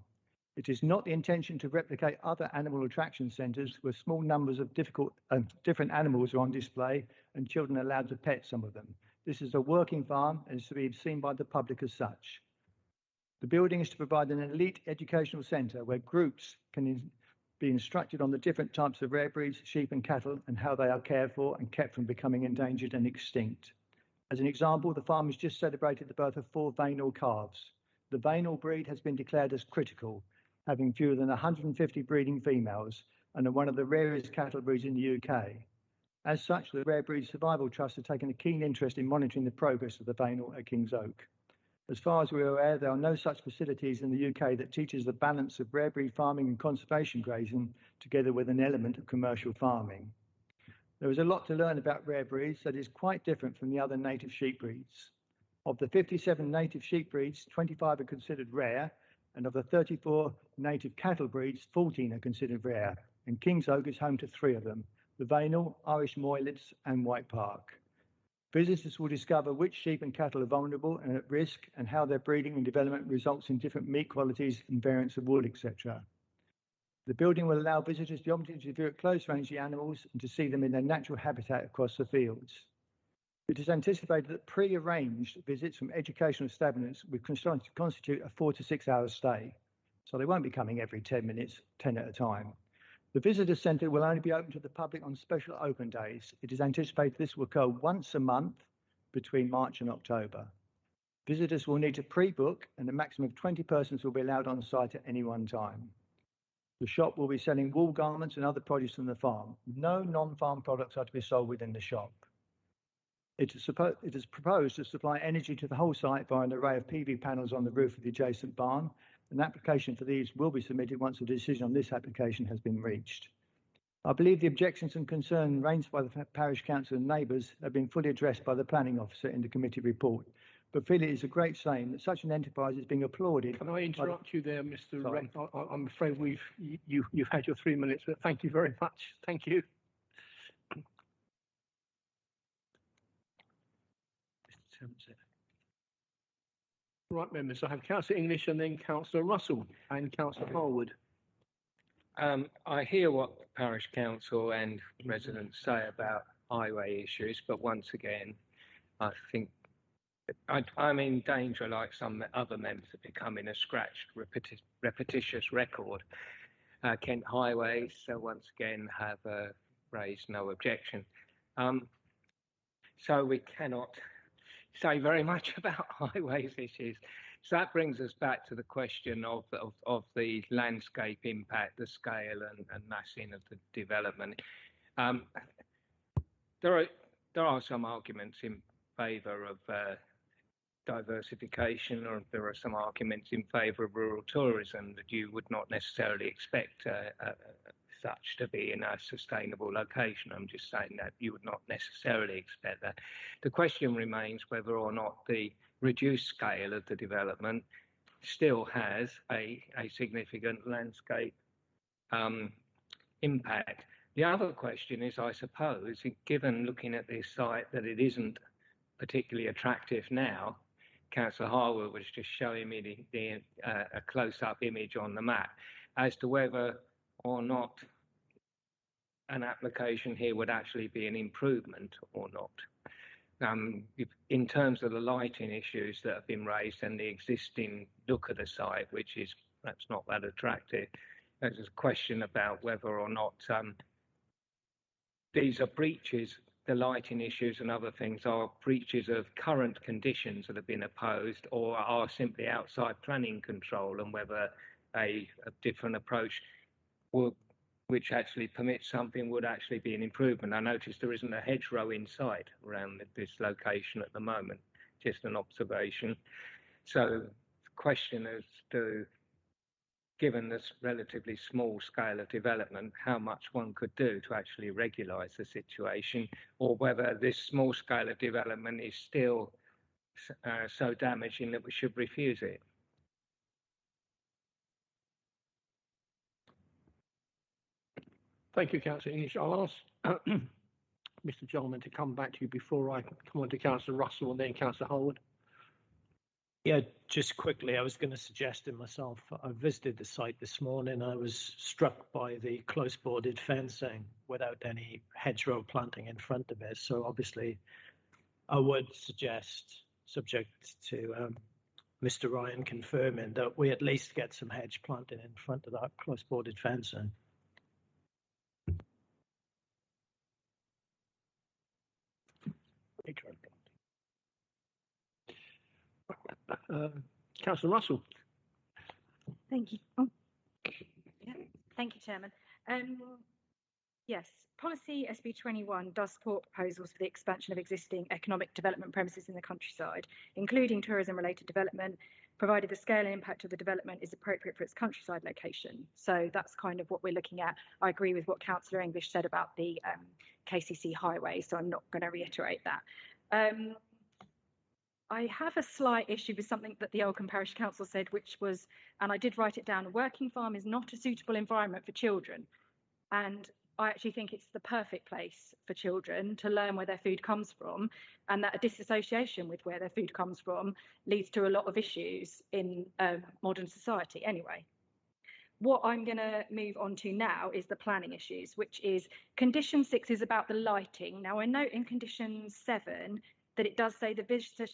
It is not the intention to replicate other animal attraction centres where small numbers of different animals are on display and children are allowed to pet some of them. This is a working farm and is to be seen by the public as such. The building is to provide an elite educational centre where groups can be instructed on the different types of rare breeds, sheep and cattle, and how they are cared for and kept from becoming endangered and extinct. As an example, the farm has just celebrated the birth of 4 Vainall calves. The Vainall breed has been declared as critical, having fewer than 150 breeding females, and are one of the rarest cattle breeds in the UK. As such, the Rare Breed Survival Trust have taken a keen interest in monitoring the progress of the Vainall at Kings Oak. As far as we are aware, there are no such facilities in the UK that teaches the balance of rare breed farming and conservation grazing, together with an element of commercial farming. There is a lot to learn about rare breeds that is quite different from the other native sheep breeds. Of the 57 native sheep breeds, 25 are considered rare, and of the 34 native cattle breeds, 14 are considered rare, and Kings Oak is home to 3 of them, the Vainall, Irish Moylets and White Park. Visitors will discover which sheep and cattle are vulnerable and at risk and how their breeding and development results in different meat qualities and variants of wool, etc. The building will allow visitors the opportunity to view at close range the animals and to see them in their natural habitat across the fields. It is anticipated that pre-arranged visits from educational establishments will constitute a 4 to 6 hour stay, so they won't be coming every 10 minutes, 10 at a time. The visitor centre will only be open to the public on special open days. It is anticipated this will occur once a month between March and October. Visitors will need to pre-book and a maximum of 20 persons will be allowed on site at any one time. The shop will be selling wool garments and other produce from the farm. No non-farm products are to be sold within the shop. It is proposed to supply energy to the whole site via an array of PV panels on the roof of the adjacent barn. An application for these will be submitted once a decision on this application has been reached. I believe the objections and concerns raised by the parish council and neighbours have been fully addressed by the planning officer in the committee report, but feel it is a great shame that such an enterprise is being applauded. Can I interrupt you there, Mr. Wren? I'm afraid you've had your 3 minutes, but thank you very much. Thank you. Right, members, I have Councillor English and then Councillor Russell and Councillor Harwood. I hear what Parish Council and residents say about highway issues, but once again, I think I'm in danger, like some other members, of becoming a scratched, repetitious record. Kent Highways, once again, have raised no objection. So we cannot say very much about highways issues. So that brings us back to the question of the landscape impact, the scale and massing of the development. There are some arguments in favour of diversification, or there are some arguments in favour of rural tourism that you would not necessarily expect such to be in a sustainable location. I'm just saying that you would not necessarily expect that. The question remains whether or not the reduced scale of the development still has a significant landscape impact. The other question is, I suppose, given looking at this site, that it isn't particularly attractive now. Councillor Harwood was just showing me a close-up image on the map as to whether or not an application here would actually be an improvement or not. In terms of the lighting issues that have been raised and the existing look of the site, which is perhaps not that attractive, there's a question about whether or not these are breaches, the lighting issues and other things are breaches of current conditions that have been opposed, or are simply outside planning control, and whether a different approach which actually permits something would actually be an improvement. I noticed there isn't a hedgerow in sight around this location at the moment, just an observation. So the question as to, given this relatively small scale of development, how much one could do to actually regularise the situation, or whether this small scale of development is still so damaging that we should refuse it. Thank you, Councillor English. I'll ask Mr. Jolman to come back to you before I come on to Councillor Russell and then Councillor Harwood. Yeah, just quickly, I was going to suggest it myself. I visited the site this morning. I was struck by the close boarded fencing without any hedgerow planting in front of it. So obviously, I would suggest, subject to Mr. Ryan confirming, that we at least get some hedge planting in front of that close boarded fencing. Councillor Russell. Thank you. Oh. Yeah. Thank you, Chairman. Yes, policy SB 21 does support proposals for the expansion of existing economic development premises in the countryside, including tourism-related development, provided the scale and impact of the development is appropriate for its countryside location. So that's kind of what we're looking at. I agree with what Councillor English said about the KCC highway, so I'm not going to reiterate that. I have a slight issue with something that the Oldcombe Parish Council said, which was, and I did write it down, a working farm is not a suitable environment for children. And I actually think it's the perfect place for children to learn where their food comes from, and that a disassociation with where their food comes from leads to a lot of issues in modern society anyway. What I'm going to move on to now is the planning issues, which is condition 6 is about the lighting. Now I note in condition 7 that it does say the visitor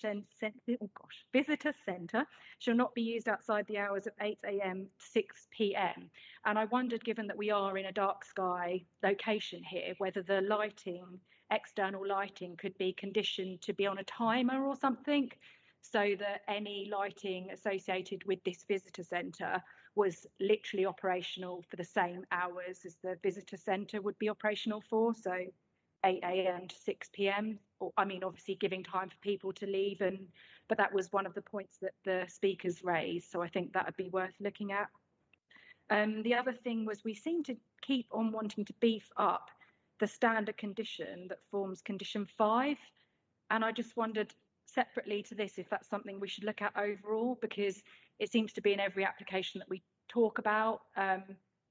centre shall not be used outside the hours of 8 AM to 6 PM. And I wondered, given that we are in a dark sky location here, whether the lighting, external lighting, could be conditioned to be on a timer or something, so that any lighting associated with this visitor centre was literally operational for the same hours as the visitor centre would be operational for, so 8 AM to 6 PM. I mean, obviously giving time for people to leave, but that was one of the points that the speakers raised, so I think that would be worth looking at. The other thing was, we seem to keep on wanting to beef up the standard condition that forms condition 5, and I just wondered, separately to this, if that's something we should look at overall, because it seems to be in every application that we talk about.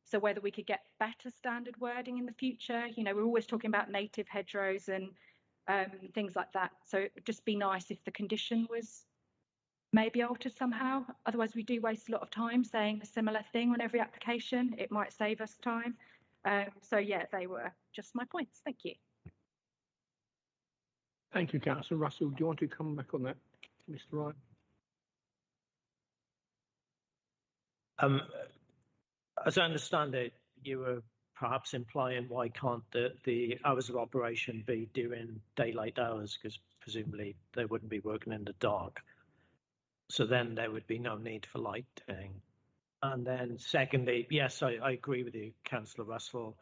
So whether we could get better standard wording in the future. You know, we're always talking about native hedgerows and things like that. So it would just be nice if the condition was maybe altered somehow. Otherwise, we do waste a lot of time saying a similar thing on every application. It might save us time. So yeah, they were just my points. Thank you. Thank you, Councillor Russell. Do you want to come back on that? Mr. Ryan. As I understand it, you were perhaps implying why can't the hours of operation be during daylight hours, because presumably they wouldn't be working in the dark. So then there would be no need for lighting. And then secondly, yes, I agree with you, Councillor Russell.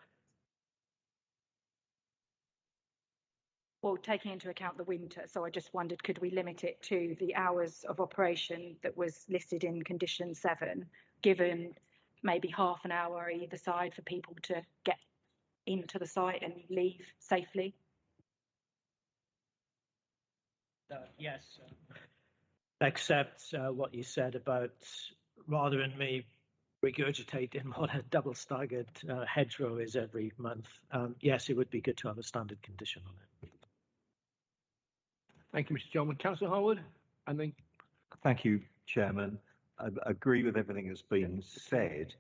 Well, taking into account the winter, so I just wondered, could we limit it to the hours of operation that was listed in condition 7, given maybe half an hour either side for people to get into the site and leave safely? Yes, accept what you said about, rather than me regurgitating what a double staggered hedgerow is every month. Yes, it would be good to have a standard condition on it. Thank you, Mr. John. Councillor Harwood, and then. Thank you, Chairman. I agree with everything that's been said.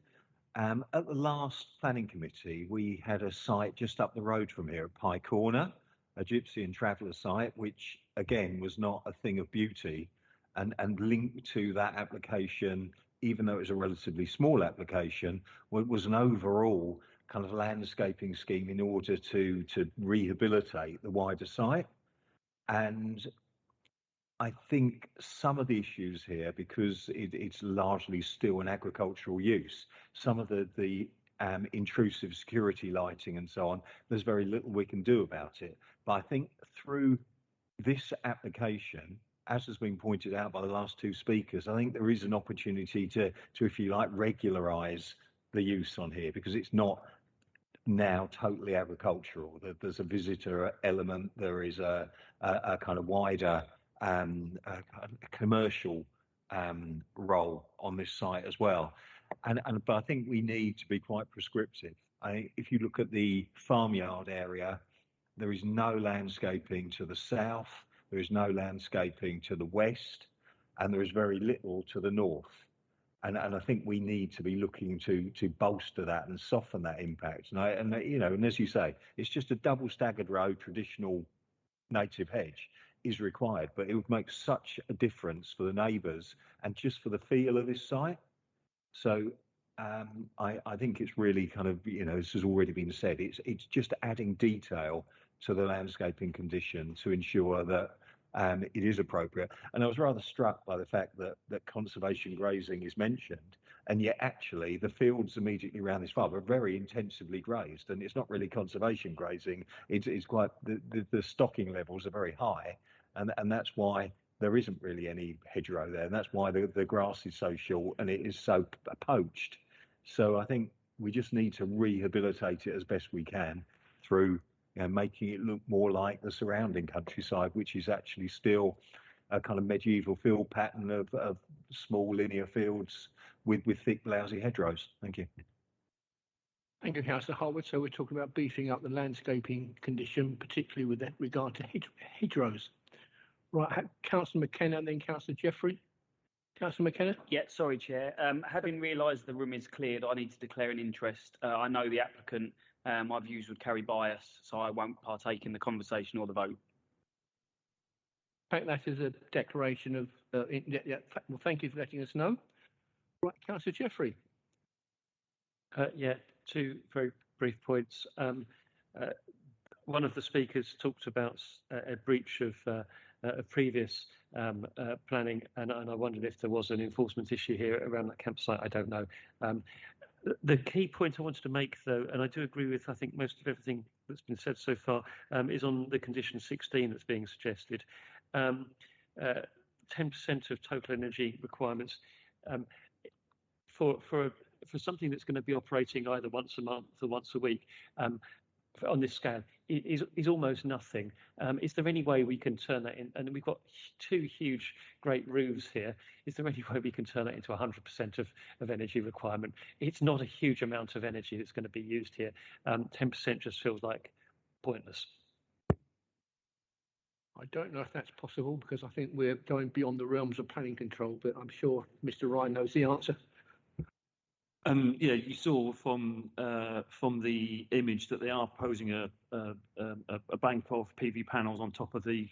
At the last planning committee, we had a site just up the road from here at Pye Corner, a gypsy and traveller site, which again was not a thing of beauty, and linked to that application, even though it was a relatively small application, was an overall kind of landscaping scheme in order to rehabilitate the wider site. And I think some of the issues here, because it's largely still an agricultural use, some of the intrusive security lighting and so on, there's very little we can do about it. But I think through this application, as has been pointed out by the last two speakers, I think there is an opportunity to if you like, regularise the use on here, because it's not now totally agricultural. There's a visitor element, there is a kind of wider a commercial role on this site as well. But I think we need to be quite prescriptive. If you look at the farmyard area, there is no landscaping to the south, there is no landscaping to the west, and there is very little to the north. And I think we need to be looking to bolster that and soften that impact. And as you say, it's just a double staggered row, traditional native hedge is required, but it would make such a difference for the neighbours and just for the feel of this site. So I think it's really kind of, this has already been said, it's just adding detail to the landscaping condition to ensure that it is appropriate. And I was rather struck by the fact that conservation grazing is mentioned, and yet actually the fields immediately around this farm are very intensively grazed, and it's not really conservation grazing. It's quite the stocking levels are very high, and that's why there isn't really any hedgerow there, and that's why the grass is so short and it is so poached. So I think we just need to rehabilitate it as best we can through making it look more like the surrounding countryside, which is actually still a kind of medieval field pattern of small linear fields with thick, blousy hedgerows. Thank you. Thank you, Councillor Harwood. So we're talking about beefing up the landscaping condition, particularly with regard to hedgerows. Right, Councillor McKenna and then Councillor Jeffrey. Councillor McKenna? Yeah, sorry, Chair. Having realised the room is cleared, I need to declare an interest. I know the applicant, my views would carry bias, so I won't partake in the conversation or the vote. Take that as a declaration of, well, thank you for letting us know. Right, Councillor Jeffrey. Yeah, two very brief points. One of the speakers talked about a breach of previous planning, and I wondered if there was an enforcement issue here around that campsite. I don't know. The key point I wanted to make, though, and I do agree with, I think, most of everything that's been said so far, is on the condition 16 that's being suggested. 10% of total energy requirements for something that's going to be operating either once a month or once a week on this scale is almost nothing. Is there any way we can turn that in? And we've got two huge, great roofs here. Is there any way we can turn that into 100% of energy requirement? It's not a huge amount of energy that's going to be used here. 10% just feels like pointless. I don't know if that's possible, because I think we're going beyond the realms of planning control, but I'm sure Mr. Ryan knows the answer. Yeah, you saw from the image that they are posing a bank of PV panels on top of the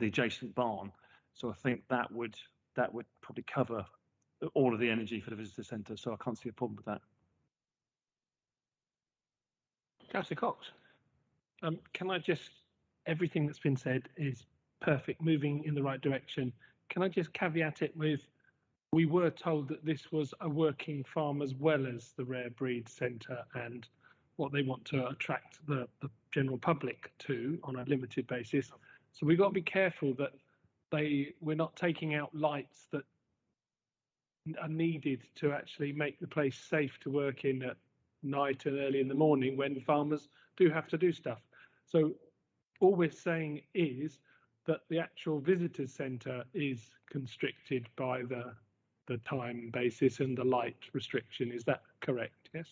adjacent barn. So I think that would probably cover all of the energy for the visitor centre. So I can't see a problem with that. Councillor Cox. Can I just, everything that's been said is perfect, moving in the right direction. Can I just caveat it with, we were told that this was a working farm as well as the Rare Breed Centre and what they want to attract the general public to on a limited basis. So we've got to be careful that we're not taking out lights that are needed to actually make the place safe to work in at night and early in the morning when farmers do have to do stuff. So all we're saying is that the actual visitors centre is constricted by the time basis and the light restriction. Is that correct? Yes.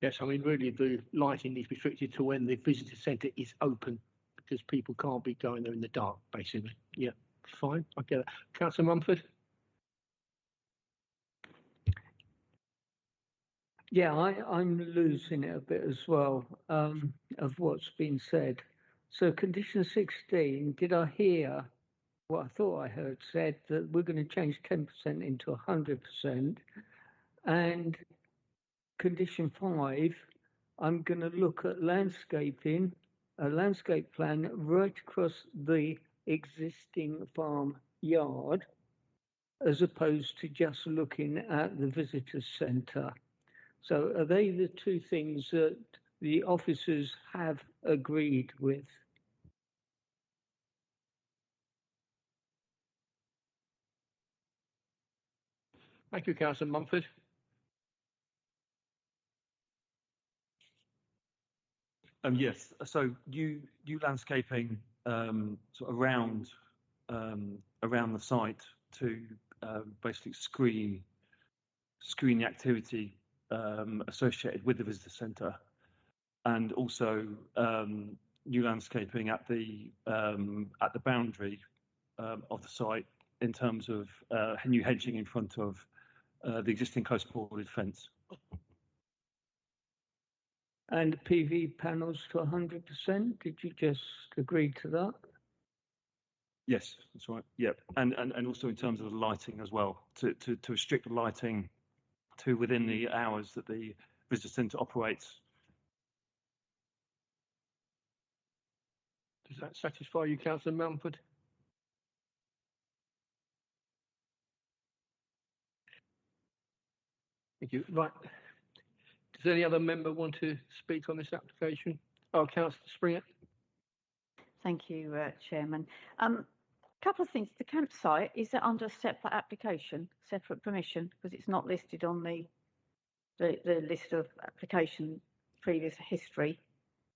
Yes, I mean, really, the lighting is restricted to when the visitor centre is open, because people can't be going there in the dark, basically. Yeah, fine, I get it. Councillor Mumford? Yeah, I'm losing it a bit as well, of what's been said. So condition 16, did I hear what I thought I heard said that we're going to change 10% into 100%? And condition 5, I'm going to look at landscaping, a landscape plan right across the existing farm yard, as opposed to just looking at the visitor centre. So are they the two things that the officers have agreed with? Thank you, Councillor Mumford. Yes. So new landscaping sort of around the site to basically screen the activity associated with the visitor centre, and also new landscaping at the boundary of the site in terms of new hedging in front of the existing close boarded fence. And PV panels to 100%? Did you just agree to that? Yes, that's right. Yep, and also in terms of the lighting as well, to restrict the lighting to within the hours that the visitor centre operates. Does that satisfy you, Councillor Mumford? Thank you. Right. Does any other member want to speak on this application? Oh, Councillor Springer. Thank you, Chairman. Couple of things. The campsite, is that under separate application, separate permission? Because it's not listed on the list of application previous history.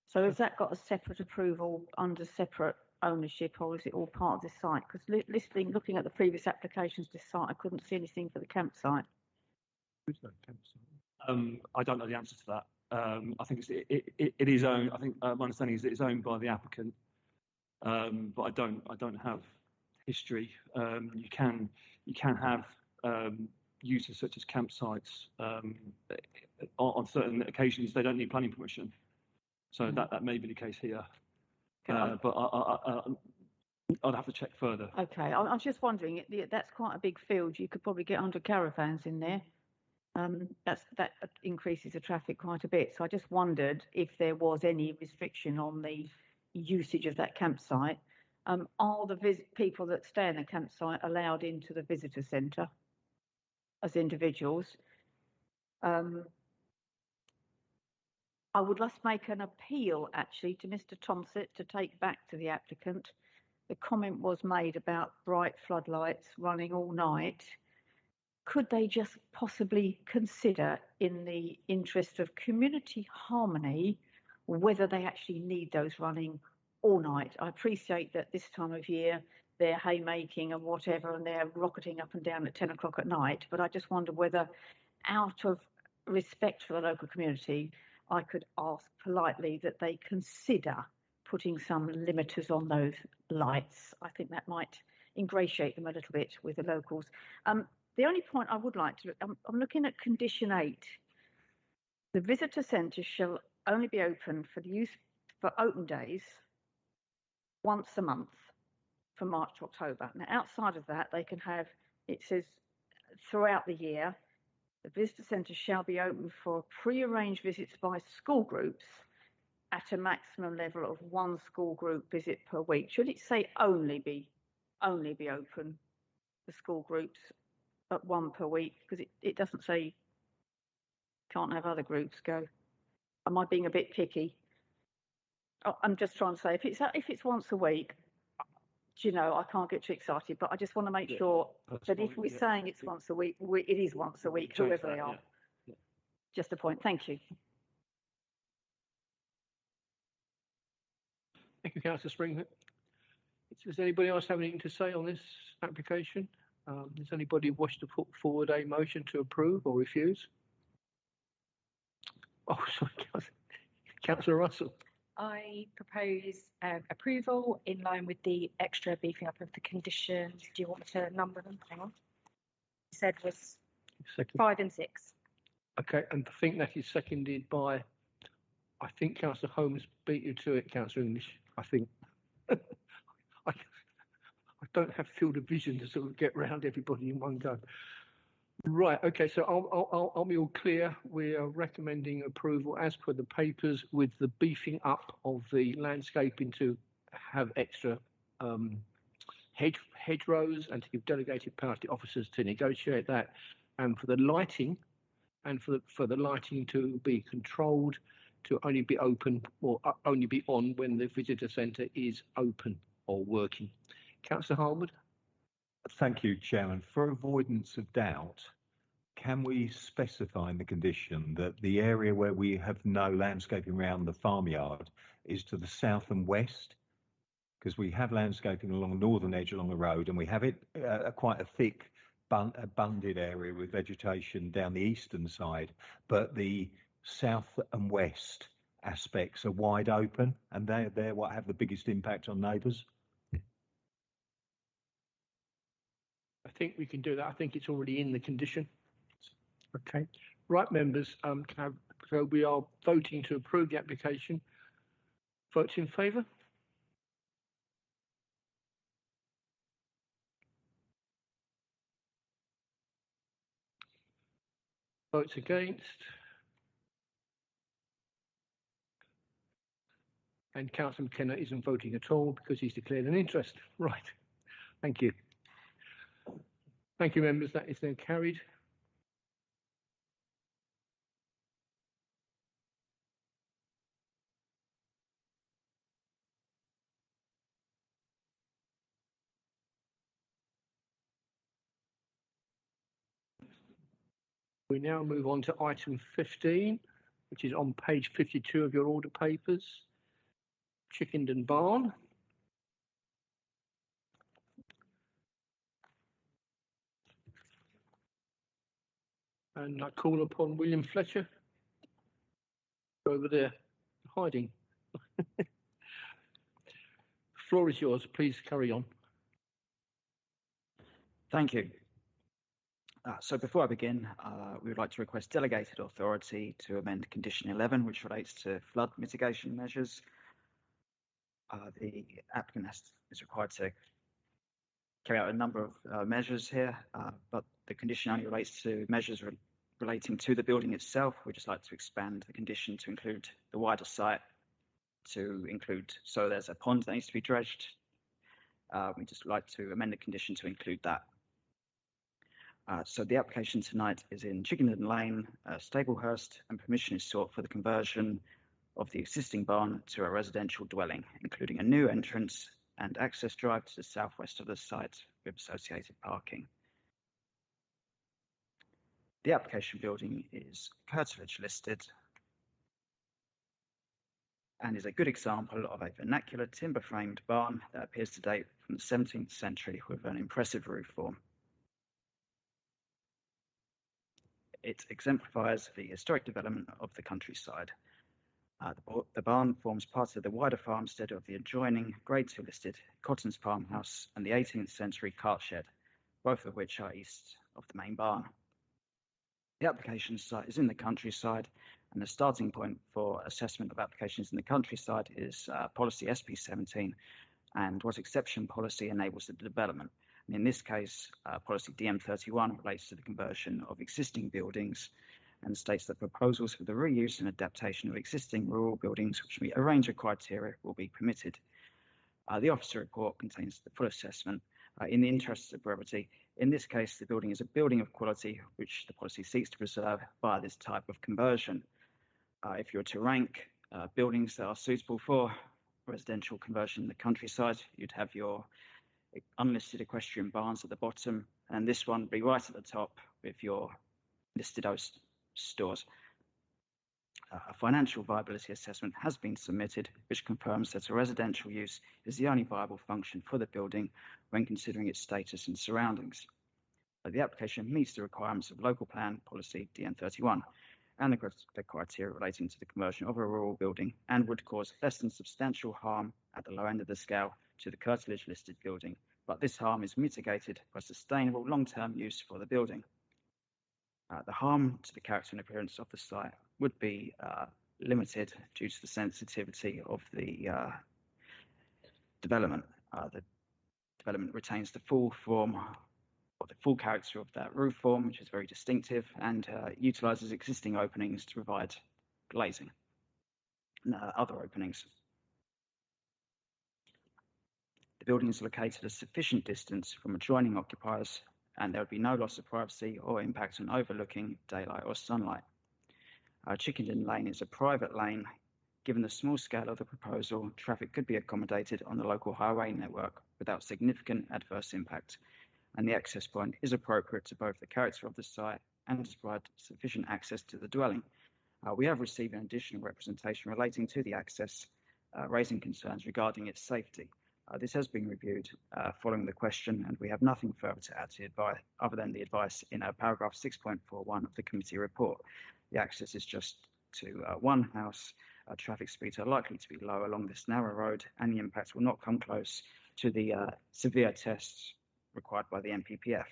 So has that got a separate approval under separate ownership, or is it all part of the site? Because looking at the previous applications to site, I couldn't see anything for the campsite. I don't know the answer to that. I think it is owned. I think my understanding is it is owned by the applicant, but I don't have history. You can have uses such as campsites on certain occasions. They don't need planning permission, so that may be the case here. But I'd have to check further. Okay, I'm just wondering. That's quite a big field. You could probably get 100 caravans in there. That increases the traffic quite a bit. So I just wondered if there was any restriction on the usage of that campsite. Are the people that stay in the campsite allowed into the visitor centre as individuals? I would just make an appeal actually to Mr. Thomsett to take back to the applicant. The comment was made about bright floodlights running all night. Could they just possibly consider, in the interest of community harmony, whether they actually need those running all night? I appreciate that this time of year they're haymaking and whatever, and they're rocketing up and down at 10 o'clock at night, but I just wonder whether, out of respect for the local community, I could ask politely that they consider putting some limiters on those lights. I think that might ingratiate them a little bit with the locals. The only point I would like to, I'm looking at condition 8. The visitor centre shall only be open for the use for open days once a month. from March to October. Now, outside of that, they can have, it says throughout the year, the visitor centre shall be open for pre-arranged visits by school groups at a maximum level of 1 school group visit per week. Should it say only be open for school groups at 1 per week? Because it doesn't say can't have other groups go. Am I being a bit picky? I'm just trying to say if it's once a week, do you know, I can't get too excited, but I just want to make sure that if we're saying it's once a week, it is once a week, whoever they are. Yeah. Just a point. Thank you. Thank you, Councillor Spring. Does anybody else have anything to say on this application? Does anybody wish to put forward a motion to approve or refuse? Oh, sorry, Councillor Russell. I propose approval in line with the extra beefing up of the conditions. Do you want me to number them? Hang on. You said was 5 and 6. Okay, and I think that is seconded by, I think Councillor Holmes beat you to it, Councillor English. I think. I don't have field of vision to sort of get round everybody in one go. Right, okay, so I'll be all clear. We are recommending approval as per the papers with the beefing up of the landscaping to have extra hedgerows and to give delegated power to officers to negotiate that, and for the lighting for the lighting to be controlled to only be open or only be on when the visitor centre is open or working. Councillor Harwood. Thank you, Chairman. For avoidance of doubt, can we specify in the condition that the area where we have no landscaping around the farmyard is to the south and west? Because we have landscaping along the northern edge along the road, and we have it quite a thick, abundant area with vegetation down the eastern side, but the south and west aspects are wide open, and they're what have the biggest impact on neighbours. I think we can do that. I think it's already in the condition. Okay. Right, members, so we are voting to approve the application. Votes in favour? Votes against? And Councillor McKenna isn't voting at all because he's declared an interest. Right. Thank you. Thank you, members. That is then carried. We now move on to item 15, which is on page 52 of your order papers, Chickenden Barn. And I call upon William Fletcher over there, hiding. The floor is yours. Please carry on. Thank you. So before I begin, we would like to request delegated authority to amend condition 11, which relates to flood mitigation measures. The applicant is required to carry out a number of measures here, but the condition only relates to measures relating to the building itself. We'd just like to expand the condition to include the wider site, so there's a pond that needs to be dredged. We'd just like to amend the condition to include that. So the application tonight is in Chickenden Lane, Staplehurst, and permission is sought for the conversion of the existing barn to a residential dwelling, including a new entrance and access drive to the southwest of the site with associated parking. The application building is curtilage listed and is a good example of a vernacular timber framed barn that appears to date from the 17th century with an impressive roof form. It exemplifies the historic development of the countryside. The barn forms part of the wider farmstead of the adjoining Grade 2 listed Cotton's Farmhouse and the 18th century cart shed, both of which are east of the main barn. The application site is in the countryside, and the starting point for assessment of applications in the countryside is policy SP17, and what exception policy enables the development. And in this case, policy DM31 relates to the conversion of existing buildings and states that proposals for the reuse and adaptation of existing rural buildings which meet a range of criteria will be permitted. The officer report contains the full assessment. In the interests of brevity, in this case, the building is a building of quality which the policy seeks to preserve via this type of conversion. If you were to rank buildings that are suitable for residential conversion in the countryside, you'd have your unlisted equestrian barns at the bottom, and this one would be right at the top with your listed stores. A financial viability assessment has been submitted, which confirms that a residential use is the only viable function for the building when considering its status and surroundings. The application meets the requirements of local plan policy DN31 and the criteria relating to the conversion of a rural building and would cause less than substantial harm at the low end of the scale to the curtilage listed building, but this harm is mitigated by sustainable long-term use for the building. The harm to the character and appearance of the site would be limited due to the sensitivity of the development. The development retains the full form or the full character of that roof form, which is very distinctive, and utilises existing openings to provide glazing and other openings. The building is located at a sufficient distance from adjoining occupiers, and there would be no loss of privacy or impact on overlooking daylight or sunlight. Chickenden Lane is a private lane. Given the small scale of the proposal, traffic could be accommodated on the local highway network without significant adverse impact, and the access point is appropriate to both the character of the site and to provide sufficient access to the dwelling. We have received an additional representation relating to the access, raising concerns regarding its safety. This has been reviewed following the question, and we have nothing further to add to the advice other than the advice in paragraph 6.41 of the committee report. The access is just to one house. Traffic speeds are likely to be low along this narrow road, and the impact will not come close to the severe tests required by the NPPF.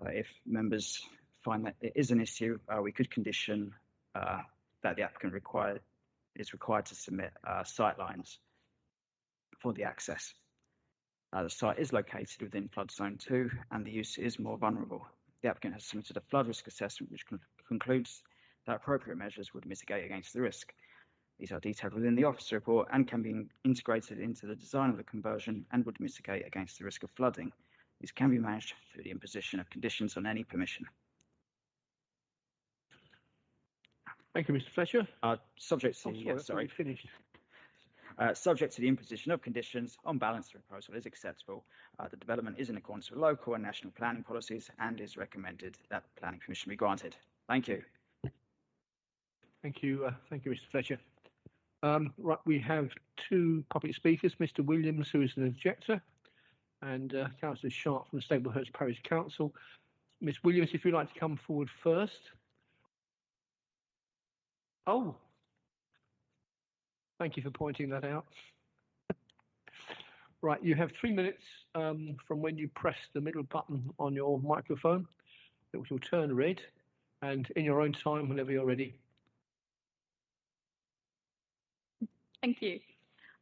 If members find that it is an issue, we could condition that the applicant is required to submit sight lines for the access. The site is located within flood zone 2 and the use is more vulnerable. The applicant has submitted a flood risk assessment which concludes that appropriate measures would mitigate against the risk. These are detailed within the officer report and can be integrated into the design of the conversion and would mitigate against the risk of flooding. These can be managed through the imposition of conditions on any permission. Thank you, Mr. Fletcher. Subject to the imposition of conditions, on balance, the proposal is acceptable. The development is in accordance with local and national planning policies and is recommended that planning permission be granted. Thank you. Thank you, Mr. Fletcher. Right, we have two public speakers, Mr. Williams, who is an objector, and Councillor Sharp from the Staplehurst Parish Council. Ms. Williams, if you'd like to come forward first. Oh, thank you for pointing that out. Right, you have 3 minutes from when you press the middle button on your microphone, which will turn red, and in your own time, whenever you're ready. Thank you.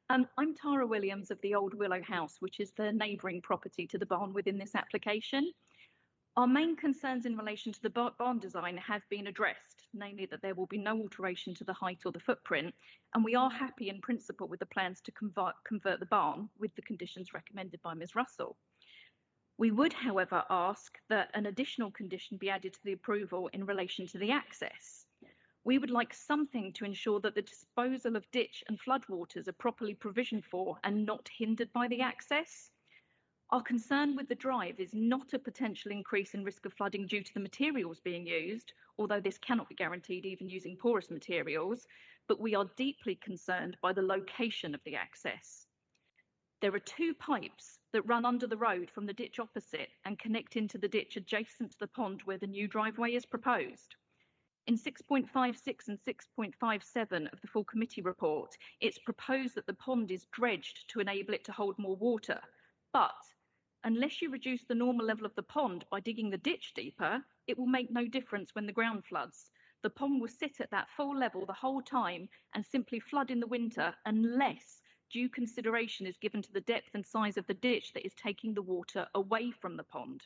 I'm Tara Williams of the Old Willow House, which is the neighbouring property to the barn within this application. Our main concerns in relation to the barn design have been addressed, namely that there will be no alteration to the height or the footprint, and we are happy in principle with the plans to convert the barn with the conditions recommended by Ms. Russell. We would, however, ask that an additional condition be added to the approval in relation to the access. We would like something to ensure that the disposal of ditch and floodwaters are properly provisioned for and not hindered by the access. Our concern with the drive is not a potential increase in risk of flooding due to the materials being used, although this cannot be guaranteed even using porous materials, but we are deeply concerned by the location of the access. There are two pipes that run under the road from the ditch opposite and connect into the ditch adjacent to the pond where the new driveway is proposed. In 6.56 and 6.57 of the full committee report, it's proposed that the pond is dredged to enable it to hold more water. But unless you reduce the normal level of the pond by digging the ditch deeper, it will make no difference when the ground floods. The pond will sit at that full level the whole time and simply flood in the winter unless due consideration is given to the depth and size of the ditch that is taking the water away from the pond.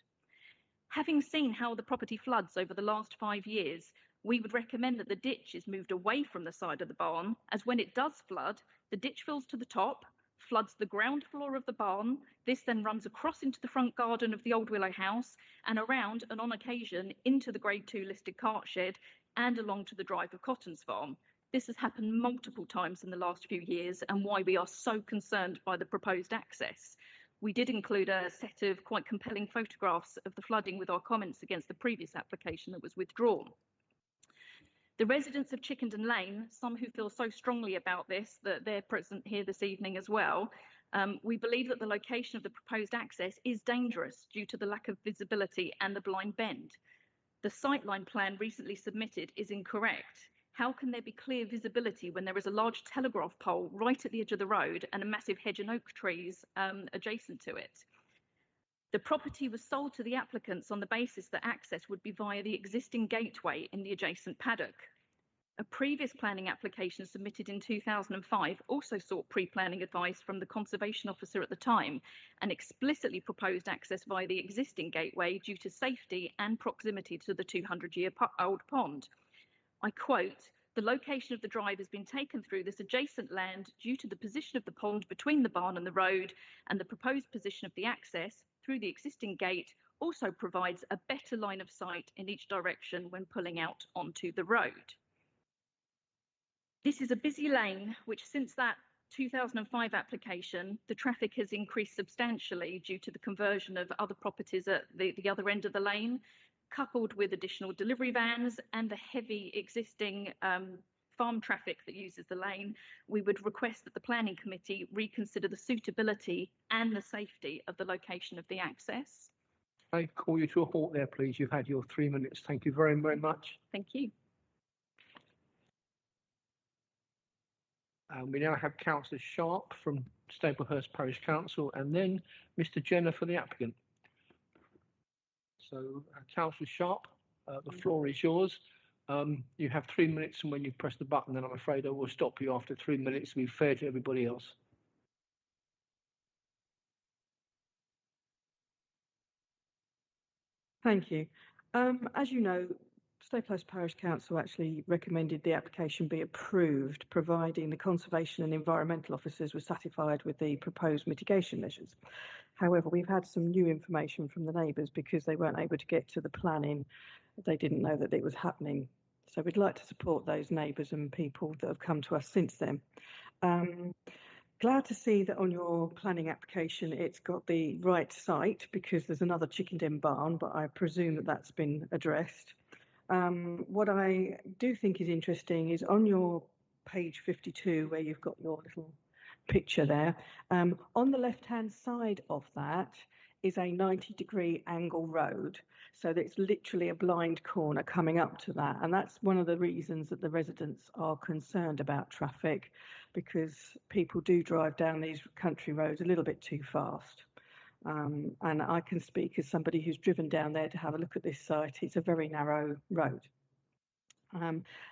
Having seen how the property floods over the last 5 years, we would recommend that the ditch is moved away from the side of the barn, as when it does flood, the ditch fills to the top, floods the ground floor of the barn. This then runs across into the front garden of the Old Willow House and around, and on occasion, into the Grade 2 listed cart shed and along to the drive of Cotton's Farm. This has happened multiple times in the last few years, and why we are so concerned by the proposed access. We did include a set of quite compelling photographs of the flooding with our comments against the previous application that was withdrawn. The residents of Chickenden Lane, some who feel so strongly about this that they're present here this evening as well, we believe that the location of the proposed access is dangerous due to the lack of visibility and the blind bend. The sightline plan recently submitted is incorrect. How can there be clear visibility when there is a large telegraph pole right at the edge of the road and a massive hedge and oak trees adjacent to it? The property was sold to the applicants on the basis that access would be via the existing gateway in the adjacent paddock. A previous planning application submitted in 2005 also sought pre-planning advice from the conservation officer at the time and explicitly proposed access via the existing gateway due to safety and proximity to the 200-year-old pond. I quote, "The location of the drive has been taken through this adjacent land due to the position of the pond between the barn and the road, and the proposed position of the access through the existing gate also provides a better line of sight in each direction when pulling out onto the road." This is a busy lane, which since that 2005 application, the traffic has increased substantially due to the conversion of other properties at the other end of the lane, coupled with additional delivery vans and the heavy existing farm traffic that uses the lane. We would request that the planning committee reconsider the suitability and the safety of the location of the access. I call you to a halt there, please. You've had your 3 minutes. Thank you very, very much. Thank you. We now have Councillor Sharp from Staplehurst Parish Council and then Mr. Jenner for the applicant. So, Councillor Sharp, the floor is yours. You have 3 minutes, and when you press the button, then I'm afraid I will stop you after 3 minutes to be fair to everybody else. Thank you. As you know, Staplehurst Parish Council actually recommended the application be approved, providing the conservation and environmental officers were satisfied with the proposed mitigation measures. However, we've had some new information from the neighbours because they weren't able to get to the planning. They didn't know that it was happening. So we'd like to support those neighbours and people that have come to us since then. Glad to see that on your planning application it's got the right site because there's another Chickenden barn, but I presume that that's been addressed. What I do think is interesting is on your page 52, where you've got your little picture there, on the left-hand side of that is a 90-degree angle road. So it's literally a blind corner coming up to that. And that's one of the reasons that the residents are concerned about traffic, because people do drive down these country roads a little bit too fast. And I can speak as somebody who's driven down there to have a look at this site. It's a very narrow road.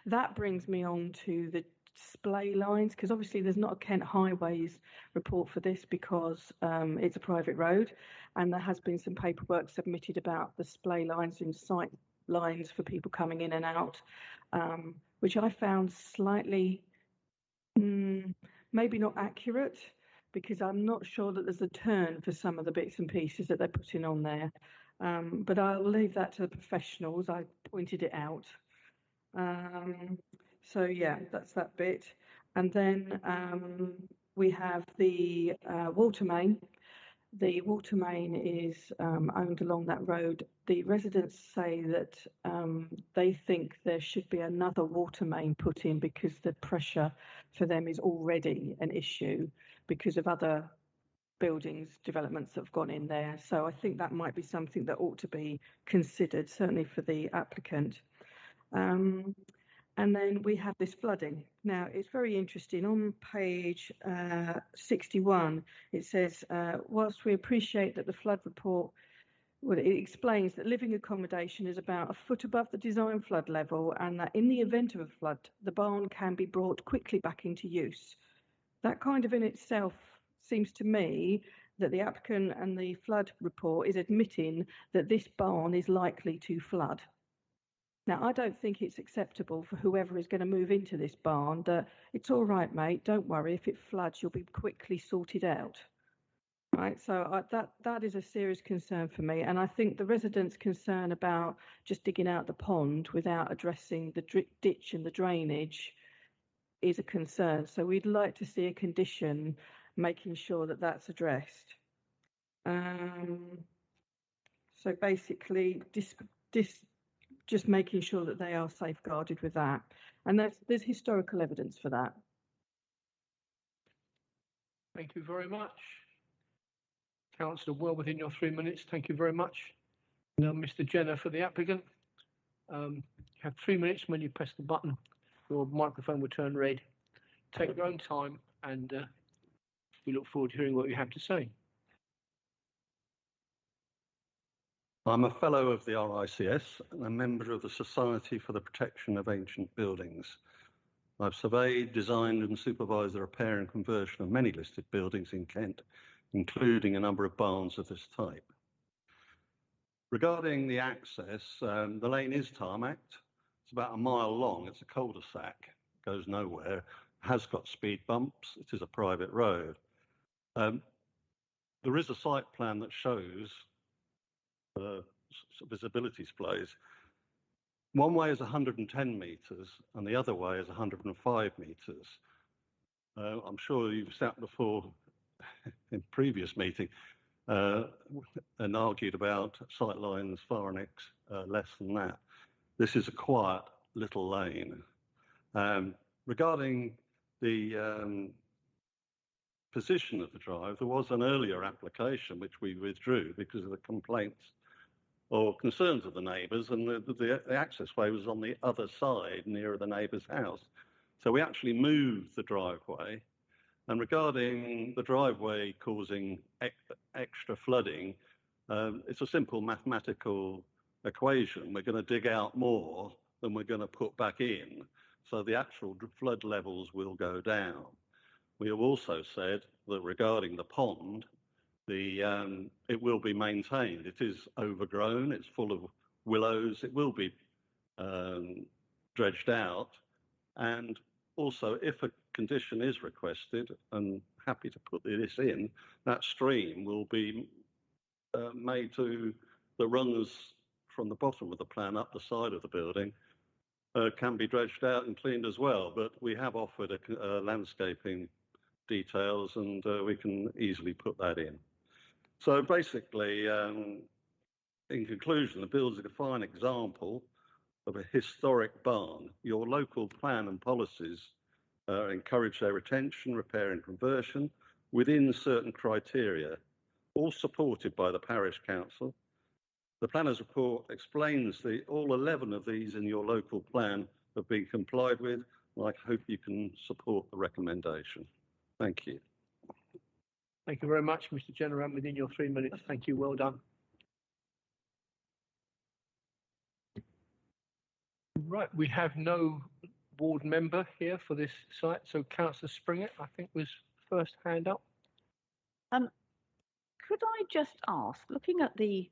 That brings me on to the display lines, because obviously there's not a Kent Highways report for this because it's a private road, and there has been some paperwork submitted about the display lines and sight lines for people coming in and out, which I found slightly maybe not accurate, because I'm not sure that there's a turn for some of the bits and pieces that they're putting on there. But I'll leave that to the professionals. I pointed it out. So yeah, that's that bit. And then we have the water main. The water main is owned along that road. The residents say that they think there should be another water main put in because the pressure for them is already an issue because of other buildings, developments that have gone in there. So I think that might be something that ought to be considered, certainly for the applicant. And then we have this flooding. Now, it's very interesting. On page 61, it says, whilst we appreciate that the flood report, well, it explains that living accommodation is about a foot above the design flood level and that in the event of a flood, the barn can be brought quickly back into use. That kind of in itself seems to me that the applicant and the flood report is admitting that this barn is likely to flood. Now, I don't think it's acceptable for whoever is going to move into this barn that it's all right, mate, don't worry, if it floods, you'll be quickly sorted out. Right, so that is a serious concern for me, and I think the residents' concern about just digging out the pond without addressing the ditch and the drainage is a concern. So we'd like to see a condition making sure that that's addressed. So basically, just making sure that they are safeguarded with that, and there's historical evidence for that. Thank you very much. Councillor, well within your 3 minutes. Thank you very much. Now, Mr. Jenner for the applicant. You have 3 minutes. When you press the button, your microphone will turn red. Take your own time, and we look forward to hearing what you have to say. I'm a fellow of the RICS and a member of the Society for the Protection of Ancient Buildings. I've surveyed, designed and supervised the repair and conversion of many listed buildings in Kent, including a number of barns of this type. Regarding the access, the lane is tarmacked. It's about a mile long. It's a cul-de-sac, goes nowhere, has got speed bumps. It is a private road. There is a site plan that shows visibility displays. One way is 110 metres and the other way is 105 metres. I'm sure you've sat before in previous meeting and argued about sight lines far and less than that. This is a quiet little lane. Regarding the position of the drive, there was an earlier application which we withdrew because of the complaints or concerns of the neighbours, and the access way was on the other side, nearer the neighbour's house. So we actually moved the driveway. And regarding the driveway causing extra flooding, it's a simple mathematical equation. We're going to dig out more than we're going to put back in, so the actual flood levels will go down. We have also said that regarding the pond, it will be maintained. It is overgrown, it's full of willows, it will be dredged out. And also, if a condition is requested, and happy to put this in, that stream will be made to, that runs from the bottom of the plan up the side of the building, can be dredged out and cleaned as well. But we have offered landscaping details, and we can easily put that in. So basically, in conclusion, the build is a fine example of a historic barn. Your local plan and policies encourage their retention, repair and conversion within certain criteria, all supported by the Parish Council. The planner's report explains that all 11 of these in your local plan have been complied with, and I hope you can support the recommendation. Thank you. Thank you very much, Mr. Jenner. I'm within your 3 minutes. Thank you. Well done. Right, we have no ward member here for this site, so Councillor Springett, I think, was first hand up. Could I just ask, looking at the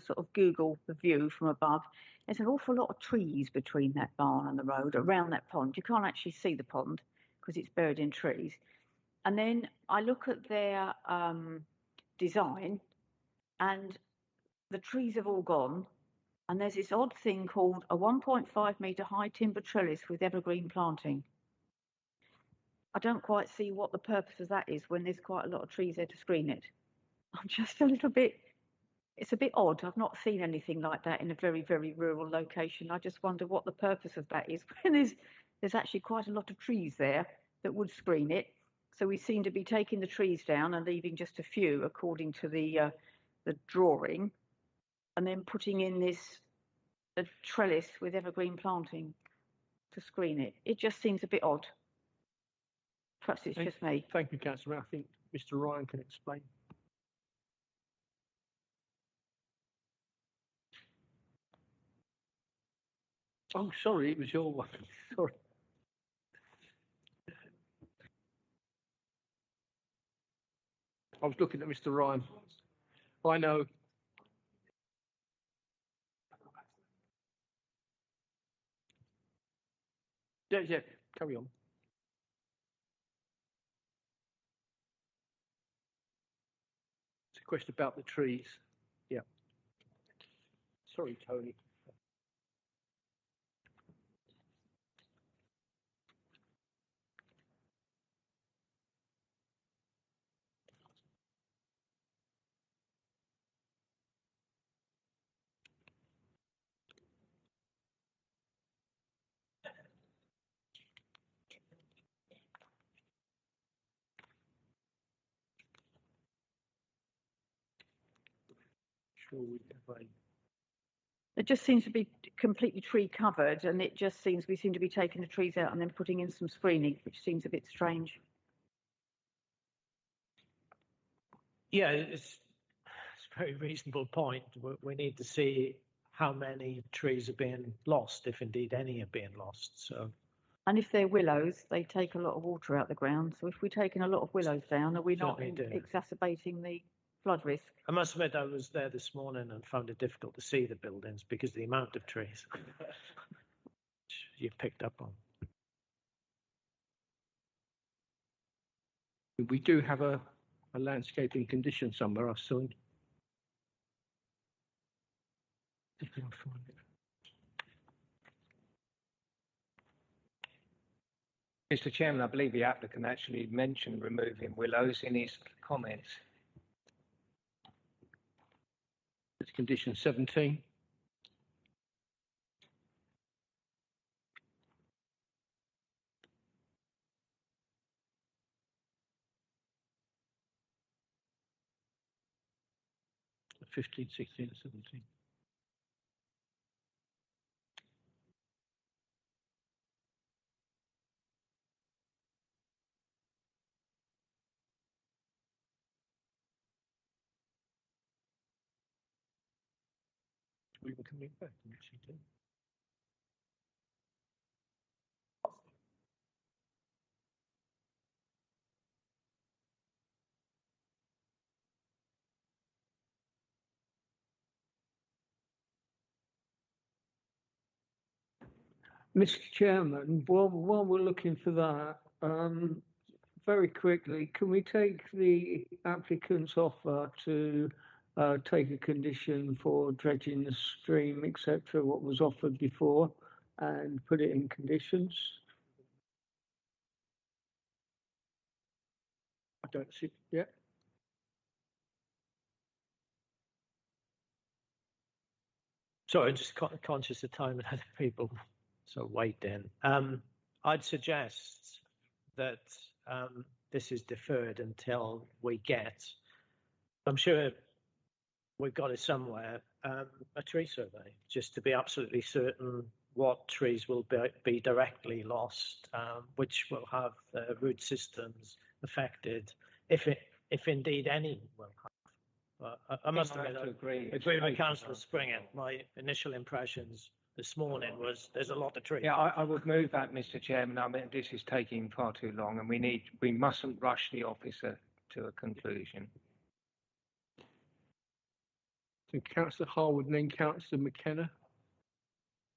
sort of Google view from above, there's an awful lot of trees between that barn and the road around that pond. You can't actually see the pond because it's buried in trees. And then I look at their design, and the trees have all gone. And there's this odd thing called a 1.5 metre high timber trellis with evergreen planting. I don't quite see what the purpose of that is when there's quite a lot of trees there to screen it. I'm just a little bit, it's a bit odd. I've not seen anything like that in a very, very rural location. I just wonder what the purpose of that is when there's actually quite a lot of trees there that would screen it. So we seem to be taking the trees down and leaving just a few according to the drawing, and then putting in a trellis with evergreen planting to screen it. It just seems a bit odd. Perhaps it's just me. Thank you, Councillor. I think Mr. Ryan can explain. Oh, sorry, it was your one. Sorry. I was looking at Mr. Ryan. I know. Yeah, carry on. It's a question about the trees. Yeah. Sorry, Tony. Sure, we have a It just seems to be completely tree covered, and it just seems we seem to be taking the trees out and then putting in some screening, which seems a bit strange. Yeah, it's a very reasonable point. We need to see how many trees are being lost, if indeed any are being lost. So, And if they're willows, they take a lot of water out the ground. So if we're taking a lot of willows down, are we not Certainly do. exacerbating the flood risk? I must admit, I was there this morning and found it difficult to see the buildings because of the amount of trees you've picked up on. We do have a landscaping condition somewhere, I've seen. If I can find it. Mr. Chairman, I believe the applicant actually mentioned removing willows in his comments. It's condition 17. The 15, 16, and 17. We can come back and actually do. Mr. Chairman, while we're looking for that, very quickly, can we take the applicant's offer to take a condition for dredging the stream, etc., what was offered before, and put it in conditions? I don't see. Yeah. Sorry, I'm just conscious of time and other people, so wait then. I'd suggest that this is deferred until we get, I'm sure we've got it somewhere, a tree survey, just to be absolutely certain what trees will be directly lost, which will have root systems affected, if indeed any will have. I must admit, I agree with Councillor Springer. My initial impressions this morning was there's a lot of trees. Yeah, I would move that, Mr. Chairman. I mean, this is taking far too long, and we mustn't rush the officer to a conclusion. So Councillor Harwood and then Councillor McKenna.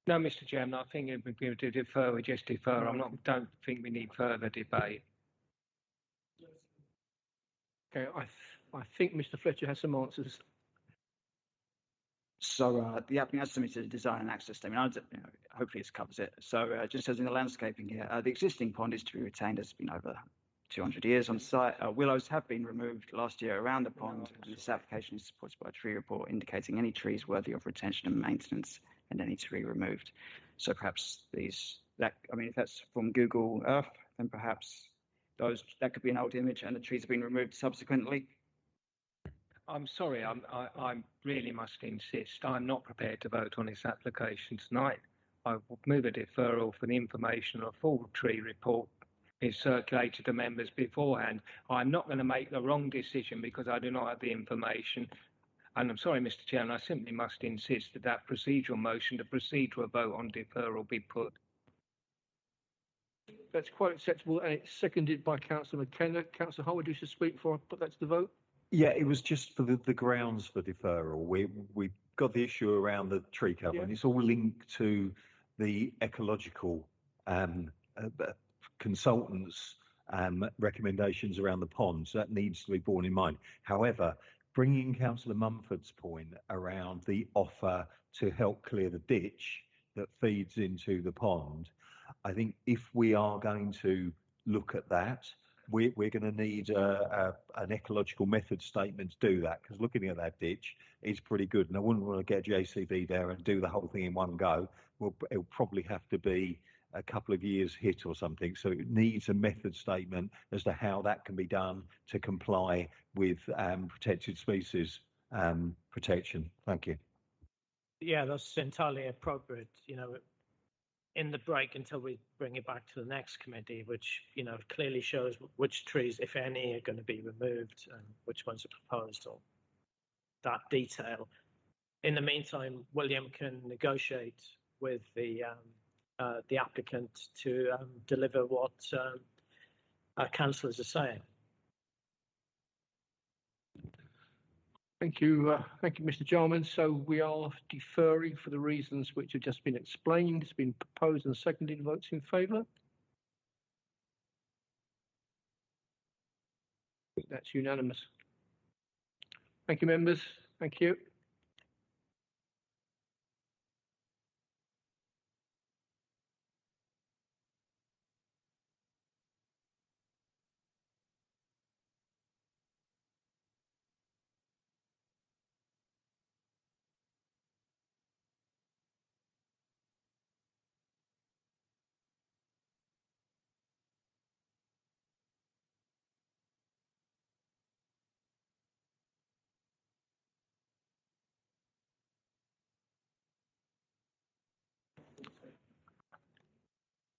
No, Mr. Chairman, I think it would be to defer. We just defer. Don't think we need further debate. Okay, I think Mr. Fletcher has some answers. So the applicant has submitted a design and access statement. Hopefully this covers it. So just as in the landscaping here, the existing pond is to be retained. It's been over 200 years on site. Willows have been removed last year around the pond, and this application is supported by a tree report indicating any trees worthy of retention and maintenance and any tree removed. So perhaps if that's from Google Earth, then perhaps that could be an old image and the trees have been removed subsequently. I'm sorry, I really must insist. I'm not prepared to vote on this application tonight. I will move a deferral for the information of a full tree report is circulated to members beforehand. I'm not going to make the wrong decision because I do not have the information. And I'm sorry, Mr. Chairman, I simply must insist that procedural motion to proceed to a vote on deferral be put. That's quite acceptable, and it's seconded by Councillor McKenna. Councillor Harwood, you should speak before I put that to the vote. Yeah, it was just for the grounds for deferral. We got the issue around the tree cover, and it's all linked to the ecological consultants' recommendations around the pond. So that needs to be borne in mind. However, bringing Councillor Mumford's point around the offer to help clear the ditch that feeds into the pond, I think if we are going to look at that, we're going to need an ecological method statement to do that, because looking at that ditch is pretty good, and I wouldn't want to get JCB there and do the whole thing in one go. It'll probably have to be a couple of years hit or something, so it needs a method statement as to how that can be done to comply with protected species protection. Thank you. Yeah, that's entirely appropriate. You know, in the break until we bring it back to the next committee, which, you know, clearly shows which trees, if any, are going to be removed and which ones are proposed, or that detail. In the meantime, William can negotiate with the applicant to deliver what our councillors are saying. Thank you, Mr. Jarman. So we are deferring for the reasons which have just been explained. It's been proposed and seconded. Votes in favour? I think that's unanimous. Thank you, members. Thank you.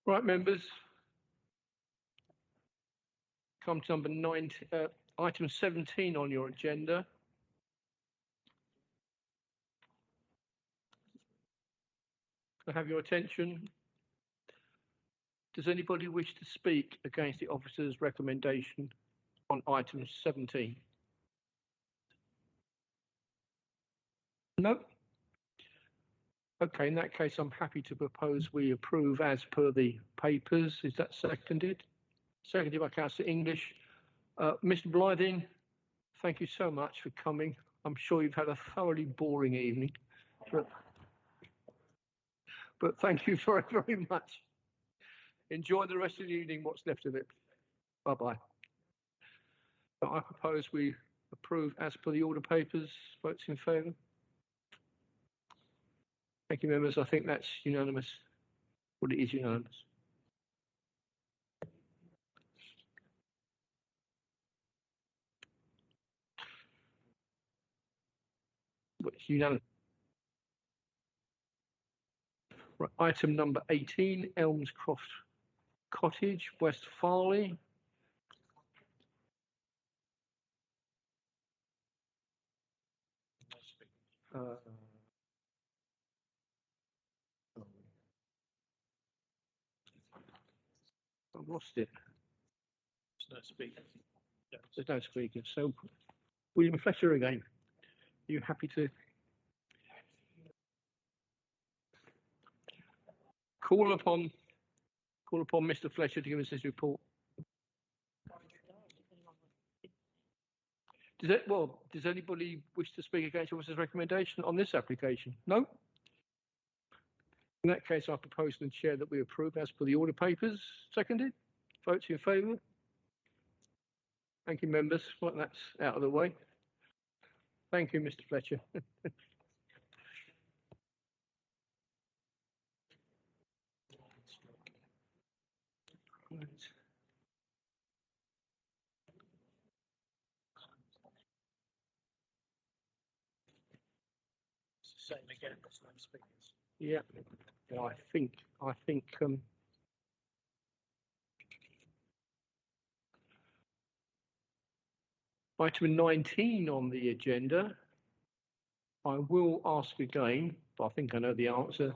Right, members. Come to number 9, item 17 on your agenda. Can I have your attention? Does anybody wish to speak against the officer's recommendation on item 17? No? Okay, in that case, I'm happy to propose we approve as per the papers. Is that seconded? Seconded by Councillor English. Mr. Blything, thank you so much for coming. I'm sure you've had a thoroughly boring evening, but thank you very, very much. Enjoy the rest of the evening, what's left of it. Bye-bye. I propose we approve as per the order papers. Votes in favour? Thank you, members. I think that's unanimous. Well, it is unanimous. Well, it's unanimous. Right, item number 18, Elmscroft Cottage, West Farley. I've lost it. There's no speaker. There's no speaker. So, William Fletcher again. Are you happy to call upon Mr. Fletcher to give us his report? Does anybody wish to speak against the officer's recommendation on this application? No? In that case, I propose to the chair that we approve as per the order papers. Seconded? Votes in favour? Thank you, members. Well, that's out of the way. Thank you, Mr. Fletcher. Right. It's the same again, there's no speakers. Yeah, I think item 19 on the agenda. I will ask again, but I think I know the answer.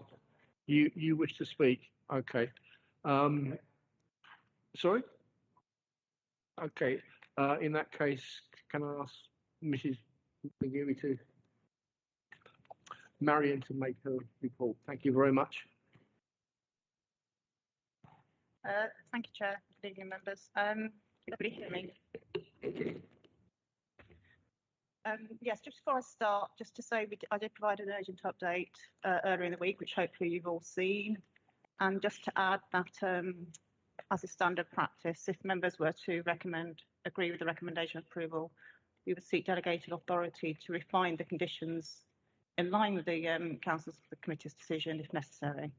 You wish to speak? Okay. Sorry? Okay. In that case, can I ask Mrs. McGeary to Marion to make her report. Thank you very much. Thank you, Chair. Good evening, members. Everybody hear me? Yes, just before I start, just to say I did provide an urgent update earlier in the week, which hopefully you've all seen. And just to add that as a standard practice, if members were to agree with the recommendation of approval, we would seek delegated authority to refine the conditions in line with the the committee's decision if necessary.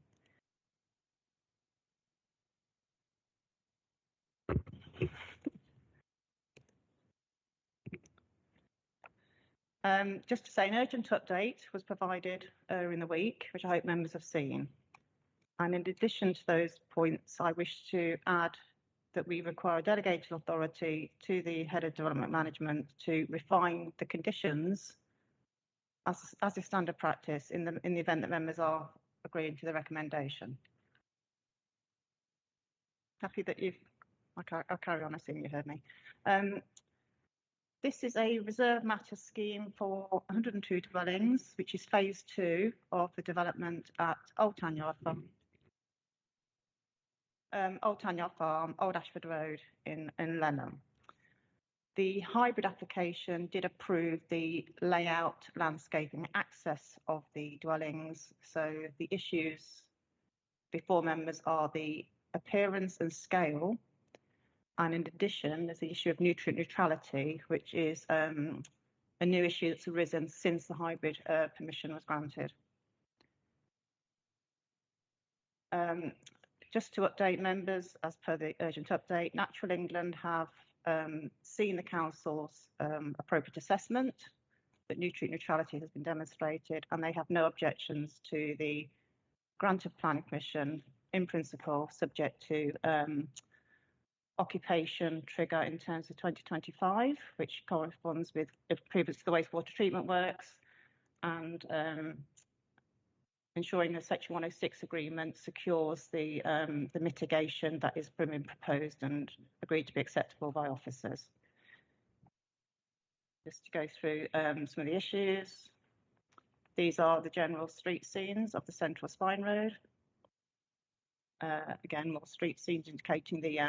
Just to say, an urgent update was provided earlier in the week, which I hope members have seen. And in addition to those points, I wish to add that we require delegated authority to the Head of Development Management to refine the conditions as a standard practice in the event that members are agreeing to the recommendation. Happy that I'll carry on, assuming you heard me. This is a reserve matter scheme for 102 dwellings, which is phase 2 of the development at Old Tanyard Farm, Old Ashford Road in Lenham. The hybrid application did approve the layout, landscaping, access of the dwellings. So the issues before members are the appearance and scale. And in addition, there's the issue of nutrient neutrality, which is a new issue that's arisen since the hybrid permission was granted. Just to update members, as per the urgent update, Natural England have seen the council's appropriate assessment that nutrient neutrality has been demonstrated, and they have no objections to the grant of planning permission in principle, subject to occupation trigger in terms of 2025, which corresponds with improvements to the wastewater treatment works, and ensuring the Section 106 agreement secures the mitigation that is being proposed and agreed to be acceptable by officers. Just to go through some of the issues. These are the general street scenes of the Central Spine Road. Again, more street scenes indicating the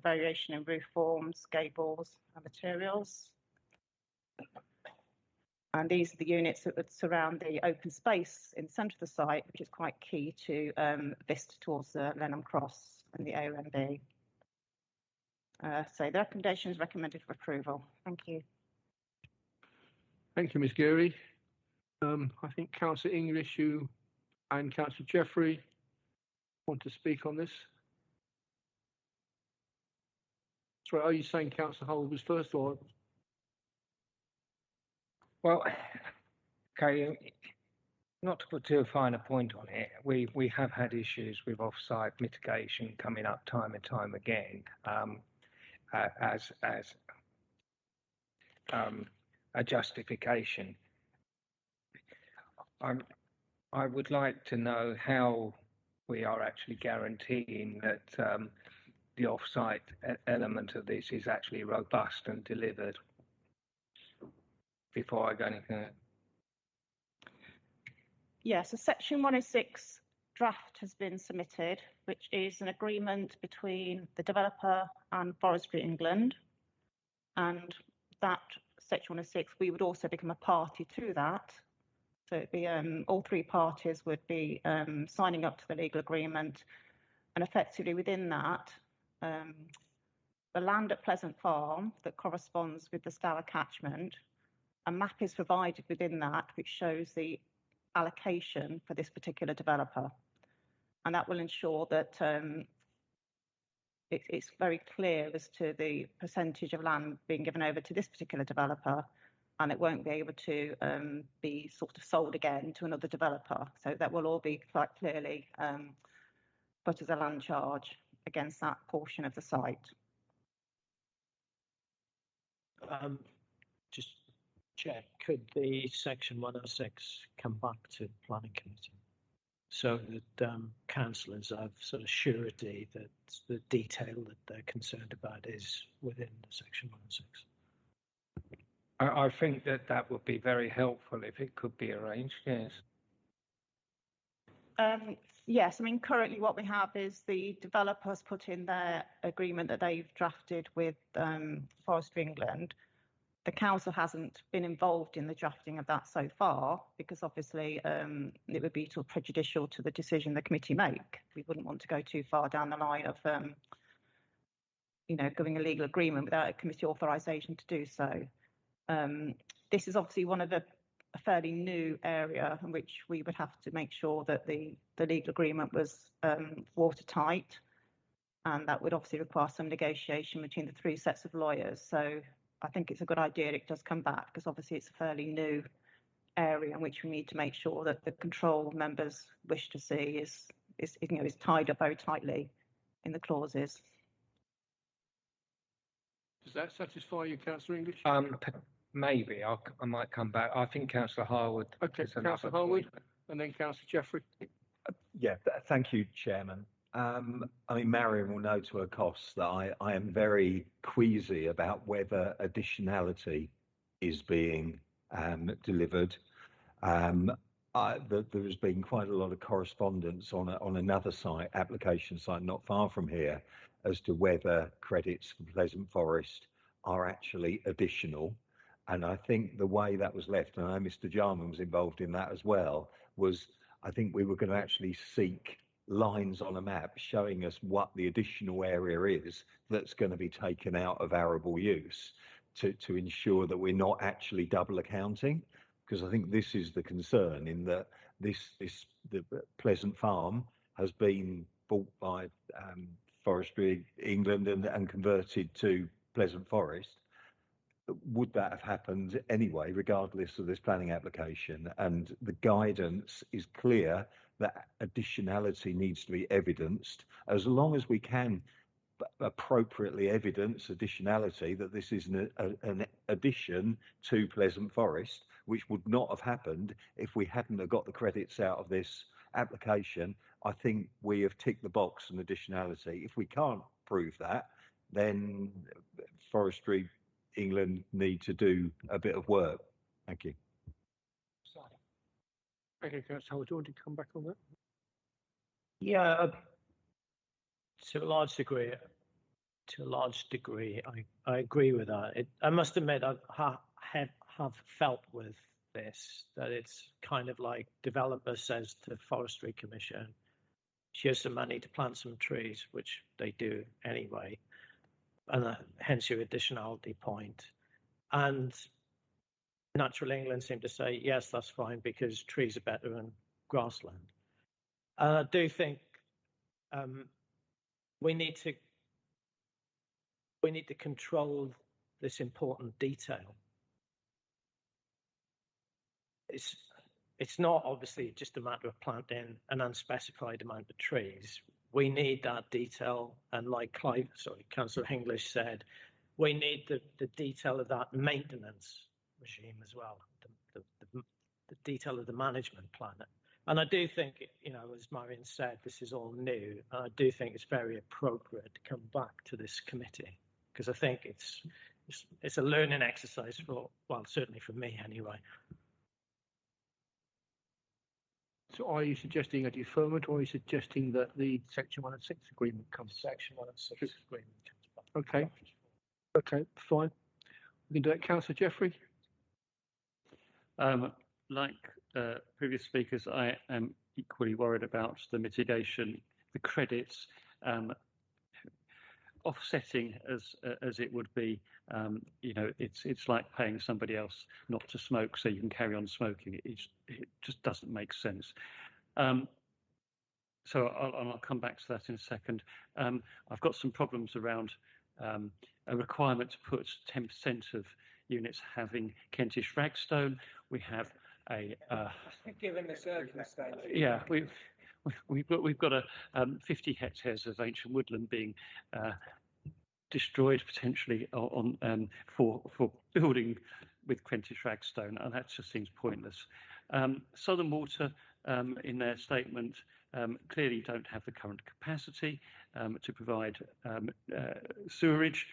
variation in roof forms, gables and materials. And these are the units that would surround the open space in the centre of the site, which is quite key to vista towards the Lenham Cross and the AONB. So the recommendation is recommended for approval. Thank you. Thank you, Ms. Geary. I think Councillor English, you and Councillor Jeffrey want to speak on this. Sorry, are you saying Councillor Hull was first or? Well, okay, not to put too fine a point on it, we have had issues with off-site mitigation coming up time and time again as a justification. I would like to know how we are actually guaranteeing that the off-site element of this is actually robust and delivered before I go any further. Yes, a Section 106 draft has been submitted, which is an agreement between the developer and Forestry England. And that Section 106, we would also become a party to that. So it'd be all three parties would be signing up to the legal agreement, and effectively within that, the land at Pleasant Farm that corresponds with the Stour catchment, a map is provided within that which shows the allocation for this particular developer, and that will ensure that it's very clear as to the percentage of land being given over to this particular developer, and it won't be able to be sort of sold again to another developer. So that will all be quite clearly put as a land charge against that portion of the site. Just check, could the Section 106 come back to Planning Committee so that councillors have sort of surety that the detail that they're concerned about is within the Section 106? I think that would be very helpful if it could be arranged, yes. Yes, I mean, currently what we have is the developers put in their agreement that they've drafted with Forestry England. The council hasn't been involved in the drafting of that so far because obviously it would be sort of prejudicial to the decision the committee make. We wouldn't want to go too far down the line of, giving a legal agreement without a committee authorisation to do so. This is obviously one of a fairly new area in which we would have to make sure that the legal agreement was watertight, and that would obviously require some negotiation between the three sets of lawyers. So I think it's a good idea it does come back because obviously it's a fairly new area in which we need to make sure that the control members wish to see is tied up very tightly in the clauses. Does that satisfy you, Councillor English? Maybe I might come back. I think Councillor Harwood. Okay, Councillor Harwood, and then Councillor Jeffrey. Thank you, Chairman. I mean, Marion will know to her cost that I am very queasy about whether additionality is being delivered. There has been quite a lot of correspondence on another site, application site not far from here, as to whether credits for Pleasant Forest are actually additional. And I think the way that was left, and I know Mr. Jarman was involved in that as well, was I think we were going to actually seek lines on a map showing us what the additional area is that's going to be taken out of arable use to ensure that we're not actually double accounting. Because I think this is the concern, in that the Pleasant Farm has been bought by Forestry England and converted to Pleasant Forest. Would that have happened anyway, regardless of this planning application? And the guidance is clear that additionality needs to be evidenced. As long as we can appropriately evidence additionality, that this is an addition to Pleasant Forest, which would not have happened if we hadn't have got the credits out of this application, I think we have ticked the box on additionality. If we can't prove that, then Forestry England need to do a bit of work. Thank you. Okay, Councillor Howard, do you want to come back on that? Yeah, to a large degree, I agree with that. I must admit, I have felt with this that it's kind of like developer says to Forestry Commission, here's some money to plant some trees, which they do anyway, and hence your additionality point. And Natural England seem to say, yes, that's fine because trees are better than grassland. And I do think we need to control this important detail. It's not obviously just a matter of planting an unspecified amount of trees. We need that detail, and like Councillor English said, we need the detail of that maintenance regime as well, the detail of the management plan. And I do think, as Marion said, this is all new, and I do think it's very appropriate to come back to this committee, because I think it's a learning exercise certainly for me anyway. So are you suggesting a deferment, or are you suggesting that the Section 106 agreement comes? Section 106 agreement comes back. Okay. Okay, fine. We can do that. Councillor Jeffrey? Like previous speakers, I am equally worried about the mitigation, the credits, offsetting as it would be. It's like paying somebody else not to smoke so you can carry on smoking. It just doesn't make sense. So I'll come back to that in a second. I've got some problems around a requirement to put 10% of units having Kentish ragstone. We have given the circumstances. Yeah, we've got 50 hectares of ancient woodland being destroyed potentially for building with Kentish ragstone, and that just seems pointless. Southern Water, in their statement, clearly don't have the current capacity to provide sewerage.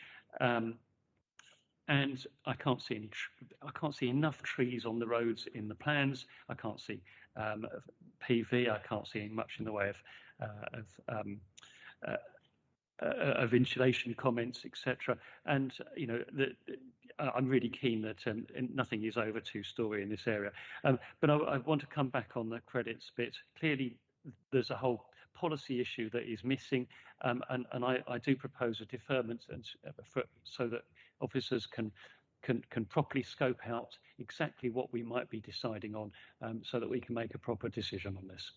and I can't see enough trees on the roads in the plans. I can't see PV. I can't see much in the way of insulation comments, etc. And I'm really keen that nothing is over two-story in this area. But I want to come back on the credits bit. Clearly, there's a whole policy issue that is missing, and I do propose a deferment so that officers can properly scope out exactly what we might be deciding on, so that we can make a proper decision on this.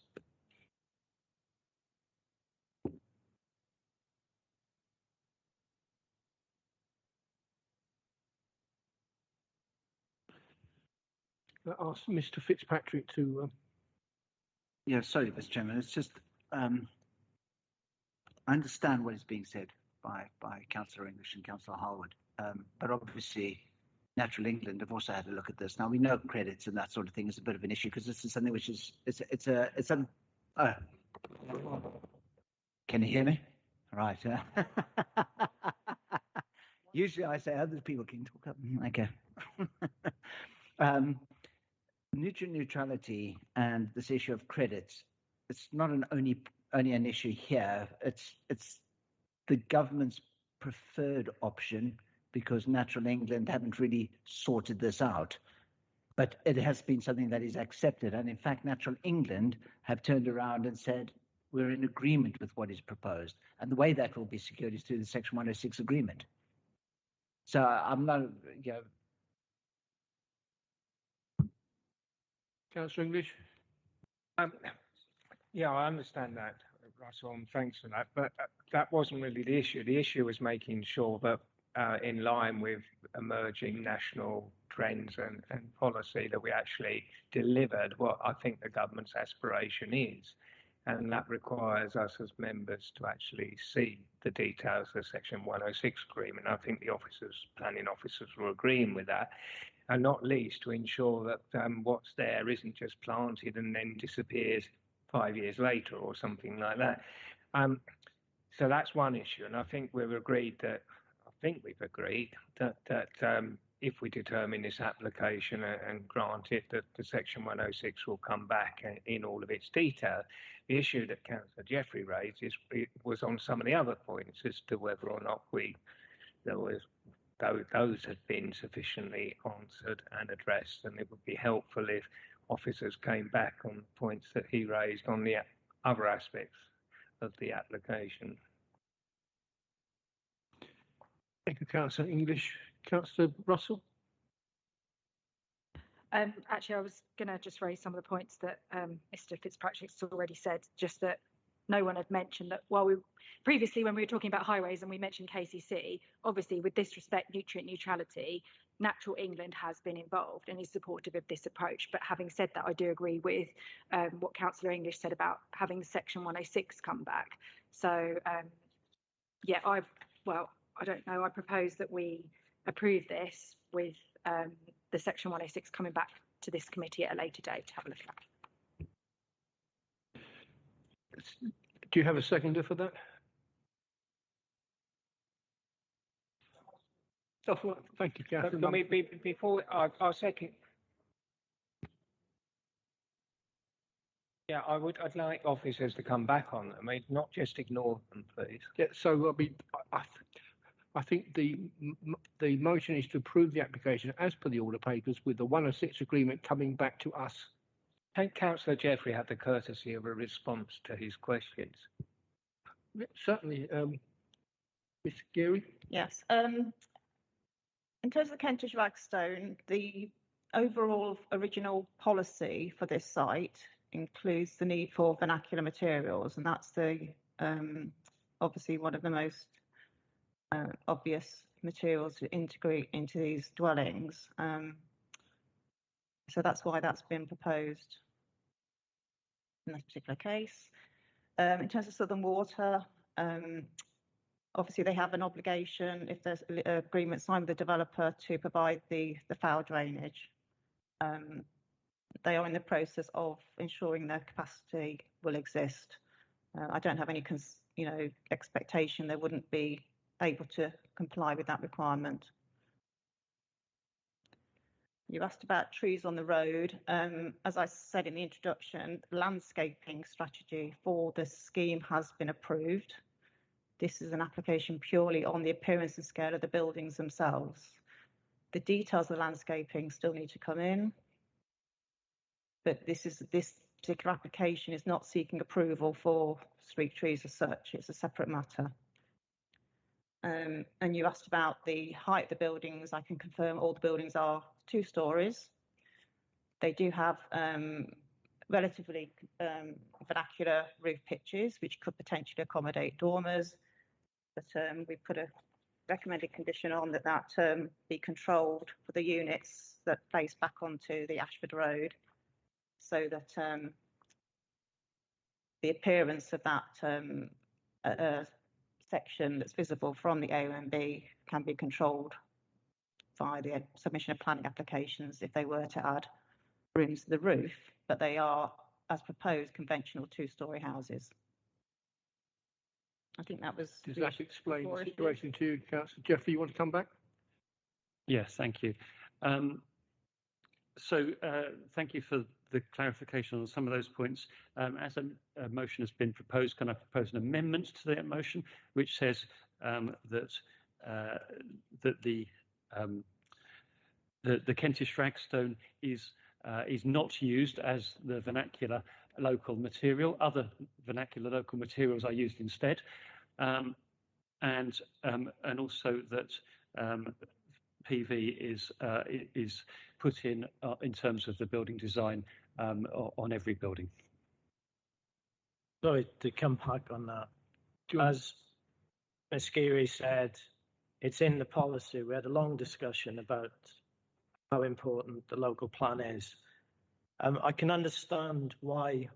Ask Mr. Fitzpatrick to. Yeah, sorry, Mr. Chairman. It's just I understand what is being said by Councillor English and Councillor Harwood, but obviously, Natural England have also had a look at this. Now we know credits and that sort of thing is a bit of an issue because this is something which is Can you hear me? Right. Usually I say other people can talk up. Okay. Nutrient neutrality and this issue of credits, it's not only an issue here. It's the government's preferred option because Natural England haven't really sorted this out. But it has been something that is accepted. And in fact, Natural England have turned around and said, we're in agreement with what is proposed. And the way that will be secured is through the Section 106 agreement. So I'm not, Councillor English? Yeah, I understand that, Russell, and thanks for that. But that wasn't really the issue. The issue was making sure that in line with emerging national trends and policy that we actually delivered what I think the government's aspiration is. And that requires us as members to actually see the details of the Section 106 agreement. I think the planning officers were agreeing with that. And not least to ensure that what's there isn't just planted and then disappears 5 years later or something like that. So that's one issue, and I think we've agreed that if we determine this application and grant it, that the Section 106 will come back in all of its detail. The issue that Councillor Jeffrey raised was on some of the other points as to whether or not those had been sufficiently answered and addressed, and it would be helpful if officers came back on the points that he raised on the other aspects of the application. Thank you, Councillor English. Councillor Russell? Actually, I was going to just raise some of the points that Mr. Fitzpatrick's already said, just that no one had mentioned that previously when we were talking about highways and we mentioned KCC, obviously with this respect, nutrient neutrality, Natural England has been involved and is supportive of this approach. But having said that, I do agree with what Councillor English said about having Section 106 come back. So, yeah, I don't know. I propose that we approve this with the Section 106 coming back to this committee at a later date to have a look at. Do you have a seconder for that? Oh, thank you, Catherine. Before I'll second. Yeah, I'd like officers to come back on them. I mean, not just ignore them, please. Yeah. So I think the motion is to approve the application as per the order papers with the 106 agreement coming back to us. Can Councillor Jeffrey have the courtesy of a response to his questions? Yeah, certainly, Ms. Geary. Yes. In terms of Kentish Ragstone, the overall original policy for this site includes the need for vernacular materials, and that's the obviously one of the most obvious materials to integrate into these dwellings. So that's why that's been proposed in this particular case. In terms of Southern Water, obviously they have an obligation, if there's an agreement signed with the developer, to provide the foul drainage. They are in the process of ensuring their capacity will exist. I don't have any expectation they wouldn't be able to comply with that requirement. You asked about trees on the road. As I said in the introduction, the landscaping strategy for the scheme has been approved. This is an application purely on the appearance and scale of the buildings themselves. The details of the landscaping still need to come in, but this particular application is not seeking approval for street trees as such. It's a separate matter. And you asked about the height of the buildings. I can confirm all the buildings are 2 stories. They do have relatively vernacular roof pitches, which could potentially accommodate dormers. But we put a recommended condition on that be controlled for the units that face back onto the Ashford Road, so that the appearance of that section that's visible from the AONB can be controlled via the submission of planning applications if they were to add rooms to the roof, but they are, as proposed, conventional 2-storey houses. I think that was... Does that explain the situation to you, Councillor Jeffrey? You want to come back? Yes, thank you. Thank you for the clarification on some of those points. As a motion has been proposed, can I propose an amendment to that motion, which says that the Kentish ragstone is not used as the vernacular local material. Other vernacular local materials are used instead, and also that PV is put in terms of the building design on every building. Sorry to come back on that. As Ms. Geary said, it's in the policy. We had a long discussion about how important the local plan is. I can understand why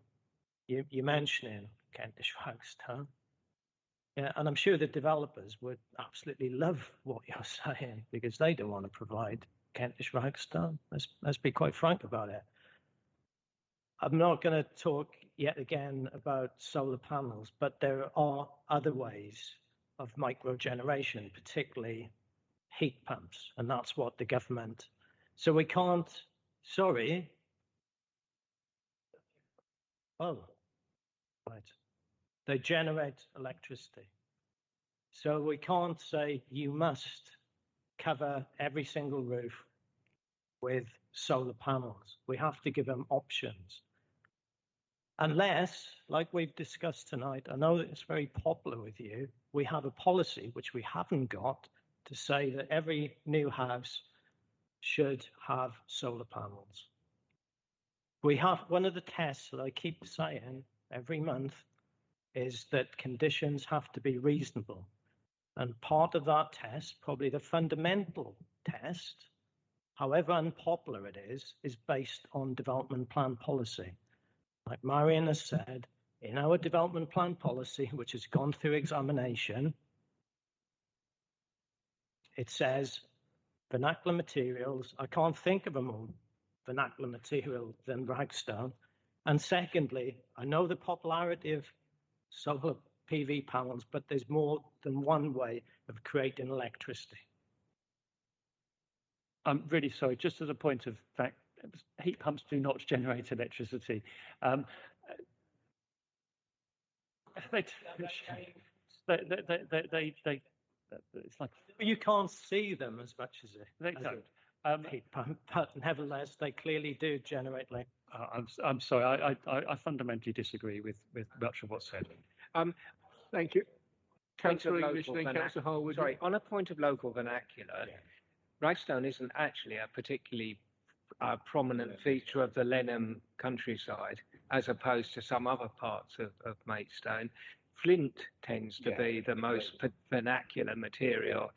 you're mentioning Kentish ragstone. Yeah, and I'm sure the developers would absolutely love what you're saying because they don't want to provide Kentish ragstone. Let's be quite frank about it. I'm not going to talk yet again about solar panels, but there are other ways of microgeneration, particularly heat pumps, and that's what the government. So we can't. Sorry. Oh, right. They generate electricity. So we can't say you must cover every single roof with solar panels. We have to give them options. Unless, like we've discussed tonight, I know that it's very popular with you, we have a policy, which we haven't got, to say that every new house should have solar panels. We have one of the tests that I keep saying every month is that conditions have to be reasonable. And part of that test, probably the fundamental test, however unpopular it is based on development plan policy. Like Marion has said, in our development plan policy, which has gone through examination, it says vernacular materials. I can't think of a more vernacular material than ragstone. And secondly, I know the popularity of solar PV panels, but there's more than one way of creating electricity. I'm really sorry, just as a point of fact, heat pumps do not generate electricity. It's like you can't see them as much as they don't. Heat pump, but nevertheless, they clearly do generate electricity. I'm sorry, I fundamentally disagree with much of what's said. Thank you. Councillor English, then Councillor Harwood. Sorry, on a point of local vernacular, ragstone isn't actually a particularly prominent feature of the Lenham countryside, as opposed to some other parts of Maidstone. Flint tends to be the most vernacular material,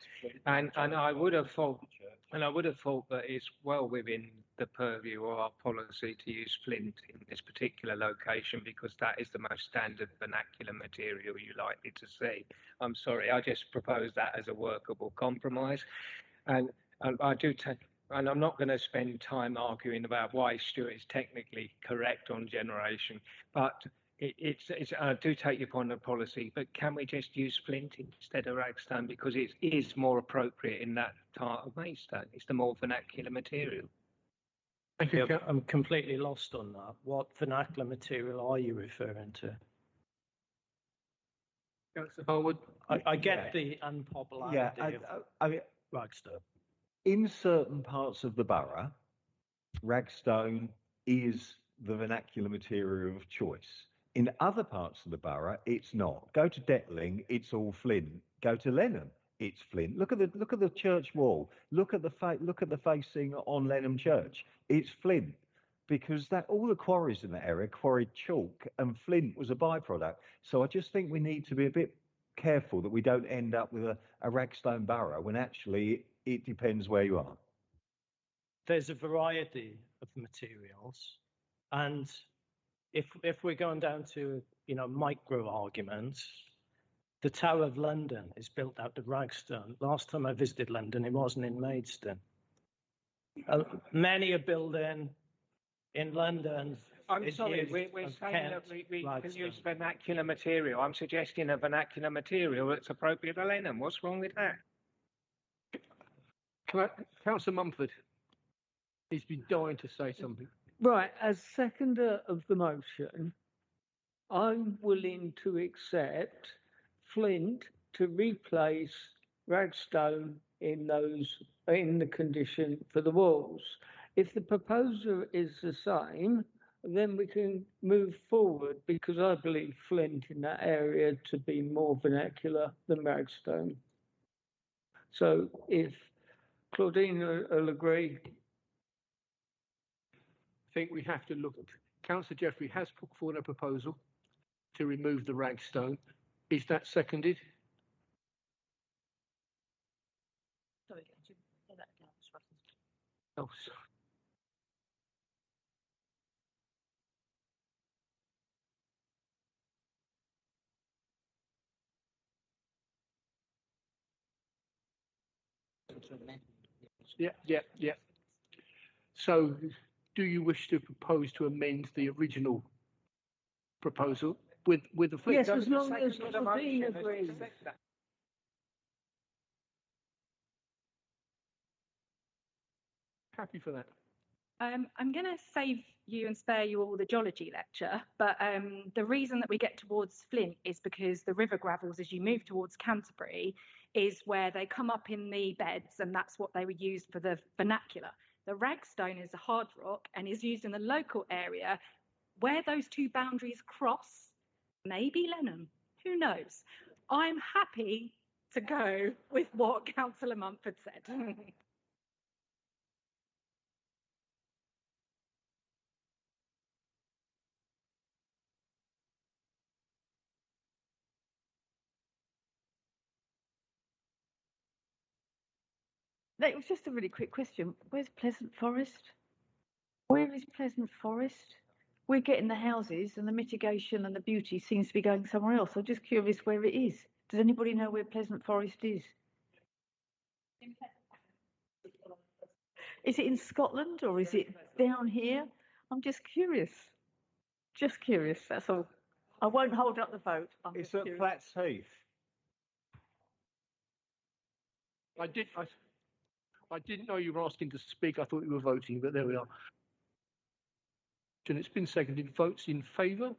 and I would have thought that it's well within the purview of our policy to use flint in this particular location because that is the most standard vernacular material you're likely to see. I'm sorry, I just propose that as a workable compromise, and I do take. And I'm not going to spend time arguing about why Stuart is technically correct on generation, but I do take your point of policy, but can we just use flint instead of ragstone because it is more appropriate in that part of Maidstone? It's the more vernacular material. Thank you. Yeah, I'm completely lost on that. What vernacular material are you referring to? Councillor Harwood. I get the unpopularity I mean, of Ragstone. in certain parts of the borough, ragstone is the vernacular material of choice. In other parts of the borough, it's not. Go to Detling, it's all flint. Go to Lenham, it's flint. Look at the church wall. Look at the facing on Lenham Church. It's flint, because that all the quarries in that area quarried chalk, and flint was a byproduct. So I just think we need to be a bit careful that we don't end up with a ragstone borough when actually it depends where you are. There's a variety of materials, and if we're going down to micro arguments, the Tower of London is built out of ragstone. Last time I visited London, it wasn't in Maidstone. Many a building in London. I'm sorry, we're saying that we can use vernacular material. I'm suggesting a vernacular material that's appropriate to Lenham. What's wrong with that? Councillor Mumford, he's been dying to say something. Right, as seconder of the motion, I'm willing to accept flint to replace ragstone in the condition for the walls. If the proposal is the same, then we can move forward, because I believe flint in that area to be more vernacular than ragstone. So if Claudine will agree. I think we have to look at, Councillor Jeffrey has put forward a proposal to remove the ragstone. Is that seconded? Sorry, could you say that again? Oh, sorry. Yeah. So, do you wish to propose to amend the original proposal with the flip? Yes, as long as Claudine agrees. Happy for that. I'm going to save you and spare you all the geology lecture, but the reason that we get towards flint is because the river gravels, as you move towards Canterbury, is where they come up in the beds, and that's what they were used for the vernacular. The ragstone is a hard rock and is used in the local area. Where those two boundaries cross, maybe Lenham, who knows? I'm happy to go with what Councillor Mumford said. It was just a really quick question. Where's Pleasant Forest? Where is Pleasant Forest? We're getting the houses, and the mitigation and the beauty seems to be going somewhere else. I'm just curious where it is. Does anybody know where Pleasant Forest is? Is it in Scotland, or is it down here? I'm just curious. Just curious, that's all. I won't hold up the vote. It's at Flats Heath. I didn't know you were asking to speak. I thought you were voting, but there we are. And it's been seconded. Votes in favour?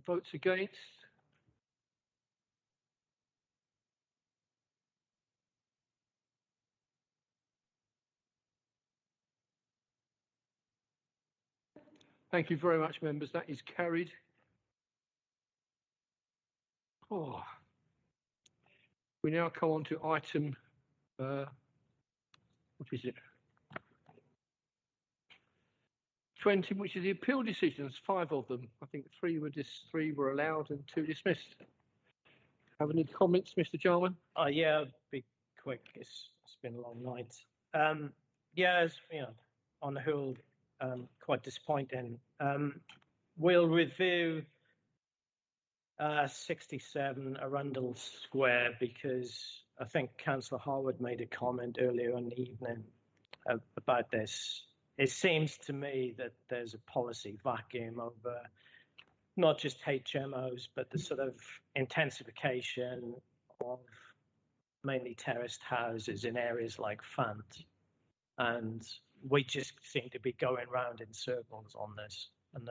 Votes against? Thank you very much, members. That is carried. Oh. We now come on to item, what is it? 20, which is the appeal decisions, 5 of them. I think 3 were allowed and 2 dismissed. Have any comments, Mr. Jarman? Yeah, I'll be quick. It's been a long night. Yeah, as you know, on the whole, quite disappointing. We'll review 67 Arundel Square, because I think Councillor Harwood made a comment earlier in the evening about this. It seems to me that there's a policy vacuum over not just HMOs, but the sort of intensification of mainly terraced houses in areas like Fant. And we just seem to be going round in circles on this. And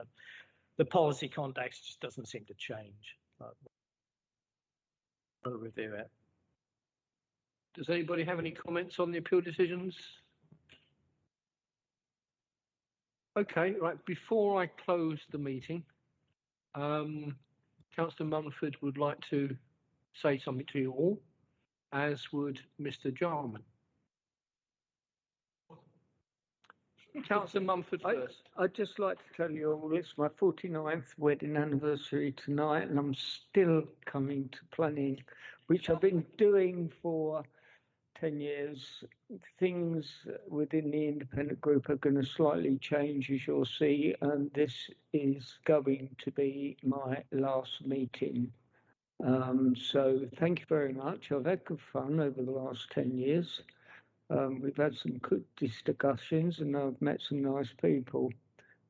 the policy context just doesn't seem to change. But we'll review it. Does anybody have any comments on the appeal decisions? Okay, right. Before I close the meeting, Councillor Mumford would like to say something to you all, as would Mr. Jarman. Councillor Mumford first. I'd just like to tell you all it's my 49th wedding anniversary tonight, and I'm still coming to planning, which I've been doing for 10 years. Things within the independent group are going to slightly change, as you'll see, and this is going to be my last meeting. So thank you very much. I've had good fun over the last 10 years. We've had some good discussions and I've met some nice people.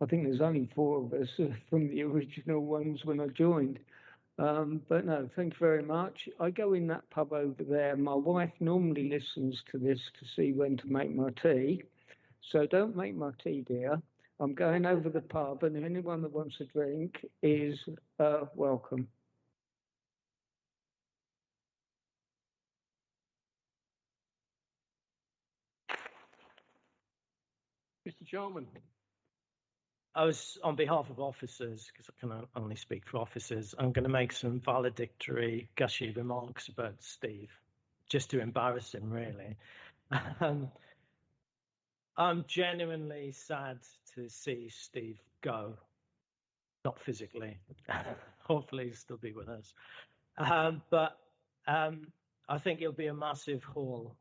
I think there's only 4 of us from the original ones when I joined. But no, thank you very much. I go in that pub over there. My wife normally listens to this to see when to make my tea. So don't make my tea, dear. I'm going over the pub, and anyone that wants a drink is welcome. Mr. Jarman. I was, on behalf of officers, because I can only speak for officers, I'm going to make some valedictory, gushy remarks about Steve, just to embarrass him, really. I'm genuinely sad to see Steve go, not physically. Hopefully he'll still be with us. But I think he'll be a massive haul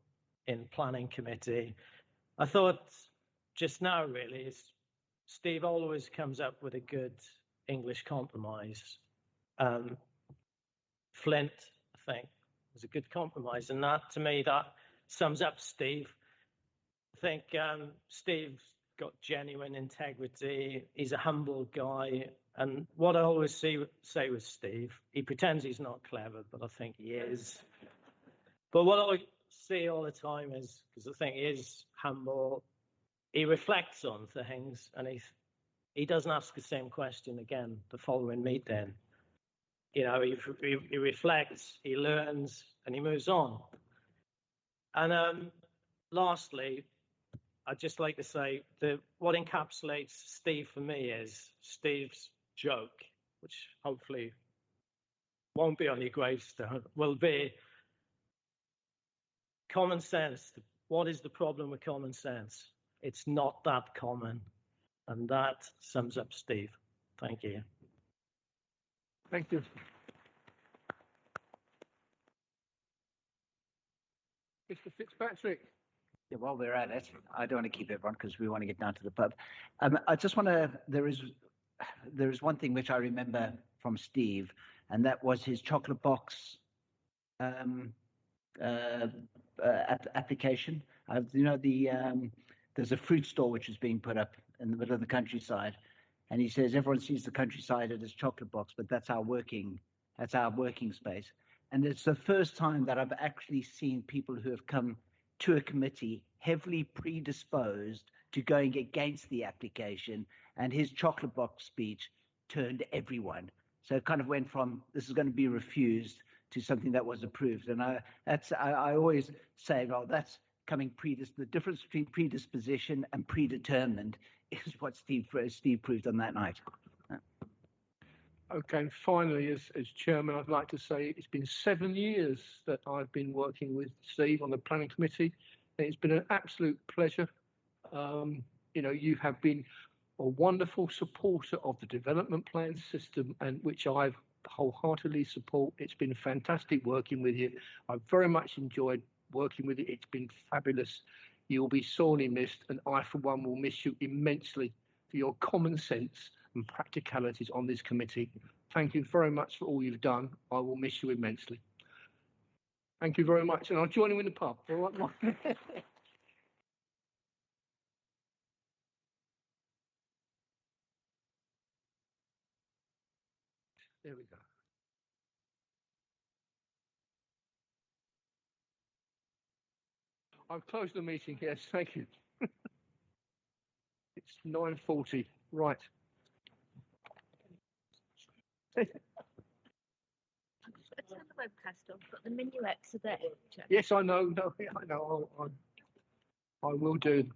in planning committee. I thought just now, really, Steve always comes up with a good English compromise. Flint, I think, was a good compromise. And that, to me, that sums up Steve. I think Steve's got genuine integrity. He's a humble guy. And what I always say with Steve, he pretends he's not clever, but I think he is. But what I see all the time is, because I think he is humble, he reflects on things, and he doesn't ask the same question again the following meeting. You know, he reflects, he learns, and he moves on. And lastly, I'd just like to say that what encapsulates Steve for me is Steve's joke, which hopefully won't be on your gravestone, will be common sense. What is the problem with common sense? It's not that common. And that sums up Steve. Thank you. Thank you. Mr. Fitzpatrick. Yeah, while we're at it, I don't want to keep everyone because we want to get down to the pub. I just want to, there is one thing which I remember from Steve, and that was his chocolate box application. You know, there's a fruit store which is being put up in the middle of the countryside, and he says everyone sees the countryside as chocolate box, but that's our working space. And it's the first time that I've actually seen people who have come to a committee heavily predisposed to going against the application, and his chocolate box speech turned everyone. So it kind of went from this is going to be refused to something that was approved. And I always say, well, that's coming the difference between predisposition and predetermined is what Steve proved on that night. Okay, and finally, as chairman, I'd like to say it's been 7 years that I've been working with Steve on the planning committee. And it's been an absolute pleasure. You know, you have been a wonderful supporter of the development plan system, and which I've wholeheartedly support. It's been fantastic working with you. I've very much enjoyed working with you. It's been fabulous. You'll be sorely missed, and I, for one, will miss you immensely for your common sense and practicalities on this committee. Thank you very much for all you've done. I will miss you immensely. Thank you very much, and I'll join you in the pub. All right. There we go. I've closed the meeting. Yes, thank you. It's 9:40. Right. Turn the webcast on, but the minuets are there. Yes, I know. No, I know. I will do.